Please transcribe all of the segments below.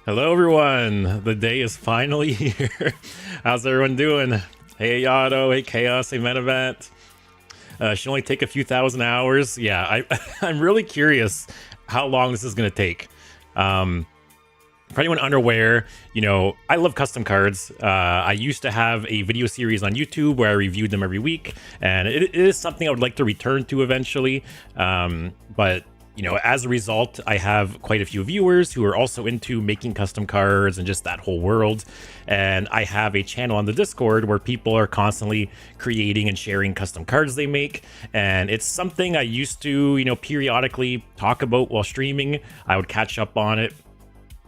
Hello everyone, the day is finally here. How's everyone doing? Hey Yato, hey Chaos, hey Metavat. Should only take a few thousand hours. Yeah, I'm really curious how long this is gonna take. For anyone unaware, I love custom cards. I used to have a video series on YouTube where I reviewed them every week, and it is something I would like to return to eventually. But as a result, I have quite a few viewers who are also into making custom cards and just that whole world. And I have a channel on the Discord where people are constantly creating and sharing custom cards they make. And it's something I used to, periodically talk about while streaming. I would catch up on it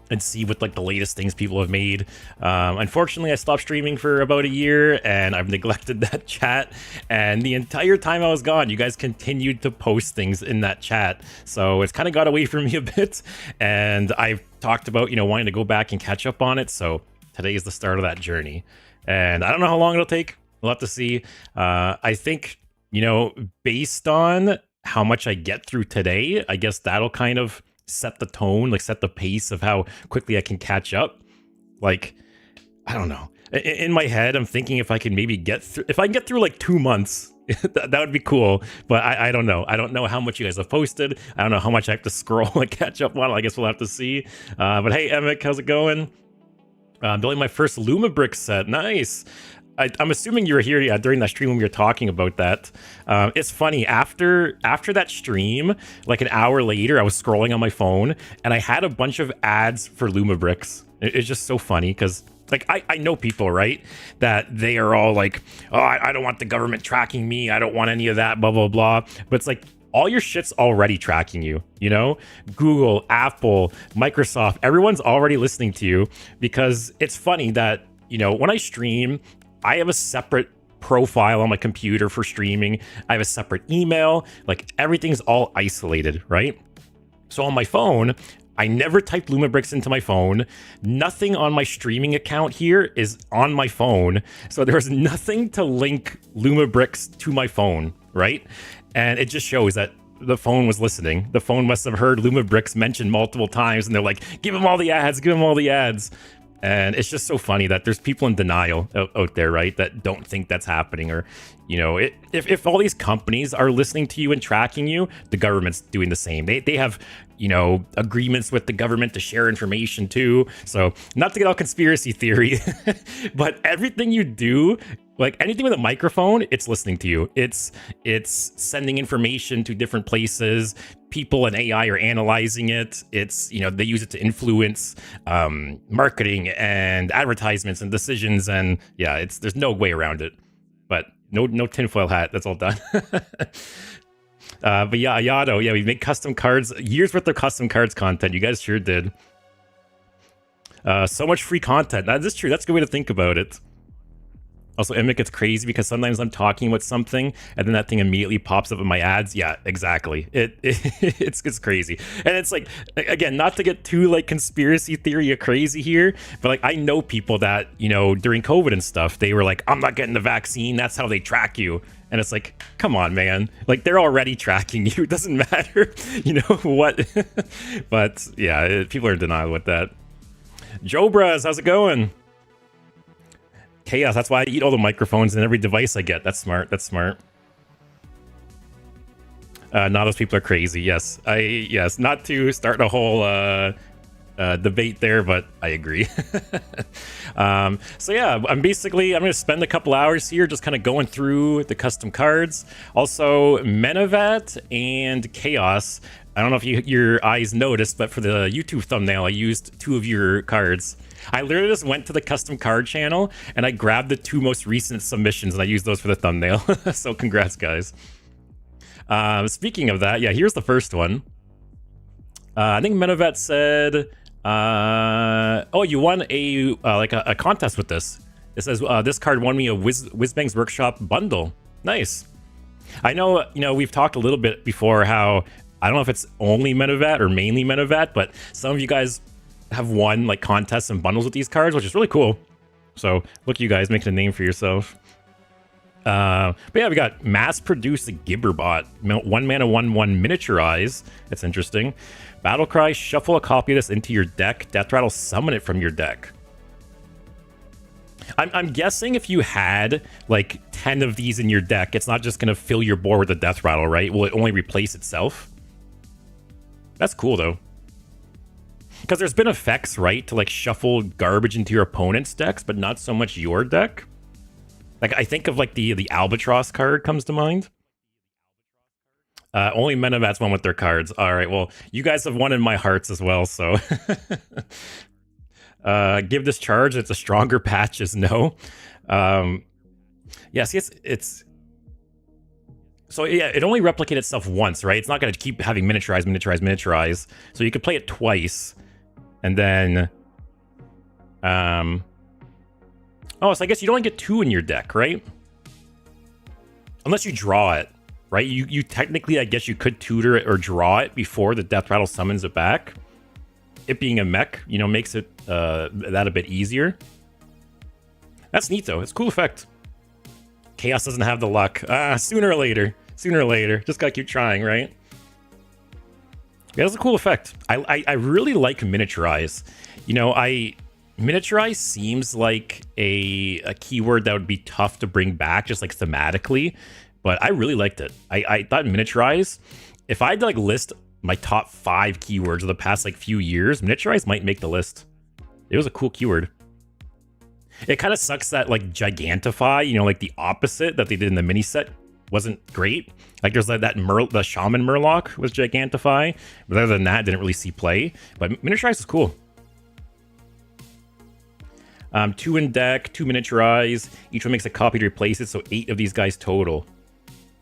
and see what like the latest things people have made. Unfortunately, I stopped streaming for about a year and I've neglected that chat. And the entire time I was gone, you guys continued to post things in that chat. So it's kind of got away from me a bit. And I've talked about, wanting to go back and catch up on it. So today is the start of that journey. And I don't know how long it'll take. We'll have to see. I think, based on how much I get through today, I guess that'll kind of set the tone, like set the pace of how quickly I can catch up. Like, I don't know. In my head, I'm thinking if I can maybe if I can get through like 2 months, that would be cool. But I don't know. I don't know how much you guys have posted. I don't know how much I have to scroll and catch up on. I guess we'll have to see. But hey, Emic, how's it going? Building my first Luma brick set. Nice. I'm assuming you were here during that stream when we were talking about that. It's funny, after that stream, like an hour later, I was scrolling on my phone and I had a bunch of ads for Luma bricks. It's just so funny because like I know people, right, that they are all like, oh, I don't want the government tracking me. I don't want any of that, blah, blah, blah. But it's like, all your shit's already tracking you, Google, Apple, Microsoft, everyone's already listening to you because it's funny that, when I stream, I have a separate profile on my computer for streaming. I have a separate email, like everything's all isolated, right? So on my phone, I never typed Lumabricks into my phone. Nothing on my streaming account here is on my phone. So there's nothing to link Lumabricks to my phone, right? And it just shows that the phone was listening. The phone must have heard Lumabricks mentioned multiple times and they're like, give them all the ads, give them all the ads. And it's just so funny that there's people in denial out there, right, that don't think that's happening. Or, if all these companies are listening to you and tracking you, the government's doing the same. They have, agreements with the government to share information too. So not to get all conspiracy theory, but everything you do, like anything with a microphone, it's listening to you. It's sending information to different places. People and AI are analyzing it. It's, they use it to influence marketing and advertisements and decisions. And yeah, there's no way around it. But no tinfoil hat. That's all done. But yeah, Ayato, yeah, we make custom cards, years worth of custom cards content. You guys sure did. So much free content. That is true. That's a good way to think about it. Also, Emic, it's crazy because sometimes I'm talking about something and then that thing immediately pops up in my ads. Yeah, exactly. It's crazy. And it's like, again, not to get too like conspiracy theory or crazy here, but like I know people that, during COVID and stuff, they were like, I'm not getting the vaccine. That's how they track you. And it's like, come on, man. Like they're already tracking you. It doesn't matter, what. But yeah, people are in denial with that. Jobras, how's it going? Chaos, that's why I eat all the microphones and every device I get. That's smart. That's smart. Not those people are crazy. Yes, not to start a whole debate there, but I agree. So yeah, I'm going to spend a couple hours here just kind of going through the custom cards. Also, Menavat and Chaos. I don't know if your eyes noticed, but for the YouTube thumbnail, I used 2 of your cards. I literally just went to the custom card channel and I grabbed the 2 most recent submissions and I used those for the thumbnail. So congrats, guys. Speaking of that, yeah, here's the first one. I think Menavet said, oh, you won a contest with this. It says, this card won me a Whizbang's Workshop bundle. Nice. I know, we've talked a little bit before how, I don't know if it's only Menavat or mainly Menavat, but some of you guys have won like contests and bundles with these cards, which is really cool. So look, you guys making a name for yourself. But yeah, we got mass-produced Gibberbot. 1 mana, 1/1 miniaturize. That's interesting. Battlecry, shuffle a copy of this into your deck. Death Rattle, summon it from your deck. I'm guessing if you had like 10 of these in your deck, it's not just going to fill your board with a Death Rattle, right? Will it only replace itself? That's cool, though. Because there's been effects, right, to like shuffle garbage into your opponent's decks, but not so much your deck. Like, I think of like the Albatross card comes to mind. Only Men of Vats won with their cards. All right, well, you guys have won in my hearts as well, so... give this charge. It's a stronger patch is no. Yeah, see, it's... So yeah, it only replicates itself once, right? It's not going to keep having miniaturize. So you could play it twice, and then... Oh, so I guess you'd only get 2 in your deck, right? Unless you draw it, right? You technically, I guess you could tutor it or draw it before the Death Rattle summons it back. It being a mech, you know, makes it that a bit easier. That's neat, though. It's a cool effect. Chaos doesn't have the luck. Sooner or later. Just gotta keep trying, right? Yeah, that's a cool effect. I really like miniaturize. You know, miniaturize seems like a keyword that would be tough to bring back, just like thematically, but I really liked it. I thought miniaturize, if I had to like list my top 5 keywords of the past like few years, miniaturize might make the list. It was a cool keyword. It kind of sucks that like gigantify, you know, like the opposite that they did in the mini set wasn't great. Like there's like that the Shaman Murloc was gigantify, but other than that, didn't really see play. But miniaturize is cool. 2 in deck, 2 miniaturize. Each one makes a copy to replace it, so 8 of these guys total.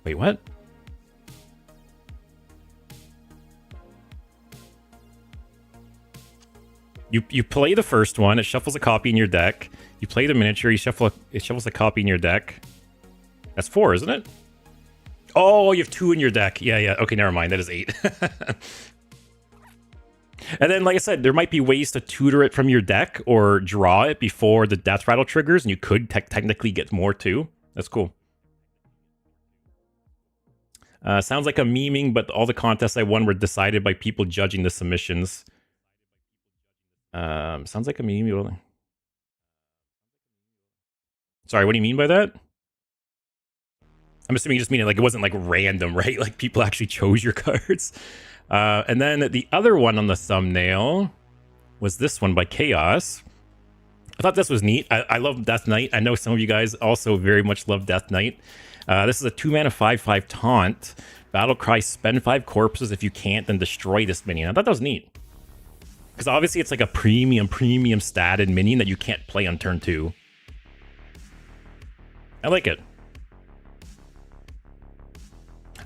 Wait, what? You play the first one, it shuffles a copy in your deck. You play the miniature, it shuffles a copy in your deck. That's 4, isn't it? Oh, you have 2 in your deck. Yeah. Okay, never mind. That is 8. And then, like I said, there might be ways to tutor it from your deck or draw it before the Death Rattle triggers, and you could technically get more too. That's cool. Sounds like a memeing, but all the contests I won were decided by people judging the submissions. Sounds like a meme. Sorry, what do you mean by that? I'm assuming you just mean it like it wasn't like random, right? Like people actually chose your cards. And then the other one on the thumbnail was this one by Chaos. I thought this was neat. I love Death Knight. I know some of you guys also very much love Death Knight. This is a 2 mana 5/5 taunt. Battle Cry, spend 5 corpses. If you can't, then destroy this minion. I thought that was neat. Because obviously it's like a premium statted minion that you can't play on turn 2. I like it.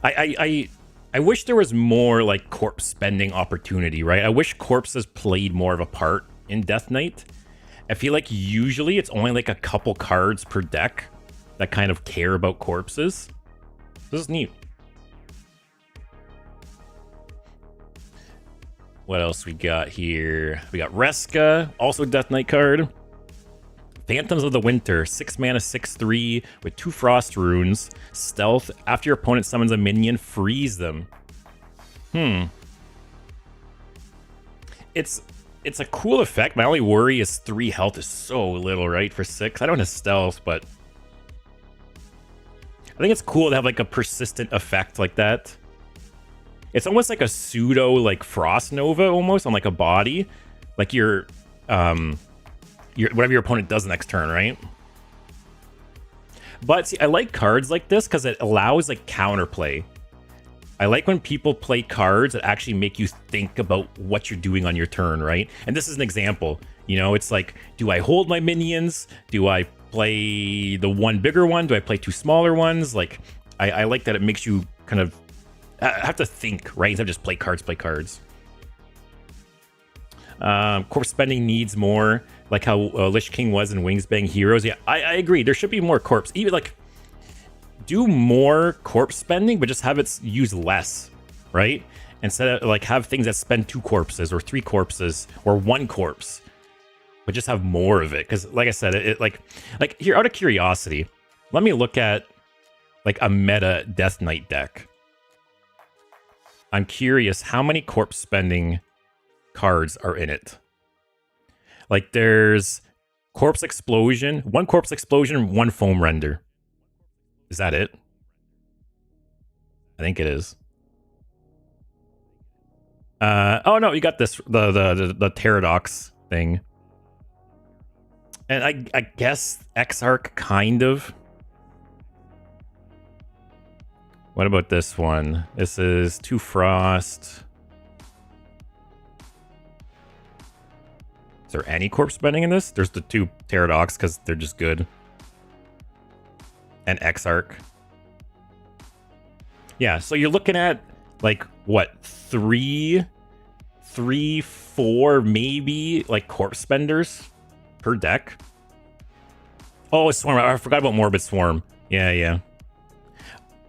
I wish there was more like corpse spending opportunity, right? I wish corpses played more of a part in Death Knight. I feel like usually it's only like a couple cards per deck that kind of care about corpses. This is neat. What else we got here? We got Reska, also Death Knight card. Phantoms of the Winter, 6 mana, 6/3 with 2 Frost runes. Stealth. After your opponent summons a minion, freeze them. It's a cool effect. My only worry is 3 health is so little, right? For 6. I don't have stealth, but I think it's cool to have like a persistent effect like that. It's almost like a pseudo like Frost Nova almost on like a body. Like your whatever your opponent does next turn, right? But see, I like cards like this because it allows like counterplay. I like when people play cards that actually make you think about what you're doing on your turn, right? And this is an example. You know, it's like, do I hold my minions? Do I play the one bigger one? Do I play 2 smaller ones? Like, I like that it makes you kind of have to think, right? Instead of just play cards. Corpse spending needs more, like how Lich King was in Wingsbang Heroes. Yeah, I agree. There should be more corpse. Even like, do more corpse spending, but just have it use less, right? Instead of like have things that spend 2 corpses or 3 corpses or 1 corpse, but just have more of it. Because like I said, it like here, out of curiosity, let me look at like a meta Death Knight deck. I'm curious how many corpse spending cards are in it. Like there's Corpse Explosion, one Corpse Explosion, one Foam Render. Is that it? I think it is. Oh no, you got this the Paradox thing. And I guess Exarch kind of. What about this one? This is 2 Frost. Is there any corpse spending in this? There's the 2 Paradox because they're just good. And Exarch. Yeah, so you're looking at like what, 3, 4 maybe like corpse spenders per deck. Oh, it's Swarm. I forgot about Morbid Swarm. Yeah.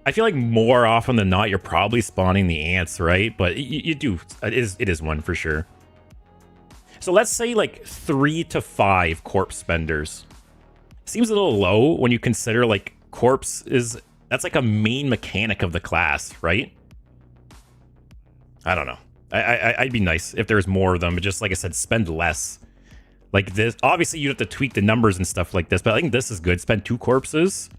I feel like more often than not, you're probably spawning the ants, right? But you do. It is one for sure. So let's say like 3 to 5 corpse spenders. Seems a little low when you consider like corpse is... That's like a main mechanic of the class, right? I don't know. I'd be nice if there's more of them, but just like I said, spend less. Like this, obviously you'd have to tweak the numbers and stuff like this, but I think this is good. Spend 2 corpses.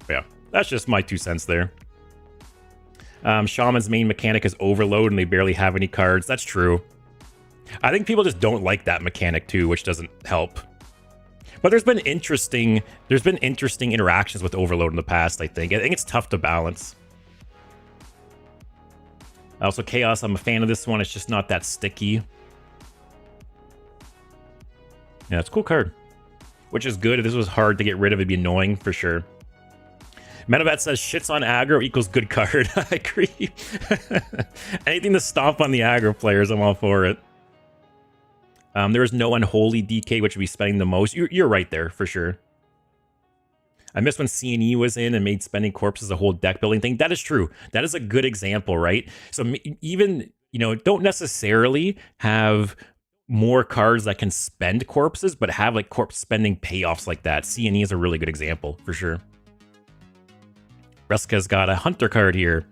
Yeah, that's just my 2 cents there. Shaman's main mechanic is overload and they barely have any cards. That's true. I think people just don't like that mechanic too, which doesn't help. But there's been interesting interactions with overload in the past, I think. I think it's tough to balance. Also, Chaos, I'm a fan of this one. It's just not that sticky. Yeah, it's a cool card. Which is good. If this was hard to get rid of, it'd be annoying for sure. Metabat says shits on aggro equals good card. I agree. Anything to stomp on the aggro players, I'm all for it. There is no unholy DK, which would be spending the most. You're right there, for sure. I missed when CNE was in and made spending corpses a whole deck building thing. That is true. That is a good example, right? So even, you know, don't necessarily have more cards that can spend corpses, but have like corpse spending payoffs like that. CNE is a really good example, for sure. Reska's got a Hunter card here.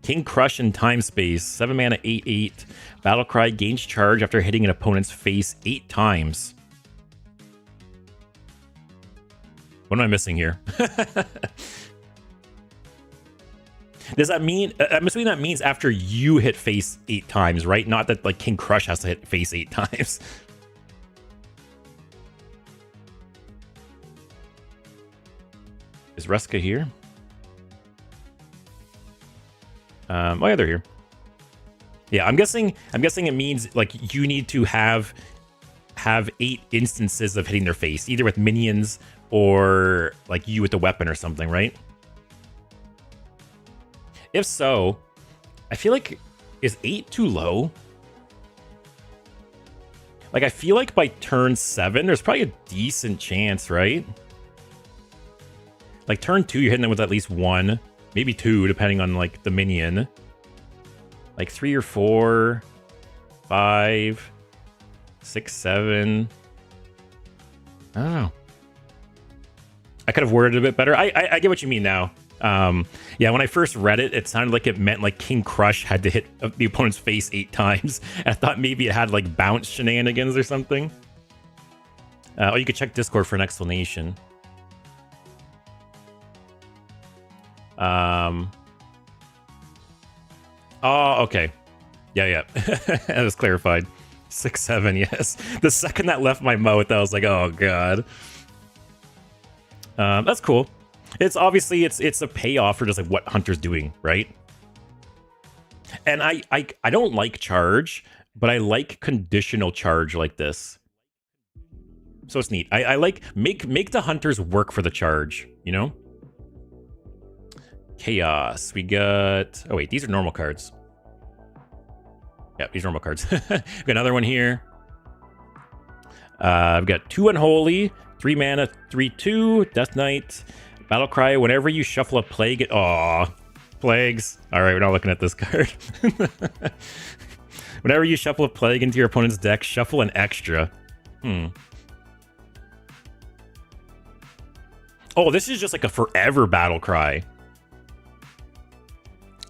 King Crush in Time Space, 7 mana, 8/8. Battlecry gains charge after hitting an opponent's face 8 times. What am I missing here? Does that mean... I'm assuming that means after you hit face 8 times, right? Not that like King Crush has to hit face 8 times. Is Reska here? Oh yeah, they're here. Yeah, I'm guessing it means like you need to have 8 instances of hitting their face, either with minions or like you with the weapon or something, right? If so, I feel like, is 8 too low? Like, I feel like by turn 7, there's probably a decent chance, right? Like turn 2, you're hitting them with at least 1. Maybe 2, depending on, like, the minion. Like, 3 or 4, 5, 6, 7. I don't know. I could have worded it a bit better. I get what you mean now. Yeah, when I first read it, it sounded like it meant, like, King Crush had to hit the opponent's face 8 times. I thought maybe it had, like, bounce shenanigans or something. Oh, you could check Discord for an explanation. Oh, okay. Yeah. That was clarified. 6, 7, yes. The second that left my mouth, I was like, oh god. That's cool. It's obviously it's a payoff for just like what Hunter's doing, right? And I don't like charge, but I like conditional charge like this. So it's neat. I like make the Hunters work for the charge, you know? Chaos. We got... Oh, wait. These are normal cards. Yeah, these are normal cards. We got another one here. I've got 2 Unholy, 3 mana, 3/2, Death Knight, Battlecry. Whenever you shuffle a Plague... Aw, Plagues. All right, we're not looking at this card. Whenever you shuffle a Plague into your opponent's deck, shuffle an extra. Oh, this is just like a forever battle cry.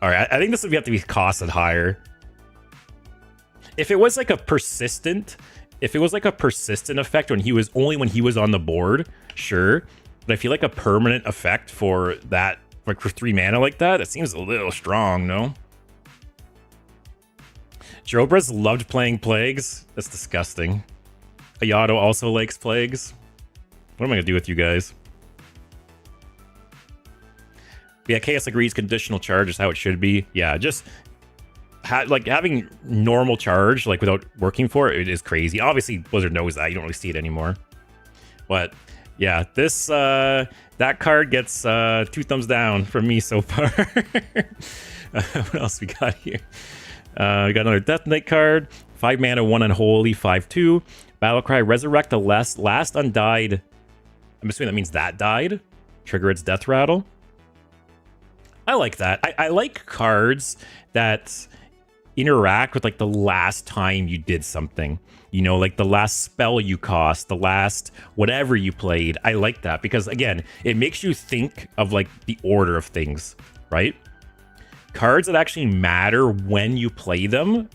All right, I think this would have to be costed higher. If it was like a persistent, effect when he was on the board, sure. But I feel like a permanent effect for that, like for 3 mana like that, it seems a little strong, no? Jobras loved playing Plagues. That's disgusting. Ayato also likes Plagues. What am I gonna do with you guys? Yeah, Chaos agrees conditional charge is how it should be. Yeah, just like having normal charge, like without working for it, it is crazy. Obviously, Blizzard knows that. You don't really see it anymore. But yeah, this that card gets 2 thumbs down from me so far. What else we got here? We got another Death Knight card. 5 mana, 1 unholy, 5/2. Battlecry, resurrect the last undied. I'm assuming that means that died. Trigger its death rattle. I like that. I like cards that interact with like the last time you did something. You know, like the last spell you cast, the last whatever you played. I like that because again, it makes you think of like the order of things, right? Cards that actually matter when you play them.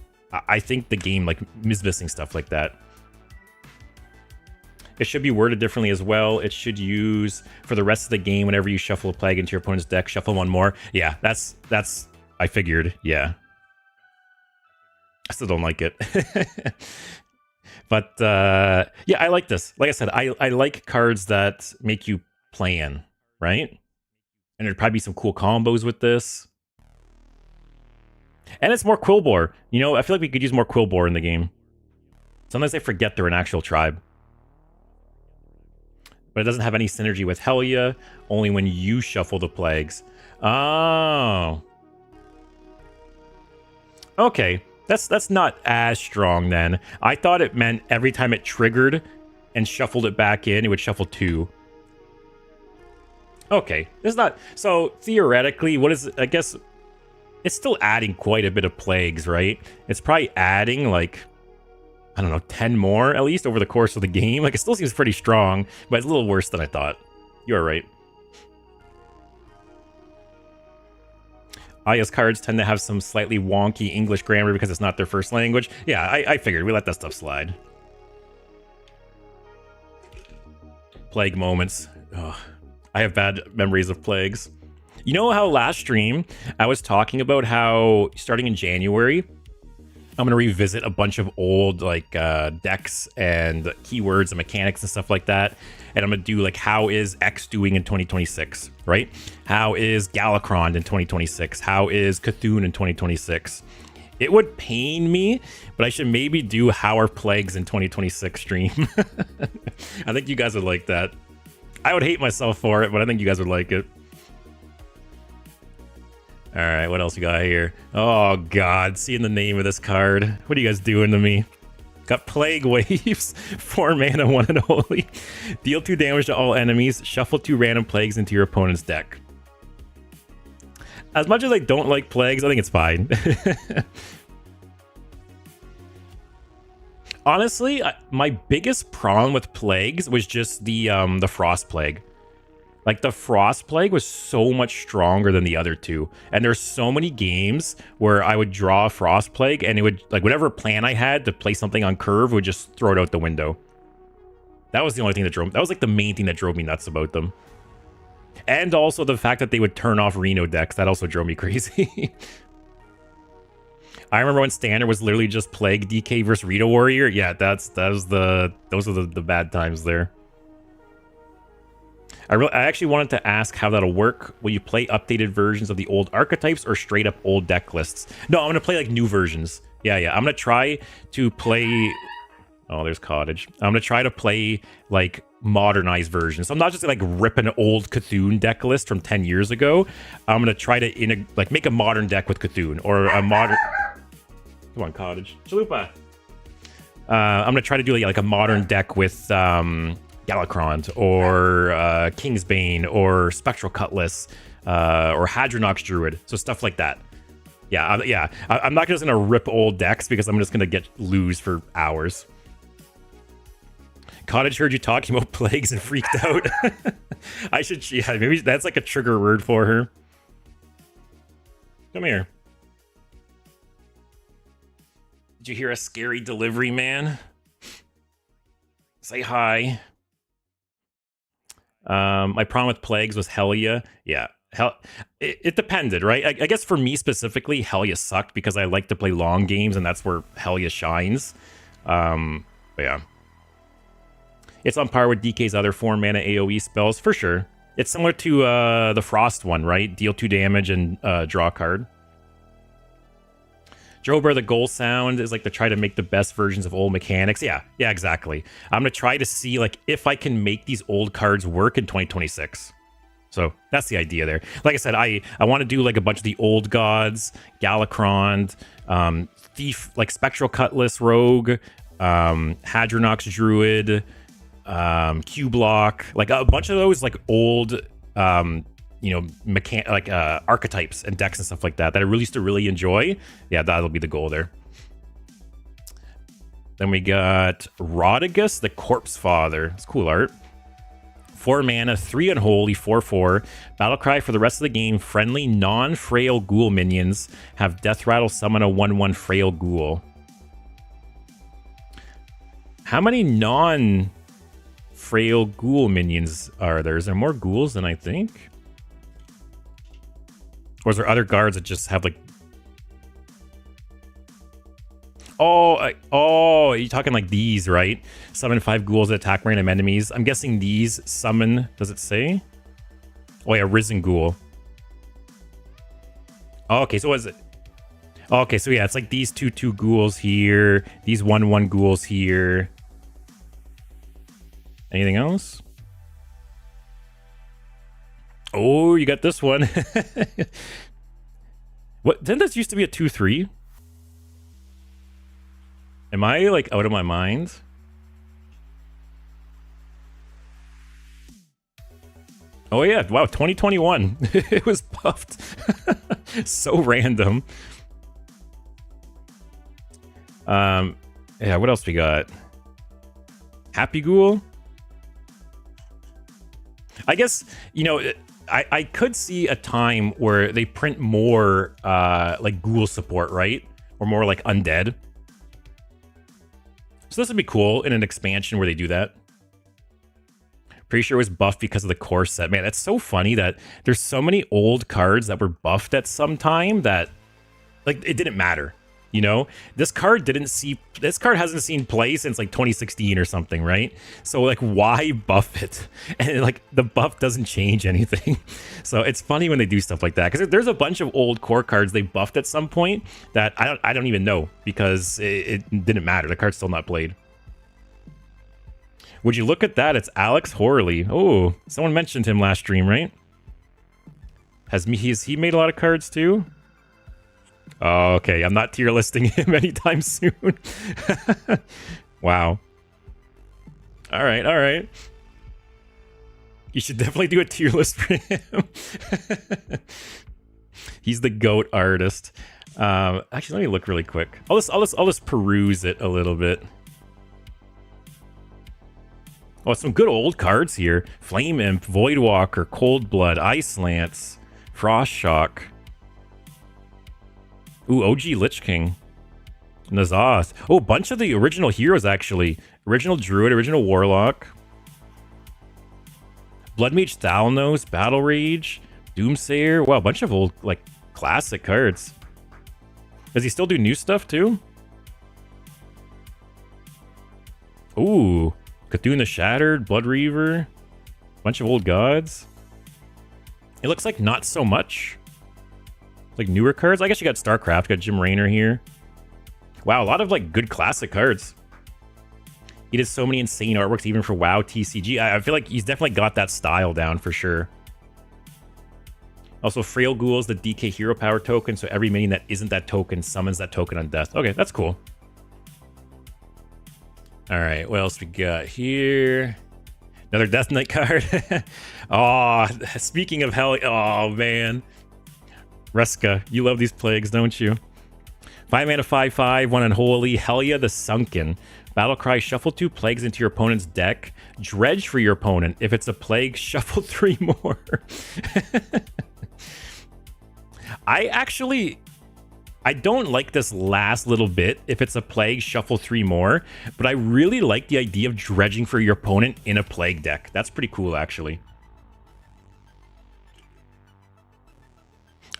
I think the game like is missing stuff like that. It should be worded differently as well. It should use for the rest of the game whenever you shuffle a plague into your opponent's deck, shuffle 1 more. Yeah, that's I figured. Yeah. I still don't like it. But yeah, I like this. Like I said, I like cards that make you plan, right? And there'd probably be some cool combos with this. And it's more Quillbore. You know, I feel like we could use more Quillbore in the game. Sometimes I forget they're an actual tribe. But it doesn't have any synergy with Helya, only when you shuffle the plagues. Oh. Okay, that's not as strong then. I thought it meant every time it triggered and shuffled it back in, it would shuffle 2. Okay, it's not... So, theoretically, what is... I guess it's still adding quite a bit of plagues, right? It's probably adding, like... I don't know, 10 more at least over the course of the game. Like, it still seems pretty strong, but it's a little worse than I thought. You're right. Aya's cards tend to have some slightly wonky English grammar because it's not their first language. Yeah, I figured. We let that stuff slide. Plague moments. Ugh. I have bad memories of plagues. You know how last stream I was talking about how starting in January... I'm going to revisit a bunch of old like decks and keywords and mechanics and stuff like that. And I'm going to do like, how is X doing in 2026, right? How is Galakron in 2026? How is Cthulhu in 2026? It would pain me, but I should maybe do how are plagues in 2026 stream. I think you guys would like that. I would hate myself for it, but I think you guys would like it. All right, what else we got here? Oh, God. Seeing the name of this card. What are you guys doing to me? Got Plague Waves. 4 mana, 1 unholy. Deal 2 damage to all enemies. Shuffle 2 random plagues into your opponent's deck. As much as I don't like plagues, I think it's fine. Honestly, my biggest problem with plagues was just the Frost Plague. Like, the Frost Plague was so much stronger than the other two. And there's so many games where I would draw a Frost Plague and it would, like, whatever plan I had to play something on curve would just throw it out the window. That was the only thing that was, like, the main thing that drove me nuts about them. And also the fact that they would turn off Reno decks. That also drove me crazy. I remember when Standard was literally just Plague DK versus Reno Warrior. Yeah, those are the bad times there. I actually wanted to ask how that'll work. Will you play updated versions of the old archetypes or straight up old deck lists? No, I'm going to play like new versions. Yeah. I'm going to try to play... Oh, there's Cottage. I'm going to try to play like modernized versions. So I'm not just like rip an old Cthulhu deck list from 10 years ago. I'm going to try to make a modern deck with Cthulhu or a modern... Come on, Cottage. Chalupa. I'm going to try to do like a modern deck with... Galakron or Kingsbane or Spectral Cutlass or Hadronox Druid, so stuff like that. Yeah, I'm not just gonna rip old decks because I'm just gonna lose for hours. Cottage heard you talking about plagues and freaked out. I should, yeah, maybe that's like a trigger word for her. Come here. Did you hear a scary delivery, man? Say hi. My problem with plagues was Helya. Yeah, it depended, right? I guess for me specifically, Helya sucked because I like to play long games, and that's where Helya shines. But yeah. It's on par with DK's other 4-mana AoE spells, for sure. It's similar to the Frost one, right? Deal 2 damage and draw a card. Jober, the goal sound is like to try to make the best versions of old mechanics. Yeah, exactly. I'm going to try to see like if I can make these old cards work in 2026. So that's the idea there. Like I said, I want to do like a bunch of the old gods, Galakron, Thief, like Spectral Cutlass Rogue, Hadronox Druid, Q-Block, like a bunch of those like old archetypes and decks and stuff like that I really used to really enjoy. Yeah, that'll be the goal there. Then we got Rodigus, the Corpse Father. It's cool art. 4 mana, 3 unholy, 4/4. Battlecry for the rest of the game. Friendly, non-frail ghoul minions have Death Rattle summon a 1/1 frail ghoul. How many non-frail ghoul minions are there? Is there more ghouls than I think? Or is there other guards that just have like... Oh, you're talking like these, right? Summon 5 ghouls that attack random enemies. I'm guessing these summon... Does it say? Oh yeah, Risen Ghoul. Oh, okay, so what is it? Oh, okay, so yeah, it's like these 2/2 ghouls here. These 1/1 ghouls here. Anything else? Oh, you got this one. What? Didn't this used to be a 2/3? Am I like out of my mind? Oh yeah, wow, 2021. It was buffed. So random. Yeah, what else we got? Happy Ghoul? I guess, you know, I could see a time where they print more like ghoul support, right? Or more like undead. So this would be cool in an expansion where they do that. Pretty sure it was buffed because of the core set. Man, that's so funny that there's so many old cards that were buffed at some time that like it didn't matter. You know, this card hasn't seen play since like 2016 or something, right? So like, why buff it? And like the buff doesn't change anything. So it's funny when they do stuff like that because there's a bunch of old core cards they buffed at some point that I don't even know because it didn't matter. The card's still not played. Would you look at that? It's Alex Horley. Oh, someone mentioned him last stream, right? Has he made a lot of cards too? Oh, okay, I'm not tier listing him anytime soon. Wow. All right. You should definitely do a tier list for him. He's the GOAT artist. Actually, let me look really quick. I'll just peruse it a little bit. Oh, some good old cards here. Flame Imp, Voidwalker, Cold Blood, Ice Lance, Frost Shock. Ooh, OG Lich King. Nazoth. Oh, a bunch of the original heroes, actually. Original Druid, original Warlock. Bloodmage Thalnos, Battle Rage, Doomsayer. Wow, a bunch of old, like, classic cards. Does he still do new stuff, too? Ooh. Cthulhu the Shattered, Blood Reaver. Bunch of old gods. It looks like not so much. Like newer cards. I guess you got StarCraft, got Jim Raynor here. Wow, a lot of like good classic cards. He does so many insane artworks even for WoW TCG. I feel like he's definitely got that style down for sure. Also, Frail Ghoul is the DK hero power token, so every minion that isn't that token summons that token on death. Okay, that's cool. All right, what else we got here? Another Death Knight card. Oh, speaking of hell, oh man. Reska, you love these plagues, don't you? 5 mana, 5/5, 1 unholy. Helya the Sunken. Battlecry, shuffle 2 plagues into your opponent's deck. Dredge for your opponent. If it's a plague, shuffle 3 more. I don't like this last little bit. If it's a plague, shuffle 3 more. But I really like the idea of dredging for your opponent in a plague deck. That's pretty cool, actually.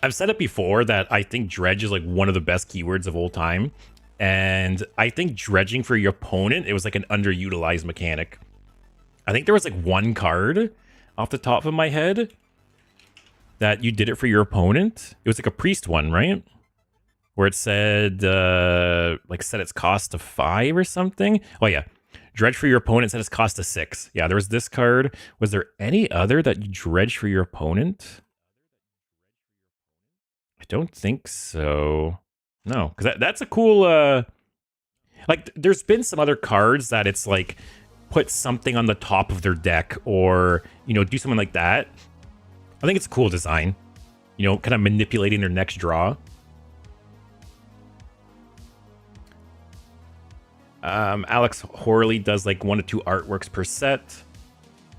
I've said it before that I think dredge is like one of the best keywords of all time. And I think dredging for your opponent, it was like an underutilized mechanic. I think there was like one card off the top of my head that you did it for your opponent. It was like a priest one, right? Where it said, like set its cost to 5 or something. Oh yeah, dredge for your opponent, set its cost to 6. Yeah, there was this card. Was there any other that you dredge for your opponent? I don't think so. No, because that's a cool, like, there's been some other cards that it's like, put something on the top of their deck or, you know, do something like that. I think it's a cool design. You know, kind of manipulating their next draw. Alex Horley does like 1 to 2 artworks per set.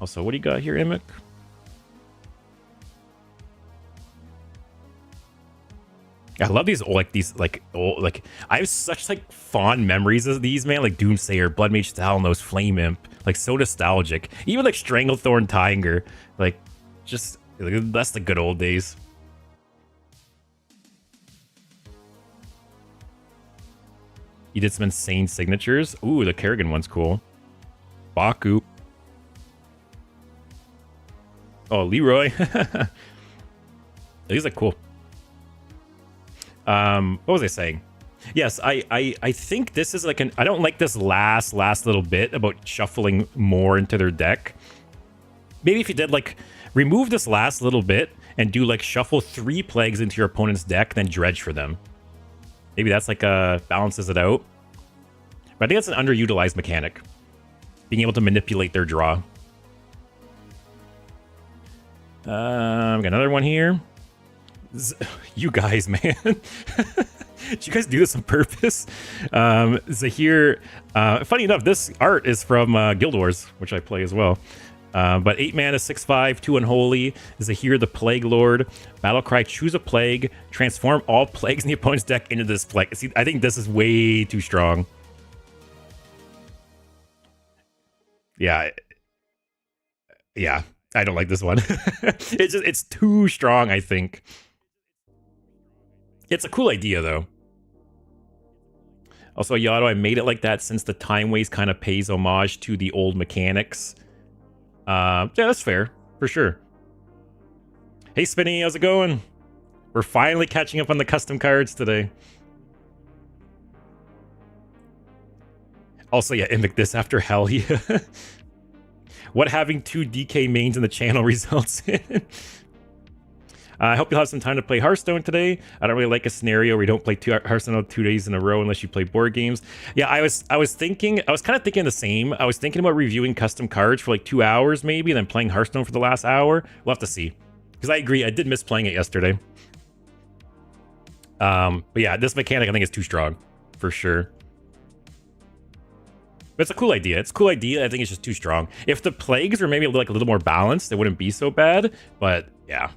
Also, what do you got here, Imik? I love these old, I have such like fond memories of these, man. Like Doomsayer, Blood Mage Stalnos, Flame Imp, like so nostalgic. Even like Stranglethorn Tiger, like just that's the good old days. You did some insane signatures. Ooh, the Kerrigan one's cool. Baku. Oh, Leroy. These are cool. What was I saying? Yes, I think this is like I don't like this last little bit about shuffling more into their deck. Maybe if you did like remove this last little bit and do like shuffle 3 plagues into your opponent's deck, then dredge for them. Maybe that's like balances it out. But I think that's an underutilized mechanic. Being able to manipulate their draw. Got another one here. You guys, man. Did you guys do this on purpose? Zahir, funny enough, this art is from Guild Wars, which I play as well. But 8 mana, 6/5, 2 Unholy. Zahir, the Plague Lord. Battlecry, choose a plague. Transform all plagues in the opponent's deck into this plague. See, I think this is way too strong. Yeah. Yeah, I don't like this one. It's too strong, I think. It's a cool idea, though. Also, Yado, I made it like that since the time waste kind of pays homage to the old mechanics. Yeah, that's fair, for sure. Hey, Spinny, how's it going? We're finally catching up on the custom cards today. Also, yeah, Imic this after hell, yeah. What having 2 DK mains in the channel results in. I hope you'll have some time to play Hearthstone today. I don't really like a scenario where you don't play Hearthstone 2 days in a row unless you play board games. Yeah, I was kind of thinking the same. I was thinking about reviewing custom cards for like 2 hours maybe, and then playing Hearthstone for the last hour. We'll have to see. Because I agree, I did miss playing it yesterday. But yeah, this mechanic I think is too strong, for sure. But it's a cool idea. It's a cool idea. I think it's just too strong. If the plagues were maybe like a little more balanced, it wouldn't be so bad. But yeah.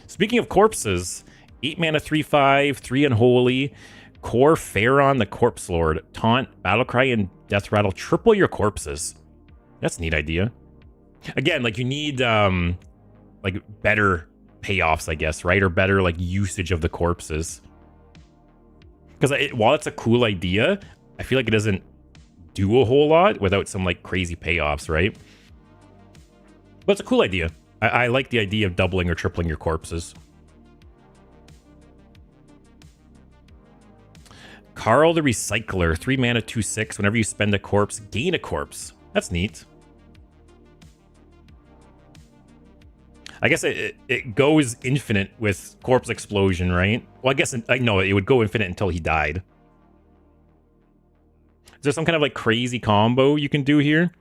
Speaking of corpses, 8 mana, 3/5, 3 Unholy, Core Pharaon, the Corpse Lord, Taunt, Battlecry, and Death Rattle. Triple your corpses. That's a neat idea. Again, like you need like better payoffs, I guess, right? Or better like usage of the corpses. Because while it's a cool idea, I feel like it doesn't do a whole lot without some like crazy payoffs, right? But it's a cool idea. I like the idea of doubling or tripling your corpses. Carl the Recycler, 3 mana, 2/6. Whenever you spend a corpse, gain a corpse. That's neat. I guess it goes infinite with Corpse Explosion, right? Well, I guess no, it would go infinite until he died. Is there some kind of like crazy combo you can do here?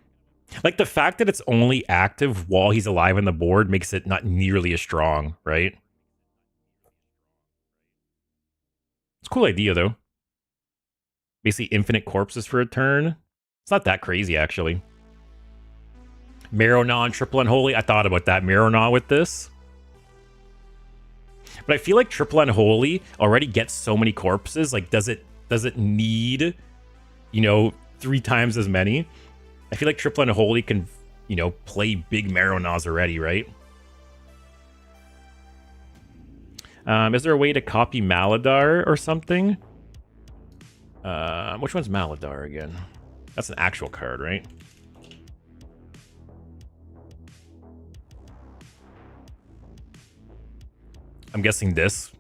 Like the fact that it's only active while he's alive on the board makes it not nearly as strong, right? It's a cool idea though. Basically infinite corpses for a turn. It's not that crazy, actually. Marrow Gnaw and Triple Unholy. I thought about that. Marrow Gnaw with this. But I feel like Triple Unholy already gets so many corpses. Like, does it need, you know, 3 times as many? I feel like Triple Unholy can, you know, play big Marrow Gnaws already, right? Is there a way to copy Maladar or something? Which one's Maladar again? That's an actual card, right? I'm guessing this.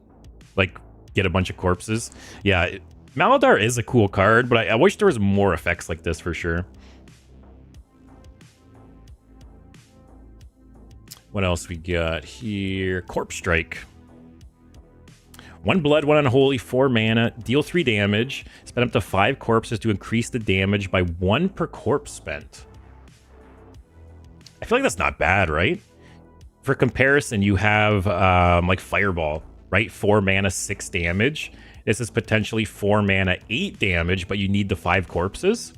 Like, get a bunch of corpses. Yeah, Maladar is a cool card, but I wish there was more effects like this for sure. What else we got here? Corpse Strike. 1 blood, 1 unholy, 4 mana, deal 3 damage, spend up to 5 corpses to increase the damage by 1 per corpse spent. I feel like that's not bad, right? For comparison, you have like Fireball, right? 4 mana, 6 damage. This is potentially 4 mana, 8 damage, but you need the 5 corpses.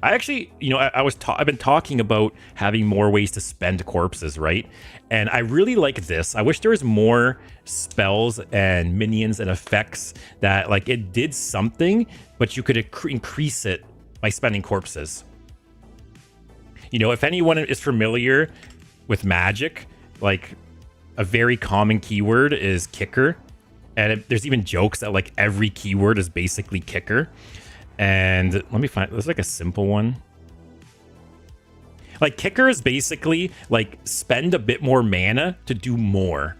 I actually, you know, I've been talking about having more ways to spend corpses, right? And I really like this. I wish there was more spells and minions and effects that, like, it did something, but you could increase it by spending corpses. You know, if anyone is familiar with Magic, like, a very common keyword is kicker. And there's even jokes that, like, every keyword is basically kicker. And let me find, there's like a simple one. Like, kicker is basically like spend a bit more mana to do more.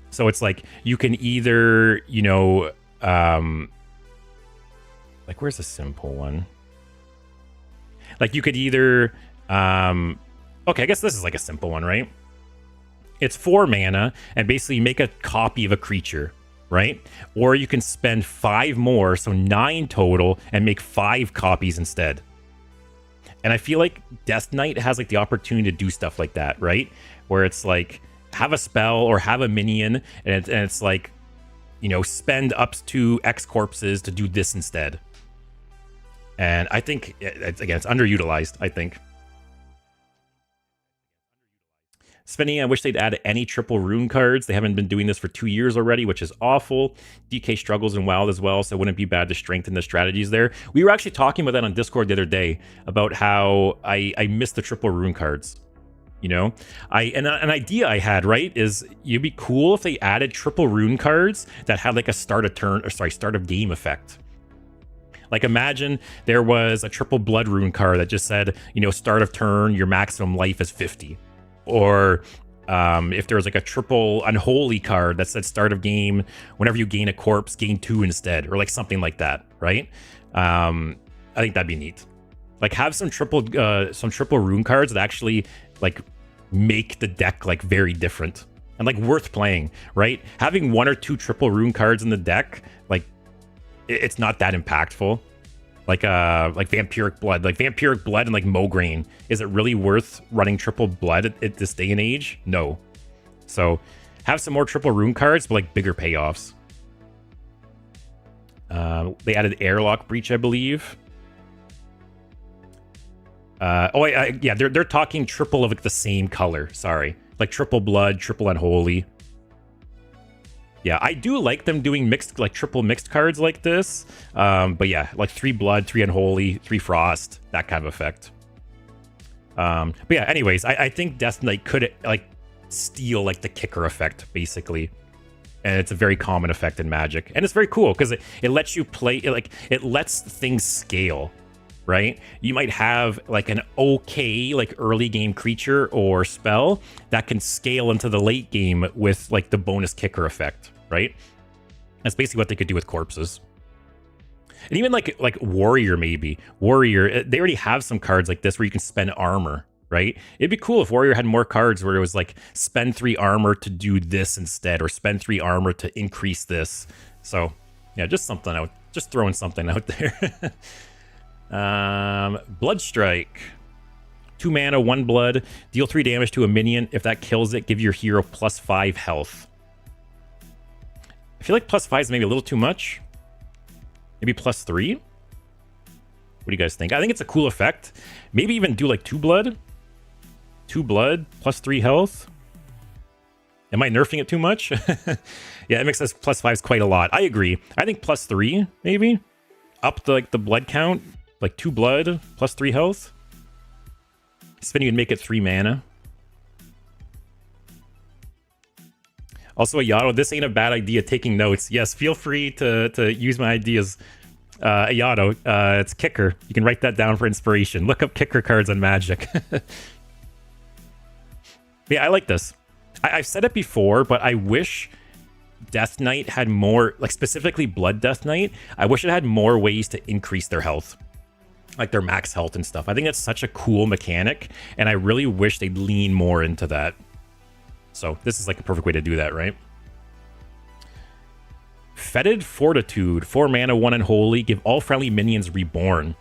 So it's like you can either, you know, like, where's the simple one? Like, you could either, okay, I guess this is like a simple one, right? It's 4 mana and basically make a copy of a creature, right? Or you can spend 5 more, so 9 total, and make 5 copies instead. And I feel like Death Knight has like the opportunity to do stuff like that, right? Where it's like, have a spell or have a minion, and it's like, you know, spend up to X corpses to do this instead. And I think, again, it's underutilized, I think. Svenny, I wish they'd add any triple rune cards. They haven't been doing this for 2 years already, which is awful. DK struggles in WoW as well, so it wouldn't be bad to strengthen the strategies there. We were actually talking about that on Discord the other day, about how I miss the triple rune cards. You know, an idea I had, right, is it'd be cool if they added triple rune cards that had like a start of game effect. Like, imagine there was a triple blood rune card that just said, you know, start of turn, your maximum life is 50. Or if there was like a triple unholy card that said start of game, whenever you gain a corpse, gain 2 instead, or like something like that, right? I think that'd be neat. Like, have some triple rune cards that actually like make the deck like very different and like worth playing, right? Having 1 or 2 triple rune cards in the deck, like, it's not that impactful. Like Vampiric Blood. Like, Vampiric Blood and like Mograine. Is it really worth running triple blood at this day and age? No. So have some more triple rune cards, but like bigger payoffs. They added Airlock Breach, I believe. Yeah, they're talking triple of like the same color. Sorry. Like triple blood, triple unholy. Yeah, I do like them doing mixed, like triple mixed cards like this. But yeah, like 3 blood, 3 unholy, 3 frost, that kind of effect. But yeah, anyways, I think Death Knight could like steal like the kicker effect, basically. And it's a very common effect in Magic. And it's very cool because it lets you play, it lets things scale, right? You might have like an okay, like early game creature or spell that can scale into the late game with like the bonus kicker effect, right? That's basically what they could do with corpses. And even like Warrior, maybe. Warrior, they already have some cards like this where you can spend armor, right? It'd be cool if Warrior had more cards where it was like spend 3 armor to do this instead, or spend 3 armor to increase this. So yeah, just throwing something out there. Blood Strike. 2 mana, 1 blood. Deal 3 damage to a minion. If that kills it, give your hero +5 health. I feel like +5 is maybe a little too much. Maybe +3? What do you guys think? I think it's a cool effect. Maybe even do like 2 blood. 2 blood, +3 health. Am I nerfing it too much? Yeah, it makes us +5s quite a lot. I agree. I think +3, maybe. Up the, like, the blood count. Like 2 blood, +3 health. Spinning would make it 3 mana. Also, Ayato, this ain't a bad idea, taking notes. Yes, feel free to use my ideas. Ayato, it's kicker. You can write that down for inspiration. Look up kicker cards on Magic. Yeah, I like this. I've said it before, but I wish Death Knight had more, like specifically Blood Death Knight, I wish it had more ways to increase their health. Like their max health and stuff. I think that's such a cool mechanic, and I really wish they'd lean more into that. So this is like a perfect way to do that, right? Fetid Fortitude, 4 mana, 1 unholy, give all friendly minions reborn.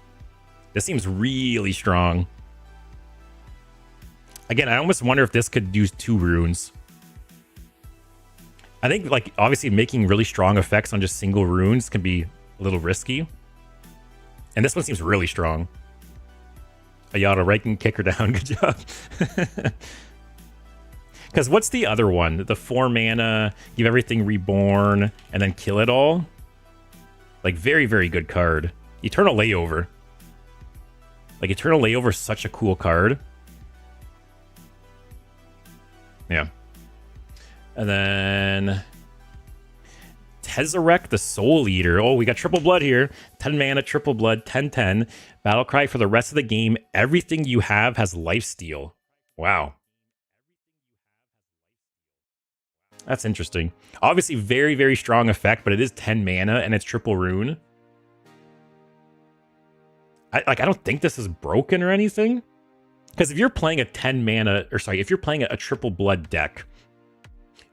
This seems really strong. Again, I almost wonder if this could use 2 runes. I think, like, obviously making really strong effects on just single runes can be a little risky. And this one seems really strong. Ayato, right, can kick her down. Good job. Because what's the other one? The 4 mana, give everything reborn, and then kill it all? Like, very, very good card. Eternal Layover. Like, Eternal Layover is such a cool card. Yeah. And then Tezzerek, the Soul Eater. Oh, we got triple blood here. 10 mana, triple blood, 10/10. Battlecry for the rest of the game. Everything you have has lifesteal. Wow. That's interesting. Obviously, very, very strong effect, but it is 10 mana and it's triple rune. I don't think this is broken or anything. Because if you're playing a 10 mana, or sorry, if you're playing a triple blood deck,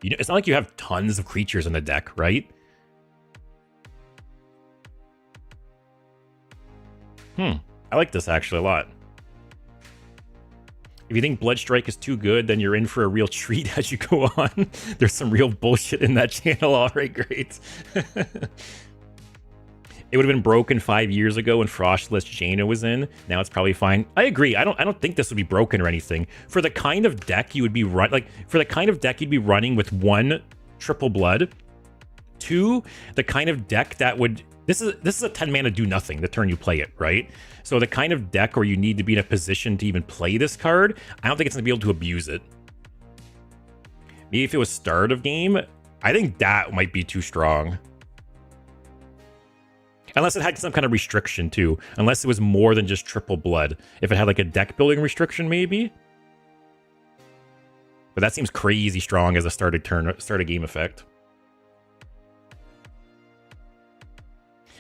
you know, it's not like you have tons of creatures in the deck, right? I like this actually a lot. If you think Bloodstrike is too good, then you're in for a real treat as you go on. There's some real bullshit in that channel. All right, great. It would have been broken 5 years ago when Frostless Jaina was in. Now it's probably fine. I agree. I don't think this would be broken or anything. For the kind of deck you would be you'd be running with 1 triple blood, 2 the kind of deck that would this is a 10 mana do nothing the turn you play it, right? So the kind of deck where you need to be in a position to even play this card, I don't think it's gonna be able to abuse it. Maybe if it was start of game, I think that might be too strong. Unless it had some kind of restriction too. Unless it was more than just triple blood. If it had like a deck building restriction, maybe. But that seems crazy strong as a start of game effect.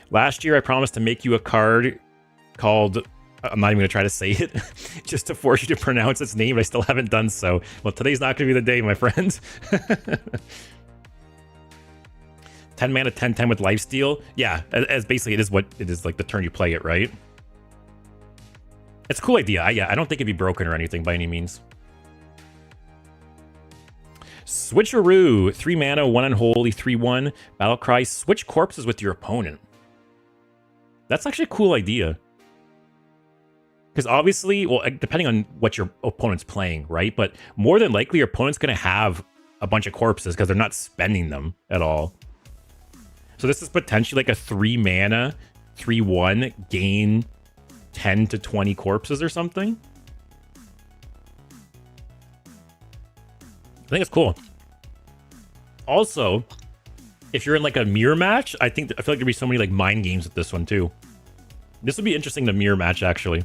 Last year, I promised to make you a card called... I'm not even going to try to say it. Just to force you to pronounce its name. I still haven't done so. Well, today's not going to be the day, my friends. 10 mana, 10/10 with lifesteal. Yeah, as basically it is what it is, like the turn you play it, right? It's a cool idea. Yeah, I don't think it'd be broken or anything by any means. Switcheroo, 3 mana, 1 unholy, 3/1. Battlecry, switch corpses with your opponent. That's actually a cool idea. Because obviously, well, depending on what your opponent's playing, right? But more than likely, your opponent's going to have a bunch of corpses because they're not spending them at all. So this is potentially like a 3 mana, 3/1, gain 10 to 20 corpses or something. I think it's cool. Also, if you're in like a mirror match, I feel like there'd be so many like mind games with this one too. This would be interesting to mirror match actually.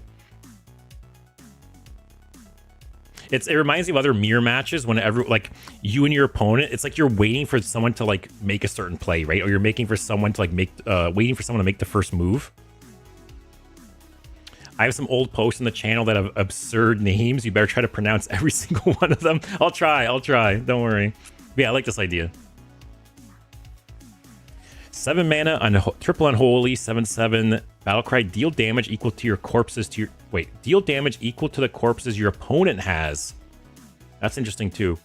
It reminds me of other mirror matches whenever like you and your opponent, it's like you're waiting for someone to like make a certain play, right? Or you're making for someone to like waiting for someone to make the first move. I have some old posts on the channel that have absurd names. You better try to pronounce every single one of them. I'll try. Don't worry. But yeah, I like this idea. 7 mana on triple unholy, 7/7. Battlecry, deal damage equal to your corpses to your... Wait, deal damage equal to the corpses your opponent has. That's interesting too.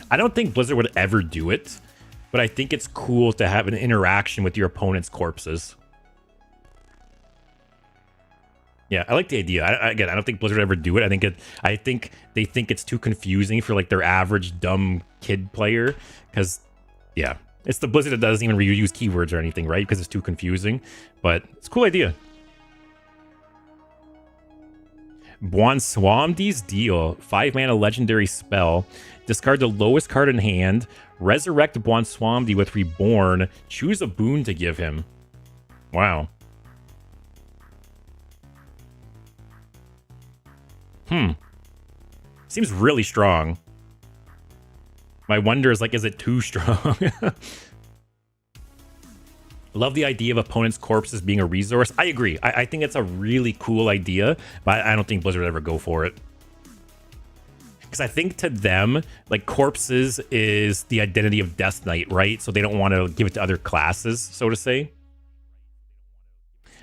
I don't think Blizzard would ever do it, but I think it's cool to have an interaction with your opponent's corpses. Yeah, I like the idea. Again, I don't think Blizzard would ever do it. I think they think it's too confusing for like their average dumb kid player. Because, yeah, it's the Blizzard that doesn't even reuse keywords or anything, right? Because it's too confusing. But it's a cool idea. Bwonswamdi's Deal. 5-mana legendary spell. Discard the lowest card in hand. Resurrect Bwonswamdi with Reborn. Choose a boon to give him. Wow. Seems really strong. My wonder is, like, is it too strong? Love the idea of opponents' corpses being a resource. I agree. I think it's a really cool idea, but I don't think Blizzard would ever go for it. Because I think to them, like, corpses is the identity of Death Knight, right? So they don't want to give it to other classes, so to say.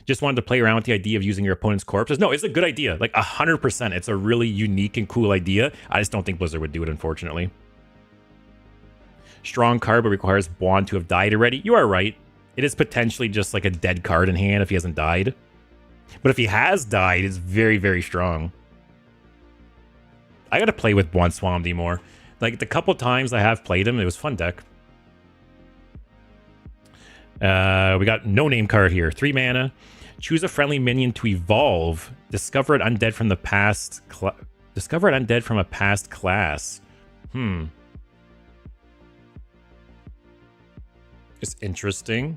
Just wanted to play around with the idea of using your opponent's corpses. No, it's a good idea. Like, 100%. It's a really unique and cool idea. I just don't think Blizzard would do it, unfortunately. Strong card, but requires Bwan to have died already. You are right. It is potentially just like a dead card in hand if he hasn't died. But if he has died, it's very, very strong. I gotta play with Bwonswamdi more. Like, the couple times I have played him, it was a fun deck. We got no-name card here. 3 mana. Choose a friendly minion to evolve. Discover an undead from the past. Discover an undead from a past class. It's interesting.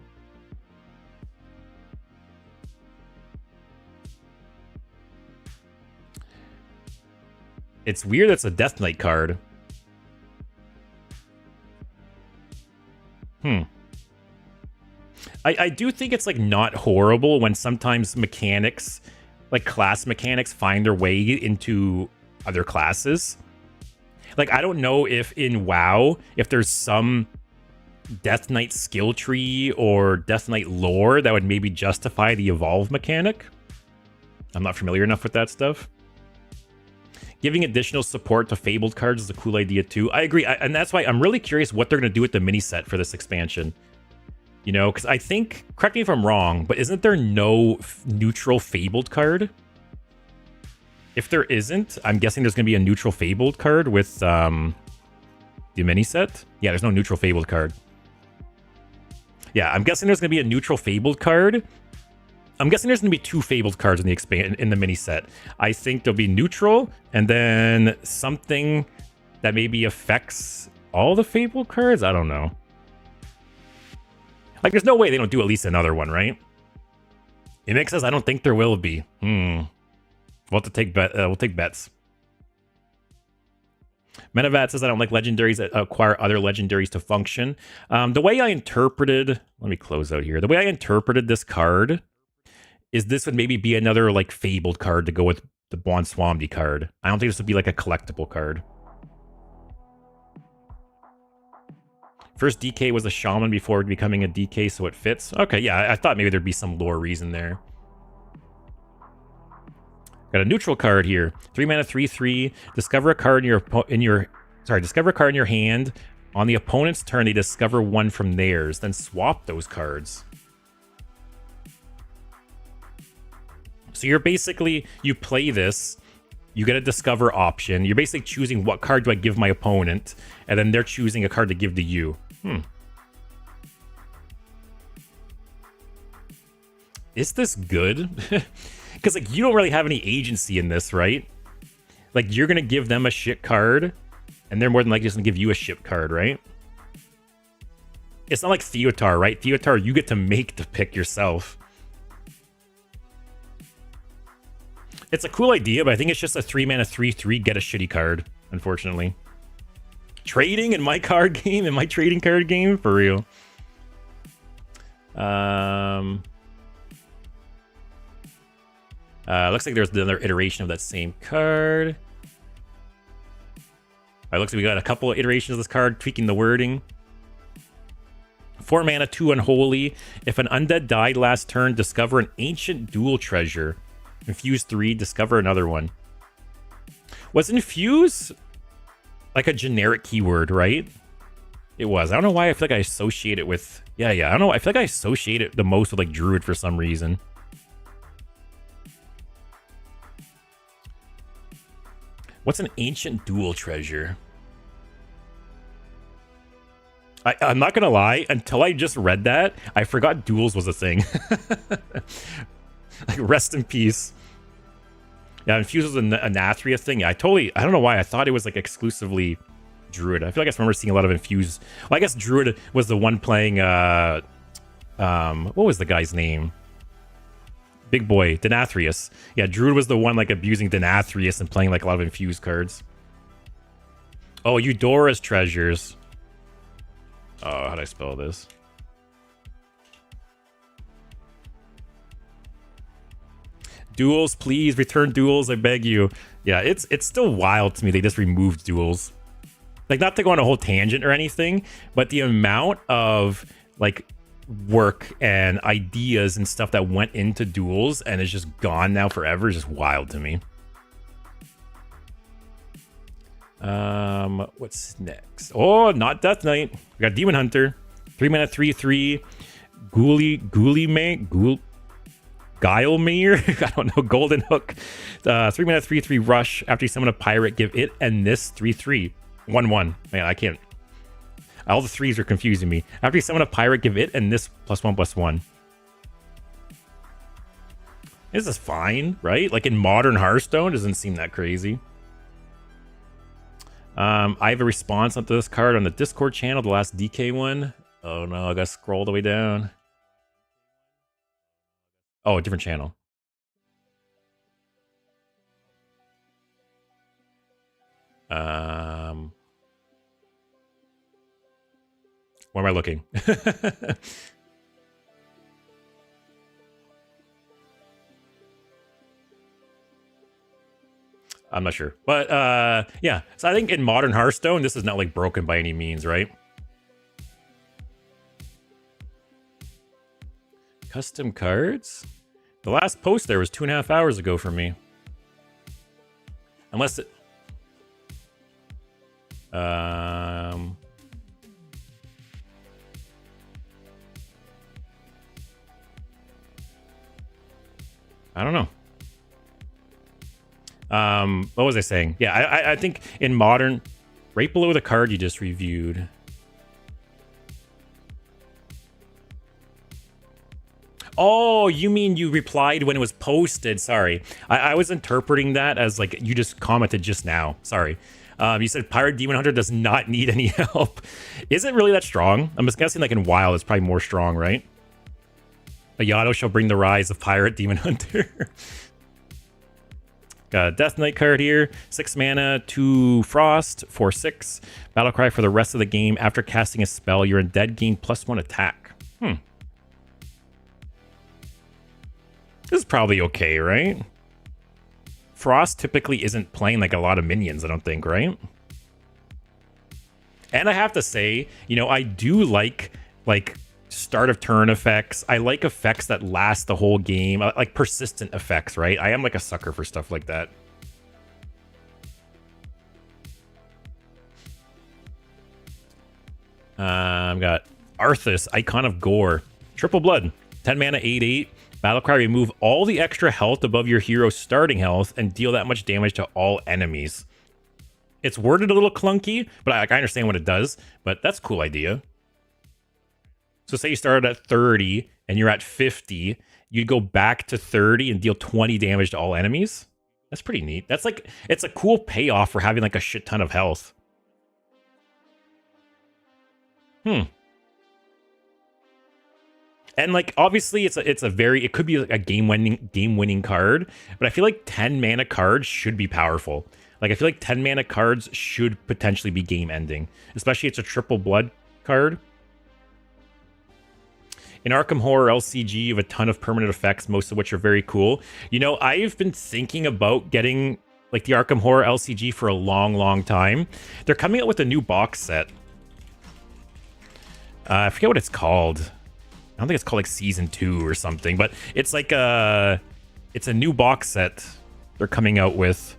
It's weird that's a Death Knight card. I do think it's, like, not horrible when sometimes mechanics, like class mechanics, find their way into other classes. Like, I don't know if in WoW, if there's some Death Knight skill tree or Death Knight lore that would maybe justify the evolve mechanic. I'm not familiar enough with that stuff. Giving additional support to Fabled cards is a cool idea too. I agree, and that's why I'm really curious what they're going to do with the mini set for this expansion. You know, because I think, correct me if I'm wrong, but isn't there no neutral Fabled card? If there isn't, I'm guessing there's going to be a neutral Fabled card with the mini set. Yeah, there's no neutral Fabled card. Yeah, I'm guessing there's going to be a neutral Fabled card. I'm guessing there's going to be 2 Fabled cards in the mini set. I think there'll be neutral, and then something that maybe affects all the Fabled cards? I don't know. Like, there's no way they don't do at least another one, right? Imix says, I don't think there will be. We'll have to take we'll take bets. Menavat says, I don't like legendaries that acquire other legendaries to function. The way I interpreted... Let me close out here. The way I interpreted this card is this would maybe be another, like, Fabled card to go with the Bwonswamdi card. I don't think this would be, like, a collectible card. First DK was a shaman before becoming a DK, so it fits. Okay, yeah, I thought maybe there'd be some lore reason there. Got a neutral card here. 3 mana, 3/3. Discover a card discover a card in your hand. On the opponent's turn, they discover one from theirs. Then swap those cards. So you're basically, you play this, you get a discover option. You're basically choosing what card do I give my opponent, and then they're choosing a card to give to you. Is this good? Because, like, you don't really have any agency in this, right? Like, you're going to give them a shit card, and they're more than likely just going to give you a shit card, right? It's not like Theotar, right? Theotar, you get to make the pick yourself. It's a cool idea, but I think it's just a 3 mana, 3/3 get a shitty card, unfortunately. Trading in my card game, in my trading card game, for real. Looks like there's another iteration of that same card. Looks like we got a couple of iterations of this card, tweaking the wording. 4 mana, 2 unholy. If an undead died last turn, discover an ancient dual treasure. Infuse 3, discover another one. Was infuse like a generic keyword, right? It was. I don't know why I feel like I associate it with... Yeah. I don't know. I feel like I associate it the most with like Druid for some reason. What's an ancient duel treasure? I'm not gonna lie, until I just read that, I forgot duels was a thing. Like, rest in peace. Yeah, Infuse was a Nathria thing. Yeah, I don't know why. I thought it was like exclusively Druid. I feel like I remember seeing a lot of Infuse. Well, I guess Druid was the one playing, what was the guy's name? Big boy, Denathrius. Yeah, Druid was the one like abusing Denathrius and playing like a lot of Infuse cards. Oh, Eudora's treasures. Oh, how do I spell this? Duels, please return duels, I beg you. Yeah, it's still wild to me they just removed duels. Like, not to go on a whole tangent or anything, but the amount of like work and ideas and stuff that went into duels and is just gone now forever is just wild to me. What's next? Oh, not Death Knight. We got Demon Hunter. 3 mana 3/3. Guilemere. I don't know. Golden Hook. 3 mana 3/3 rush. After you summon a pirate, give it and this 3/3. 1/1. Man, I can't. All the threes are confusing me. After you summon a pirate, give it and this +1/+1. This is fine, right? Like in modern Hearthstone, doesn't seem that crazy. I have a response onto this card on the Discord channel, the last DK one. Oh no, I gotta scroll all the way down. Oh, a different channel. Where am I looking? I'm not sure. But yeah, so I think in modern Hearthstone, this is not like broken by any means, right? Custom cards? The last post there was 2.5 hours ago for me. Unless it... I don't know. What was I saying? Yeah, I think in modern, right below the card you just reviewed. Oh, you mean you replied when it was posted? Sorry, I was interpreting that as like you just commented just now. Sorry. You said Pirate Demon Hunter does not need any help. Is it really that strong? I'm just guessing like in WoW it's probably more strong, right? Ayato shall bring the rise of Pirate Demon Hunter. Got a Death Knight card here. 6 mana, 2 Frost, 4/6. Battlecry for the rest of the game. After casting a spell, you're in dead, gain +1 attack. This is probably okay, right? Frost typically isn't playing like a lot of minions, I don't think, right? And I have to say, you know, I do like start of turn effects. I like effects that last the whole game, like persistent effects, right? I am like a sucker for stuff like that. I've got Arthas, Icon of Gore. Triple Blood, 10 mana, 8/8. Battlecry, remove all the extra health above your hero's starting health and deal that much damage to all enemies. It's worded a little clunky, but I understand what it does, but that's a cool idea. So say you started at 30 and you're at 50, you'd go back to 30 and deal 20 damage to all enemies. That's pretty neat. That's like, it's a cool payoff for having like a shit ton of health. And like obviously it could be like a game winning card, but I feel like 10 mana cards should be powerful. Like I feel like 10 mana cards should potentially be game ending, especially it's a triple blood card. In Arkham Horror LCG, you have a ton of permanent effects, most of which are very cool. You know, I've been thinking about getting like the Arkham Horror LCG for a long time. They're coming out with a new box set. I forget what it's called. I don't think it's called like Season 2 or something, but it's like it's a new box set they're coming out with.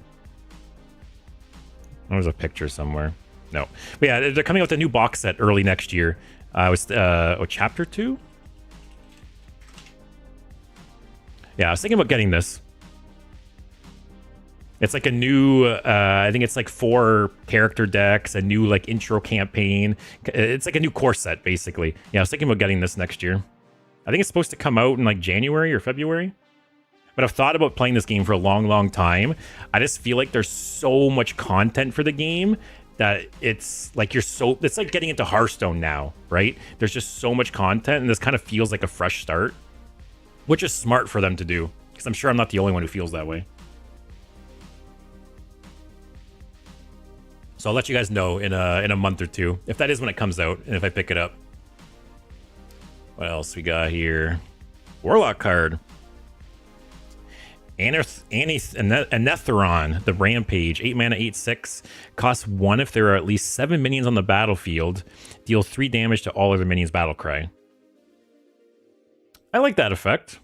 There's a picture somewhere. No. But yeah, they're coming out with a new box set early next year. Chapter 2? Yeah, I was thinking about getting this. It's like a new, I think it's like 4 character decks, a new like intro campaign. It's like a new core set, basically. Yeah, I was thinking about getting this next year. I think it's supposed to come out in like January or February. But I've thought about playing this game for a long, long time. I just feel like there's so much content for the game that it's like it's like getting into Hearthstone now, right? There's just so much content, and this kind of feels like a fresh start, which is smart for them to do, because I'm sure I'm not the only one who feels that way. So I'll let you guys know in a month or two, if that is when it comes out, and if I pick it up. What else we got here? Warlock card. Anetheron, the Rampage, 8 mana, 8/6, costs 1 if there are at least 7 minions on the battlefield. Deal 3 damage to all other minions' battle cry. I like that effect.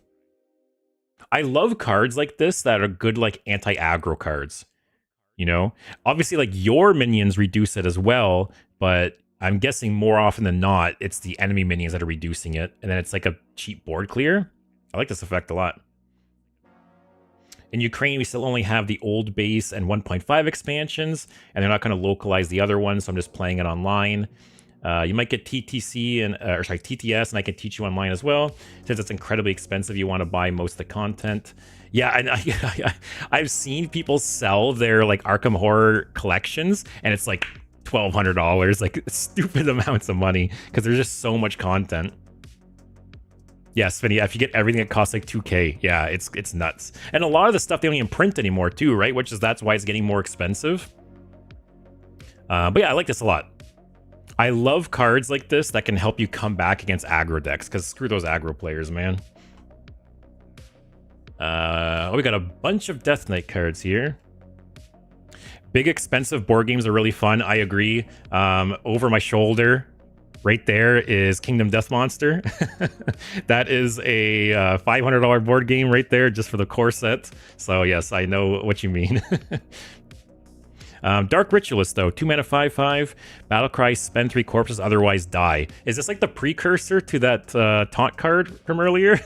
I love cards like this that are good, like anti-aggro cards. You know, obviously, like your minions reduce it as well, but I'm guessing more often than not, it's the enemy minions that are reducing it, and then it's like a cheap board clear. I like this effect a lot. In Ukraine, we still only have the old base and 1.5 expansions, and they're not going to localize the other ones, so I'm just playing it online. You might get TTC TTS, and I can teach you online as well. Since it's incredibly expensive, you want to buy most of the content. Yeah, and I've seen people sell their like Arkham Horror collections, and it's like $1,200, like stupid amounts of money, because there's just so much content. Yeah, Svenny, if you get everything, it costs like 2K. Yeah, it's nuts. And a lot of the stuff they don't even print anymore too, right? That's why it's getting more expensive. But yeah, I like this a lot. I love cards like this that can help you come back against aggro decks, because screw those aggro players, man. We got a bunch of Death Knight cards here. Big expensive board games are really fun. I agree. Over my shoulder, right there, is Kingdom Death Monster. That is a $500 board game right there, just for the core set. So yes, I know what you mean. Dark Ritualist, though, 2 mana, 5/5. Battlecry, spend 3 corpses, otherwise die. Is this like the precursor to that taunt card from earlier?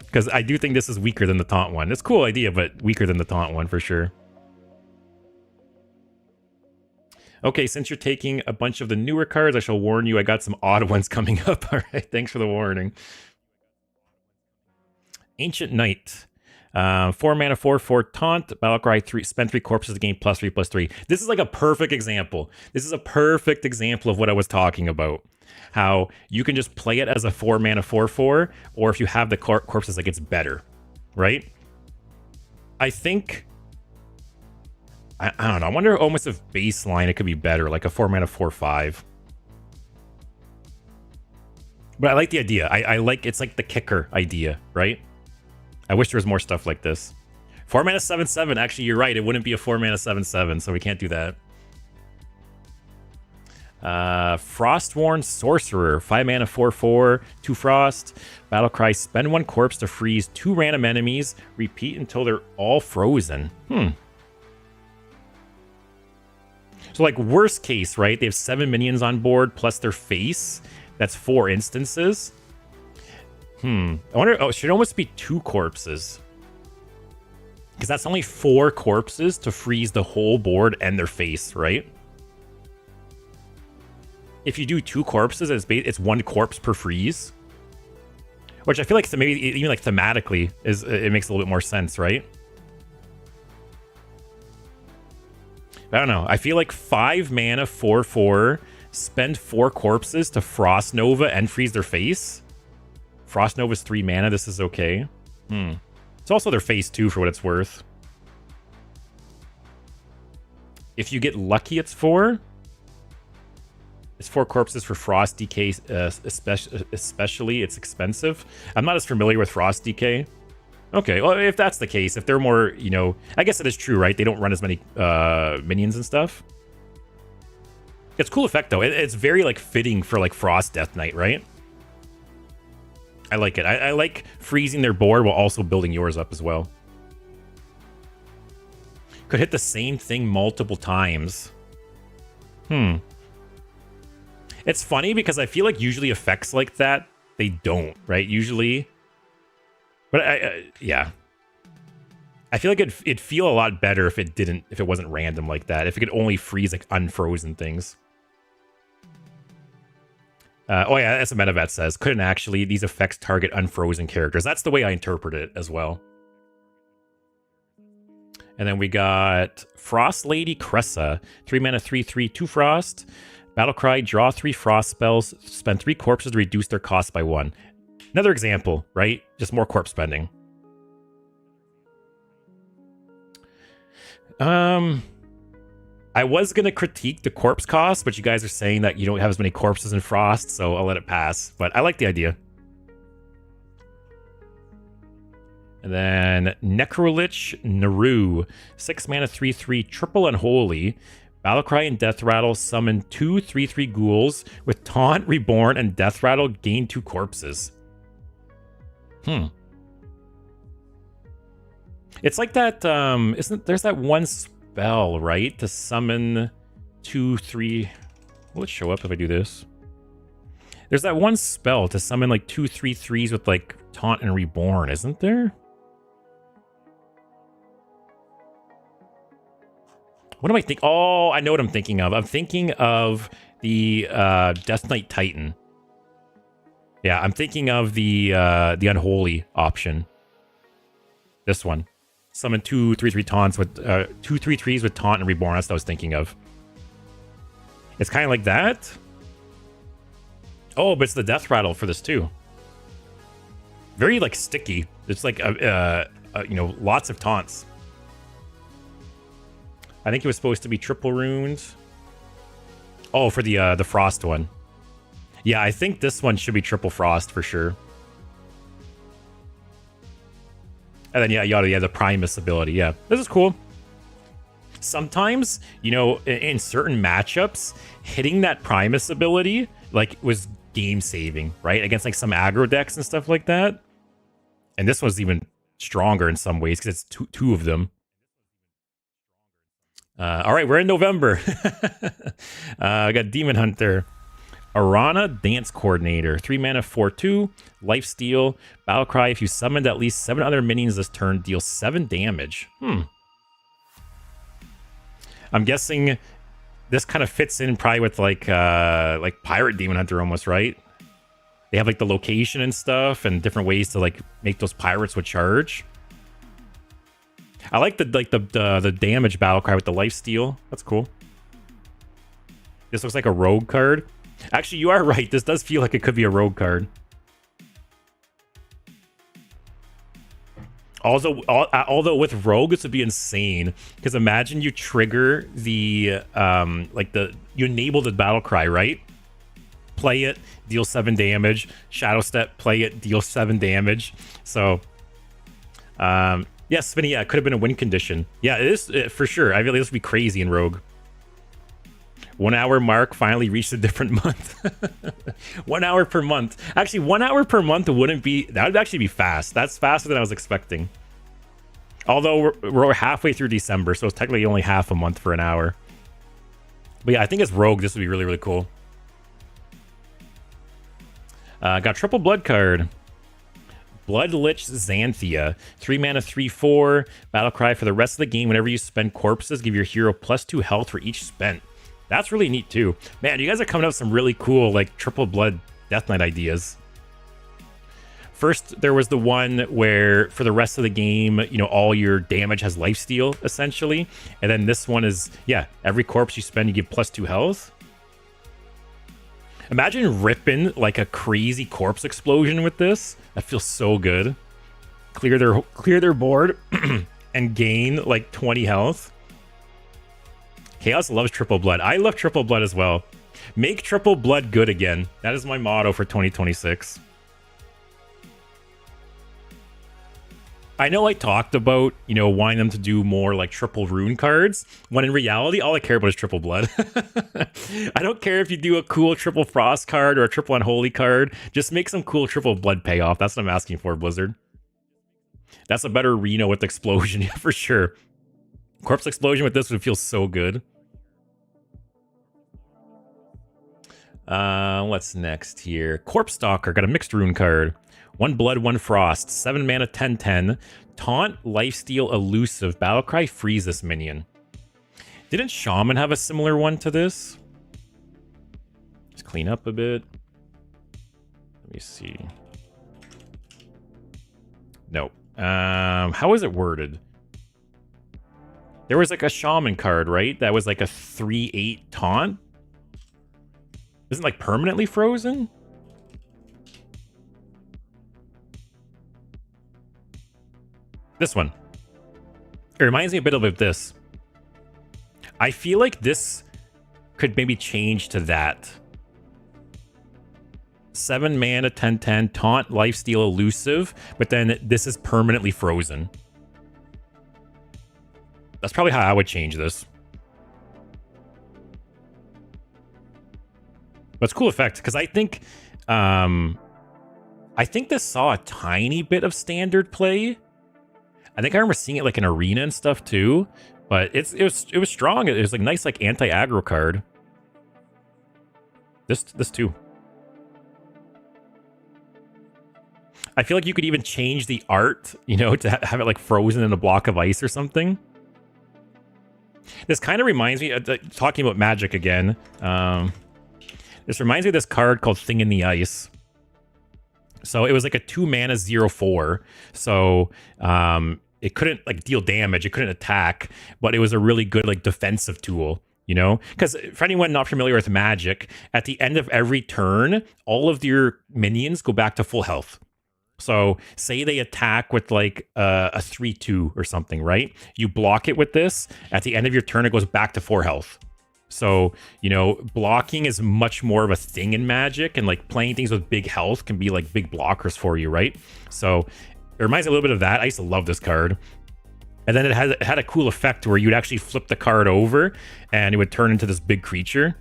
Because I do think this is weaker than the taunt one. It's a cool idea, but weaker than the taunt one for sure. Okay, since you're taking a bunch of the newer cards, I shall warn you, I got some odd ones coming up. All right, thanks for the warning. Ancient Knight. 4 mana, 4/4 taunt. Battlecry, 3, spend 3 corpses, the game +3/+3. This is like a perfect example. This is a perfect example of what I was talking about. How you can just play it as a 4 mana, 4/4, or if you have the corpses, like, it's better, right? I think, I don't know. I wonder almost if baseline it could be better, like a 4 mana, 4/5. But I like the idea. I like, it's like the kicker idea, right? I wish there was more stuff like this. 4 mana, 7/7. Actually, you're right. It wouldn't be a 4 mana, 7/7, so we can't do that. Frostworn Sorcerer, 5 mana, 4/4, 2 frost. Battlecry, spend 1 corpse to freeze 2 random enemies. Repeat until they're all frozen. So, like, worst case, right? They have 7 minions on board plus their face. That's 4 instances. I wonder, it should almost be 2 corpses. Because that's only 4 corpses to freeze the whole board and their face, right? If you do 2 corpses, it's 1 corpse per freeze. Which I feel like maybe even like thematically it makes a little bit more sense, right? I don't know. I feel like 5 mana, 4/4, spend 4 corpses to Frost Nova and freeze their face. Frost Nova's 3 mana. This is okay. It's also their face too, for what it's worth. If you get lucky, it's 4. It's 4 corpses for Frost DK, especially. It's expensive. I'm not as familiar with Frost DK. Okay, well, if that's the case, if they're more, you know, I guess it is true, right? They don't run as many minions and stuff. It's a cool effect, though. It's very, like, fitting for, like, Frost Death Knight, right? I like it. I like freezing their board while also building yours up as well. Could hit the same thing multiple times. It's funny because I feel like usually effects like that, they don't, right? Usually. But yeah. I feel like it'd feel a lot better if it wasn't random like that. If it could only freeze like unfrozen things. Oh yeah, as the Metavet says, couldn't actually these effects target unfrozen characters. That's the way I interpret it as well. And then we got Frost Lady Cressa, 3 mana, 3/3, 2 Frost. Battlecry, draw 3 Frost spells, spend 3 corpses to reduce their cost by 1. Another example, right? Just more corpse spending. I was going to critique the corpse cost, but you guys are saying that you don't have as many corpses in Frost, so I'll let it pass. But I like the idea. And then Necrolich Naru, 6 mana, 3/3, triple unholy. Battlecry and Death Rattle summon 2 3/3 ghouls with Taunt, Reborn, and Death Rattle gain 2 corpses. It's like that, there's that one spell, right? To summon 2 3. Will it show up if I do this? There's that one spell to summon like 2 3/3s with like Taunt and Reborn, isn't there? What am I thinking? Oh, I know what I'm thinking of. I'm thinking of the Death Knight Titan. Yeah, I'm thinking of the Unholy option. This one. Summon 2 3/3 taunts with 2 3/3s with Taunt and Reborn. That's what I was thinking of. It's kind of like that. Oh, but it's the Death Rattle for this too. Very like sticky. It's like you know, lots of taunts. I think it was supposed to be triple runed. Oh, for the Frost one. Yeah, I think this one should be triple Frost for sure. And then, yeah, the Primus ability. Yeah, this is cool. Sometimes, you know, in certain matchups, hitting that Primus ability, like, was game-saving, right? Against, like, some aggro decks and stuff like that. And this one's even stronger in some ways, because it's two of them. All right, we're in November. I got Demon Hunter. Arana, Dance Coordinator, 3 mana, 4/2, Lifesteal, Battlecry. If you summoned at least 7 other minions this turn, deal 7 damage. I'm guessing this kind of fits in probably with like Pirate Demon Hunter almost, right? They have like the location and stuff and different ways to like make those pirates with charge. I like the damage Battlecry with the Lifesteal. That's cool. This looks like a rogue card. Actually, you are right. This does feel like it could be a rogue card. Although with rogue, this would be insane. Because imagine you trigger the you enable the Battlecry, right? Play it, deal 7 damage. Shadow Step, play it, deal 7 damage. So, yeah, Spinny, yeah, it could have been a win condition. Yeah, it is for sure. I feel like this would be crazy in rogue. 1 hour mark finally reached a different month. 1 hour per month. Actually, 1 hour per month wouldn't be... That would actually be fast. That's faster than I was expecting. Although we're halfway through December, so it's technically only half a month for an hour. But yeah, I think as rogue, this would be really, really cool. Got triple blood card. Bloodlich Xanthia, 3 mana, 3/4. Battlecry for the rest of the game. Whenever you spend corpses, give your hero +2 health for each spent. That's really neat too. Man, you guys are coming up with some really cool like triple blood Death Knight ideas. First, there was the one where for the rest of the game, you know, all your damage has lifesteal essentially. And then this one is, yeah, every corpse you spend, you give +2 health. Imagine ripping like a crazy corpse explosion with this. That feels so good. Clear their board and gain like 20 health. Chaos loves triple blood. I love triple blood as well. Make triple blood good again. That is my motto for 2026. I know I talked about, you know, wanting them to do more like triple rune cards, when in reality, all I care about is triple blood. I don't care if you do a cool triple frost card or a triple unholy card. Just make some cool triple blood payoff. That's what I'm asking for, Blizzard. That's a better Reno with explosion, yeah, for sure. Corpse explosion with this would feel so good. What's next here? Corpse Stalker, got a mixed rune card. 1 blood, 1 frost. 7 mana, 10/10. Taunt, lifesteal, elusive. Battlecry, freeze this minion. Didn't Shaman have a similar one to this? Let's clean up a bit. Let me see. Nope. How is it worded? There was like a Shaman card, right? That was like a 3/8 taunt. Isn't like permanently frozen? This one. It reminds me a bit of this. I feel like this could maybe change to that. 7 mana, 10/10, taunt, lifesteal, elusive, but then this is permanently frozen. That's probably how I would change this. But it's a cool effect, because I think this saw a tiny bit of standard play. I think I remember seeing it like in arena and stuff too. But it was strong. It was like nice like anti-aggro card. This too. I feel like you could even change the art, you know, to have it like frozen in a block of ice or something. This kind of reminds me of talking about Magic again. This reminds me of this card called Thing in the Ice. So it was like a 2 mana 0/4. So it couldn't like deal damage, it couldn't attack, but it was a really good like defensive tool, you know? Because for anyone not familiar with Magic, at the end of every turn, all of your minions go back to full health. So say they attack with like a 3/2 or something, right? You block it with this. At the end of your turn, it goes back to 4 health. So, you know, blocking is much more of a thing in Magic, and like playing things with big health can be like big blockers for you, right? So it reminds me a little bit of that. I used to love this card. And then it had a cool effect where you'd actually flip the card over and it would turn into this big creature.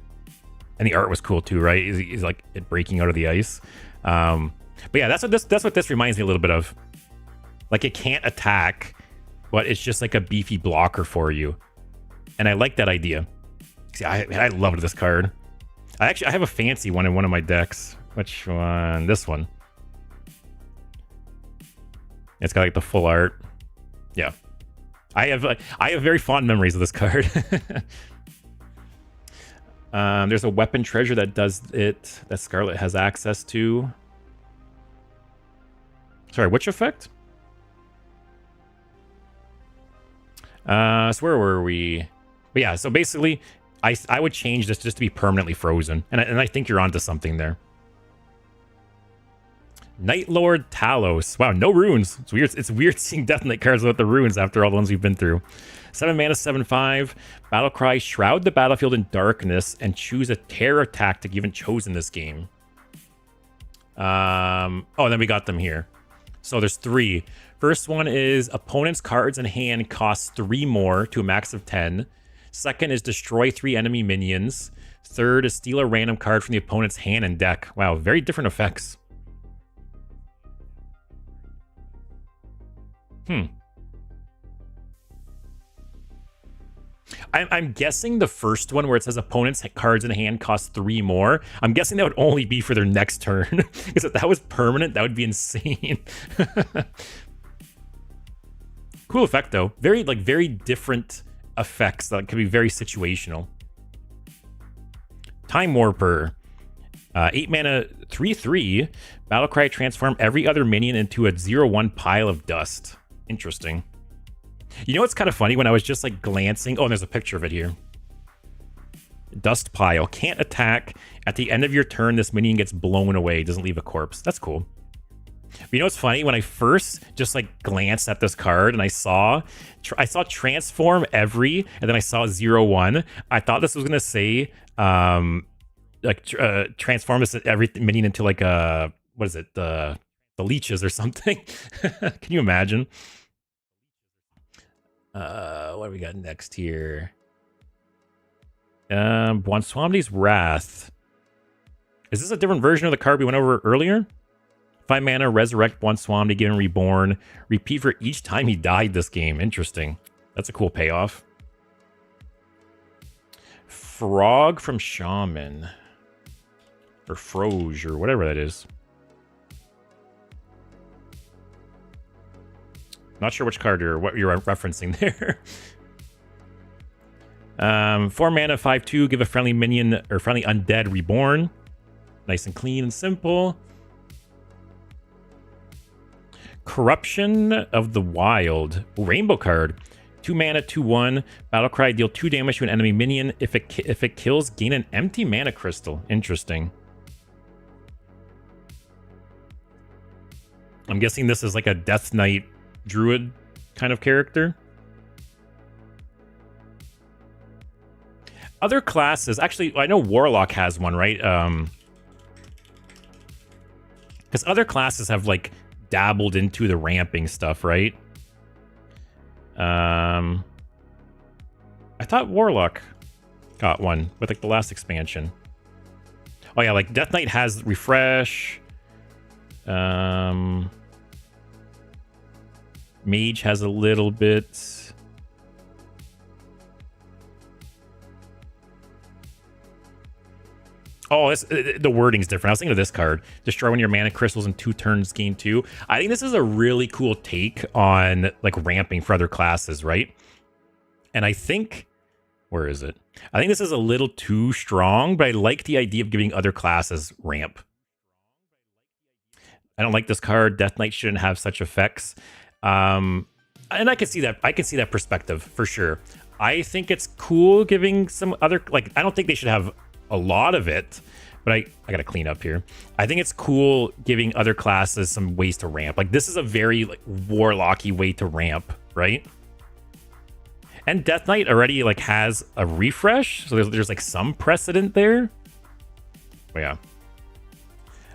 And the art was cool too, right? It's like it breaking out of the ice. But yeah, that's what this reminds me a little bit of. Like it can't attack, but it's just like a beefy blocker for you. And I like that idea. See, I loved this card. I have a fancy one in one of my decks. Which one? This one. It's got like the full art. Yeah. I have very fond memories of this card. There's a weapon treasure that does it that Scarlet has access to. Sorry, which effect? So where were we? But yeah, so basically, I would change this just to be permanently frozen, and I think you're onto something there. Night Lord Talos. Wow, no runes. It's weird. It's weird seeing Death Knight cards without the runes after all the ones we've been through. 7 mana, 7/5. Battlecry, shroud the battlefield in darkness and choose a terror tactic you haven't chosen this game. Oh, and then we got them here. So there's 3. First one is opponent's cards in hand cost 3 more to a max of 10. Second is destroy 3 enemy minions. Third is steal a random card from the opponent's hand and deck. Wow, very different effects. I'm guessing the first one where it says opponent's cards in hand cost 3 more. I'm guessing that would only be for their next turn. Because if that was permanent, that would be insane. Cool effect though. Very different effects that could be very situational. Time Warper. 8 mana 3/3. Battlecry, transform every other minion into a 0/1 pile of dust. Interesting. You know what's kind of funny? When I was just like glancing... Oh, and there's a picture of it here. Dust pile. Can't attack. At the end of your turn, this minion gets blown away. Doesn't leave a corpse. That's cool. But you know what's funny? When I first just like glanced at this card and I saw transform every, and then I saw 0/1. I thought this was going to say transform this every minion into like a... What is it? The leeches or something. Can you imagine? What do we got next here? Bwonswamdi's Wrath. Is this a different version of the card we went over earlier? 5 mana, resurrect Bwonswamdi, give him reborn. Repeat for each time he died this game. Interesting. That's a cool payoff. Frog from Shaman. Or Froge, or whatever that is. Not sure which card what you're referencing there. 4 mana, 5/2. Give a friendly minion or friendly undead reborn. Nice and clean and simple. Corruption of the Wild. Rainbow card. 2 mana, 2/1. Battlecry. Deal 2 damage to an enemy minion. If it kills, gain an empty mana crystal. Interesting. I'm guessing this is like a Death Knight druid kind of character. Other classes, actually, I know Warlock has one, right? Because other classes have like dabbled into the ramping stuff, right? I thought Warlock got one with like the last expansion. Oh yeah, like Death Knight has refresh. Mage has a little bit. Oh, the wording's different. I was thinking of this card. Destroy one of your mana crystals in 2 turns, gain 2. I think this is a really cool take on like ramping for other classes, right? And I think, where is it? I think this is a little too strong, but I like the idea of giving other classes ramp. I don't like this card. Death Knight shouldn't have such effects. And I can see that. I can see that perspective for sure. I think it's cool giving some other, like, I don't think they should have a lot of it, but I gotta clean up here. I think it's cool giving other classes some ways to ramp. Like, this is a very like warlocky way to ramp, right? And Death Knight already like has a refresh, so there's like some precedent there. But yeah.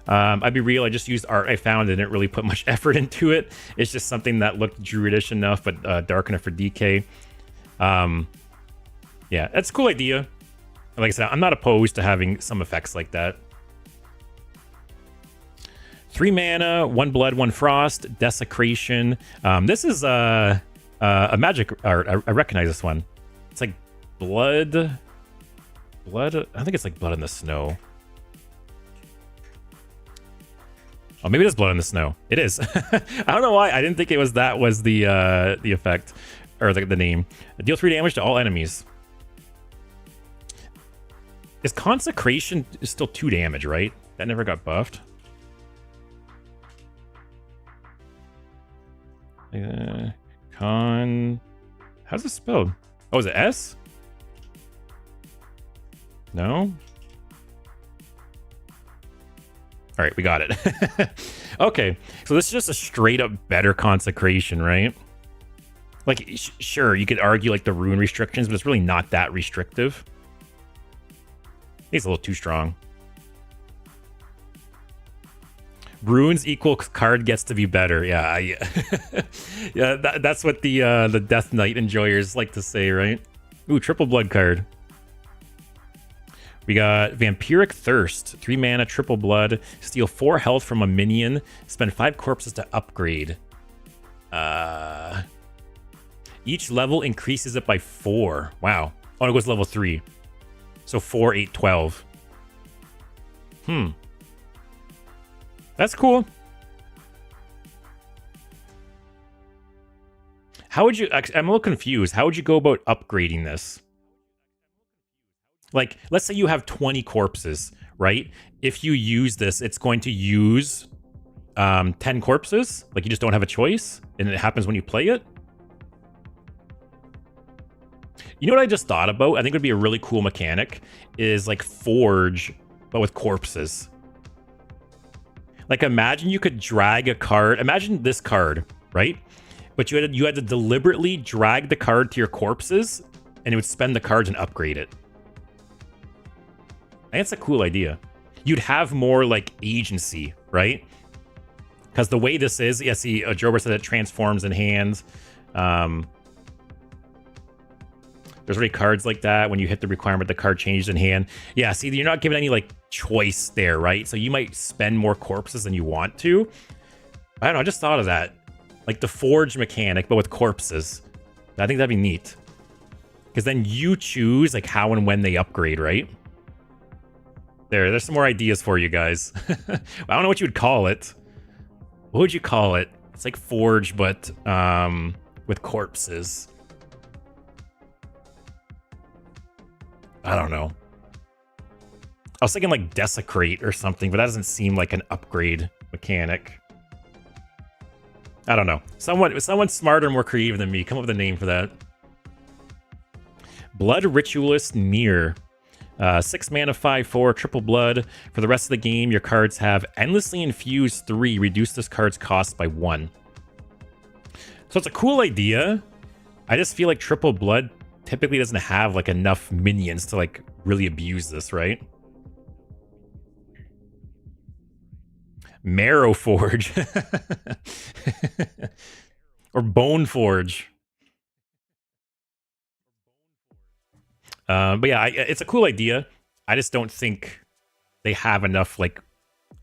I'd be real, I just used art I found and didn't really put much effort into it. It's just something that looked druidish enough, but dark enough for DK. Yeah, that's a cool idea. Like I said, I'm not opposed to having some effects like that. 3 mana, 1 blood, 1 frost, desecration. This is a magic art. I recognize this one. It's like blood. I think it's like blood in the snow. Oh, maybe it is blood in the snow. It is. I don't know why. I didn't think it was that was the effect or the name. Deal 3 damage to all enemies. Is Consecration is still 2 damage, right? That never got buffed. How's it spelled? Oh, is it S? No? All right, we got it. Okay, so this is just a straight up better Consecration, right? Like, sure, you could argue like the rune restrictions, but it's really not that restrictive. He's a little too strong. Runes equal card gets to be better. Yeah, yeah. That's what the Death Knight enjoyers like to say, right? Ooh, triple blood card. We got Vampiric Thirst, 3 mana, triple blood. Steal 4 health from a minion. Spend 5 corpses to upgrade. Each level increases it by 4. Wow. Oh, it goes level 3. So 4, 8, 12. That's cool. How would you... I'm a little confused. How would you go about upgrading this? Like, let's say you have 20 corpses, right? If you use this, it's going to use 10 corpses. Like, you just don't have a choice. And it happens when you play it. You know what I just thought about? I think it would be a really cool mechanic is like Forge, but with corpses. Like, imagine you could drag a card. Imagine this card, right? But you had to deliberately drag the card to your corpses, and it would spend the cards and upgrade it. I think it's a cool idea. You'd have more like agency, right? Because the way this is, yeah, see, Jober said it transforms in hands. There's already cards like that. When you hit the requirement, the card changes in hand. Yeah, see, you're not given any like choice there, right? So you might spend more corpses than you want to. I don't know, I just thought of that. Like the Forge mechanic, but with corpses. I think that'd be neat. Because then you choose like how and when they upgrade, right? There's some more ideas for you guys. I don't know what you would call it. What would you call it? It's like Forge, but with corpses. I don't know. I was thinking like Desecrate or something, but that doesn't seem like an upgrade mechanic. I don't know. Someone smarter and more creative than me. Come up with a name for that. Blood Ritualist Mirror. 6 mana, 5/4, triple blood. For the rest of the game, your cards have Endlessly Infused 3. Reduce this card's cost by 1. So it's a cool idea. I just feel like triple blood typically doesn't have like enough minions to like really abuse this, right? Marrow Forge. Or Bone Forge. But yeah, it's a cool idea. I just don't think they have enough like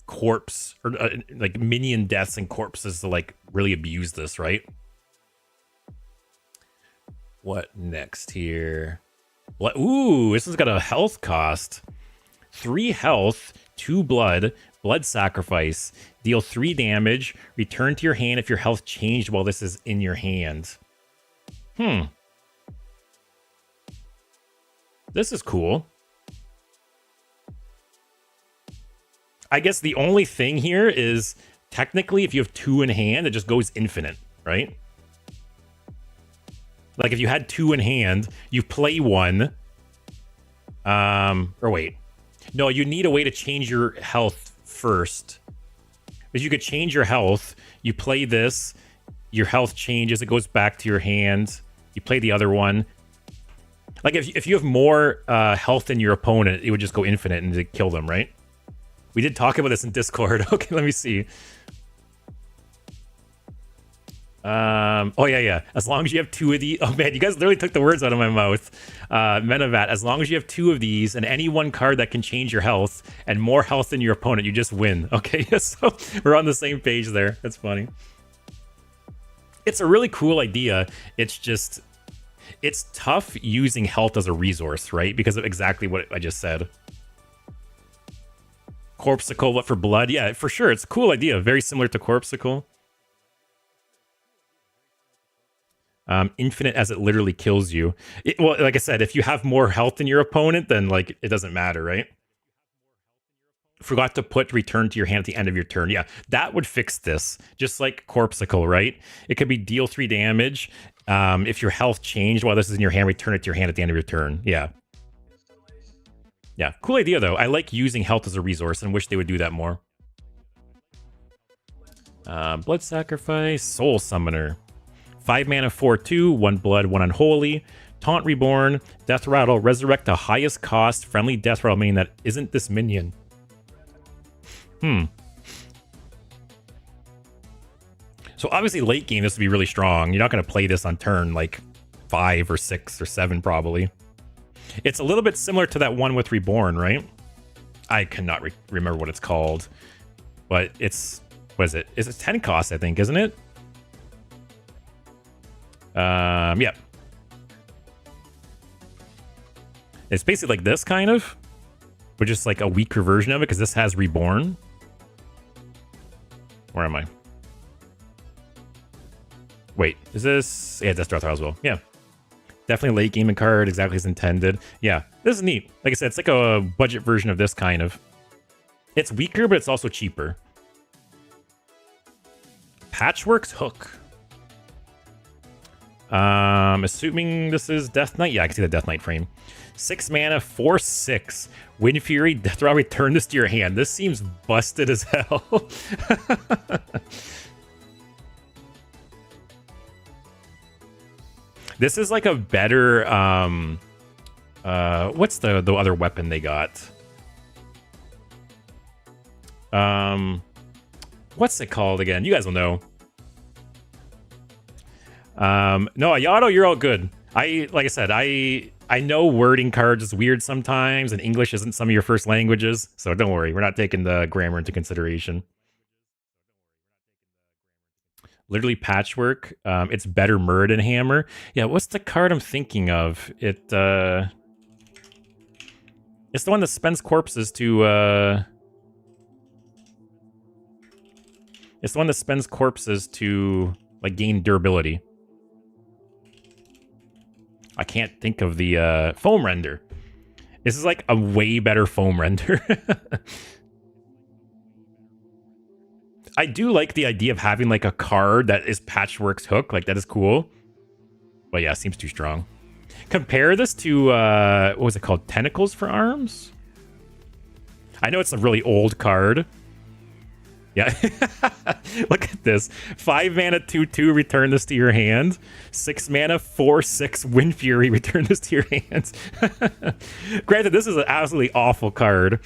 corpse or like minion deaths and corpses to like really abuse this, right? What next here? What? Ooh, this one's got a health cost. 3 health, 2 blood, blood sacrifice. Deal 3 damage. Return to your hand if your health changed while this is in your hand. This is cool. I guess the only thing here is technically if you have 2 in hand, it just goes infinite, right? Like if you had 2 in hand, you play 1. Or wait. No, you need a way to change your health first. Because you could change your health. You play this. Your health changes. It goes back to your hand. You play the other one. Like if you have more health than your opponent, it would just go infinite and kill them, right? We did talk about this in Discord. Okay, let me see. Oh yeah. As long as you have 2 of these. Oh man, you guys literally took the words out of my mouth. Menavat, as long as you have 2 of these and any one card that can change your health and more health than your opponent, you just win. Okay, so we're on the same page there. That's funny. It's a really cool idea. It's just, it's tough using health as a resource, right? Because of exactly what I just said. Corpsicle, what for blood? Yeah, for sure. It's a cool idea. Very similar to Corpsicle. Infinite as it literally kills you. Well, like I said, if you have more health than your opponent, then like it doesn't matter, right? Forgot to put return to your hand at the end of your turn. Yeah, that would fix this. Just like Corpsicle, right? It could be deal 3 damage. If your health changed while this is in your hand, return it to your hand at the end of your turn. Yeah. Yeah, cool idea though. I like using health as a resource and wish they would do that more. Blood Sacrifice, Soul Summoner. 5 mana, 4/2, 1 blood, 1 unholy. Taunt Reborn, Death Rattle, resurrect the highest cost friendly Death Rattle minion that isn't this minion. So obviously late game this would be really strong. You're not going to play this on turn like 5 or 6 or 7 probably. It's a little bit similar to that one with Reborn, right? I cannot remember what it's called. But it's, what is it? It's a 10 cost, I think, isn't it? Yeah. It's basically like this kind of, but just like a weaker version of it because this has Reborn. Where am I? Wait, is this? Yeah, Death Rattle as well. Yeah. Definitely late gaming card, exactly as intended. Yeah, this is neat. Like I said, it's like a budget version of this kind of. It's weaker, but it's also cheaper. Patchwork's Hook. Assuming this is Death Knight. Yeah, I can see the Death Knight frame. 6 mana, 4/6. Wind Fury, Death Rattle, return this to your hand. This seems busted as hell. This is like a better, what's the other weapon they got? What's it called again? You guys will know. No, Ayato, you're all good. Like I said, I know wording cards is weird sometimes, and English isn't some of your first languages, so don't worry, we're not taking the grammar into consideration. Literally Patchwork. It's better Muradin Hammer. Yeah, what's the card I'm thinking of? It It's the one that spends corpses to, It's the one that spends corpses to, like, gain durability. I can't think of the, foam render. This is, like, a way better foam render. I do like the idea of having, like, a card that is Patchwork's hook. Like, that is cool. But yeah, seems too strong. Compare this to, what was it called? Tentacles for Arms? I know it's a really old card. Yeah. Look at this. 5 mana, 2/2, return this to your hand. 6 mana, 4/6, Wind Fury, return this to your hands. Granted, this is an absolutely awful card.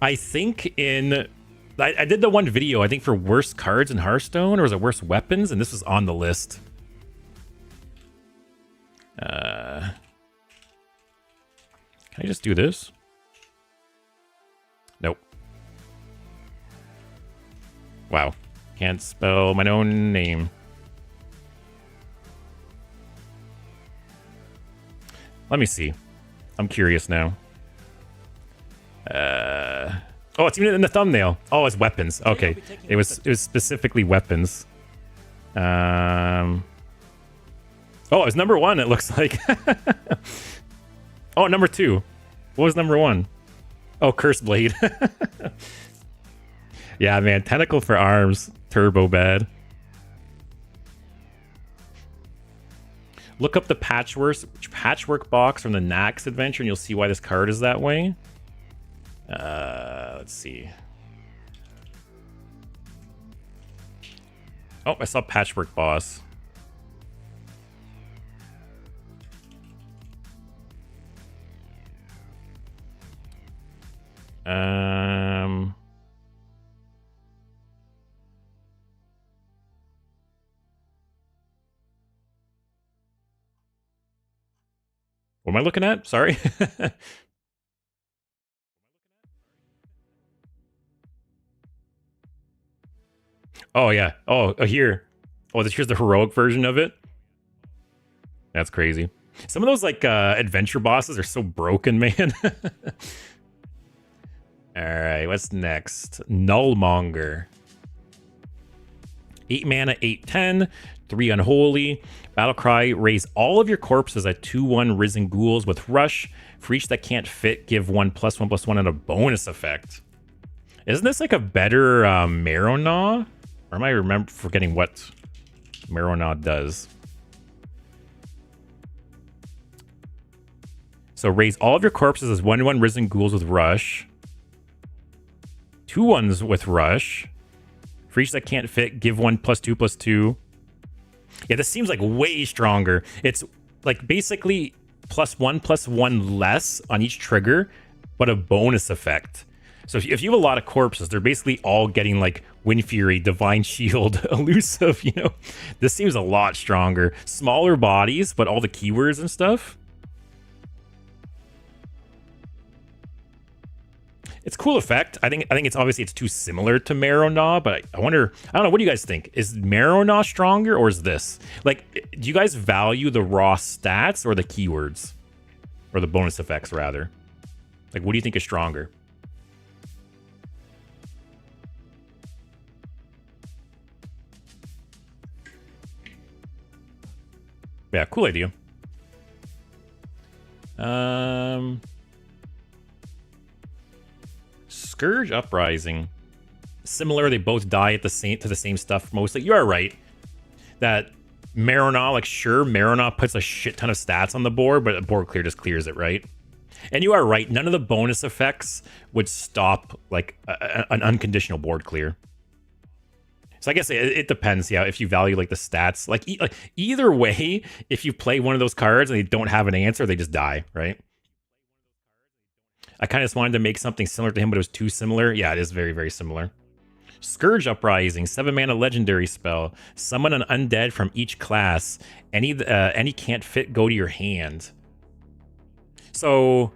I think I did the one video, I think, for worst cards in Hearthstone, or was it worst weapons? And this was on the list. Can I just do this? Nope. Wow. Can't spell my own name. Let me see. I'm curious now. Oh, it's even in the thumbnail. Oh, it's weapons. Okay. It was specifically weapons. Oh, it was number 1, it looks like. Oh, number 2. What was number 1? Oh, Curse Blade. Yeah, man. Tentacle for Arms. Turbo bad. Look up the Patchwork box from the Nax adventure, and you'll see why this card is that way. Let's see. Oh, I saw Patchwork Boss. What am I looking at? Sorry. Oh, yeah. Oh, here. Oh, here's the heroic version of it. That's crazy. Some of those, like, adventure bosses are so broken, man. Alright, what's next? Nullmonger. 8 mana, 8/10, 3 unholy. Battlecry, raise all of your corpses at 2/1 Risen Ghouls with Rush. For each that can't fit, give 1+1/+1 and a bonus effect. Isn't this like a better Marrow-Gnaw? Or am I forgetting what Marrow-Gnaw does? So raise all of your corpses as 1/1 Risen Ghouls with Rush. 2/1s with Rush. For each that can't fit, give 1+2/+2. Yeah, this seems like way stronger. It's like basically +1/+1 less on each trigger, but a bonus effect. So if you have a lot of corpses, they're basically all getting like Wind Fury, Divine Shield, Elusive, you know. This seems a lot stronger. Smaller bodies, but all the keywords and stuff. It's a cool effect. I think it's obviously it's too similar to Marrow-Gnaw, but I wonder, I don't know, what do you guys think? Is Marrow-Gnaw stronger or is this? Like, do you guys value the raw stats or the keywords? Or the bonus effects, rather? Like, what do you think is stronger? Yeah, cool idea. Scourge Uprising. Similar, they both die at the same stuff mostly. You are right that Marrow-Gnaw, like, sure, Marrow-Gnaw puts a shit ton of stats on the board, but a board clear just clears it, right? And you are right, none of the bonus effects would stop like an unconditional board clear. So I guess it depends, yeah, if you value like the stats. Like either way, if you play one of those cards and they don't have an answer, they just die, right? I kind of just wanted to make something similar to him, but it was too similar. Yeah, it is very, very similar. Scourge Uprising, 7 mana legendary spell. Summon an undead from each class. Any can't fit, go to your hand. So,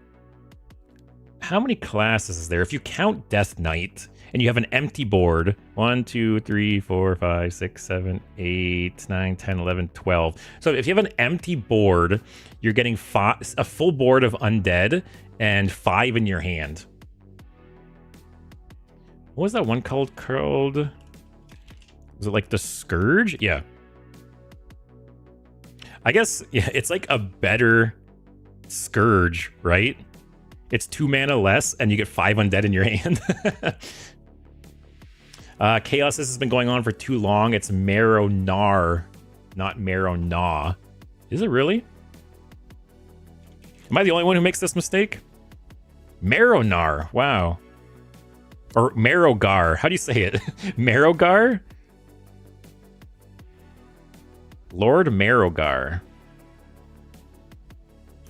how many classes is there? If you count Death Knight and you have an empty board, 1, 2, 3, 4, 5, 6, 7, 8, 9, 10, 11, 12. So if you have an empty board, you're getting a full board of undead and 5 in your hand. What was that one called? Was it like the Scourge? Yeah. I guess, yeah, it's like a better Scourge, right? It's 2 mana less, and you get 5 undead in your hand. Chaos, this has been going on for too long. It's Marrow-Gnar, not Marrow-Gnaw. Is it really? Am I the only one who makes this mistake? Marrow-Gnar, wow. Or Marrow-Gar, how do you say it? Marrow-Gar? Lord Marrow-Gar.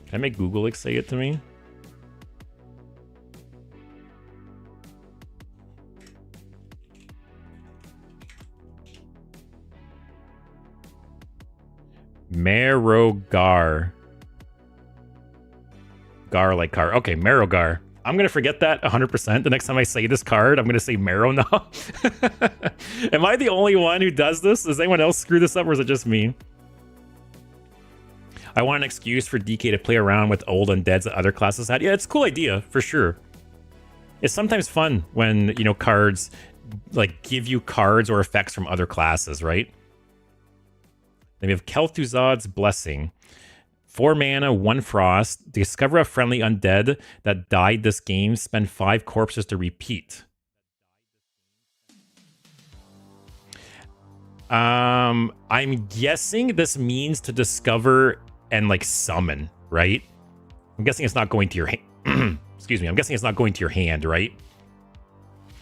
Can I make Google say it to me? Marrow-Gar. Gar like car. Okay, Marrow-Gar. I'm going to forget that 100%. The next time I say this card, I'm going to say Marrow-Gnaw. Am I the only one who does this? Does anyone else screw this up, or is it just me? I want an excuse for DK to play around with old undeads that other classes had. Yeah, it's a cool idea, for sure. It's sometimes fun when, you know, cards, like, give you cards or effects from other classes, right? Then we have Kel'Thuzad's Blessing. 4 mana, 1 frost. Discover a friendly undead that died this game. Spend 5 corpses to repeat. I'm guessing this means to discover and like summon, right? I'm guessing it's not going to your hand. Excuse me. I'm guessing it's not going to your hand, right?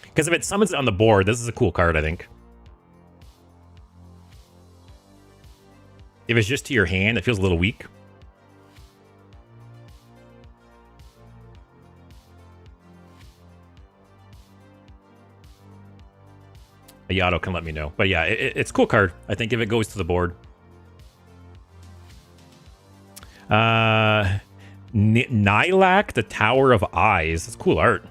Because if it summons it on the board, this is a cool card, I think. If it's just to your hand, it feels a little weak. Yato can let me know. But yeah, it's a cool card, I think, if it goes to the board. Nylak, the Tower of Eyes. That's cool art.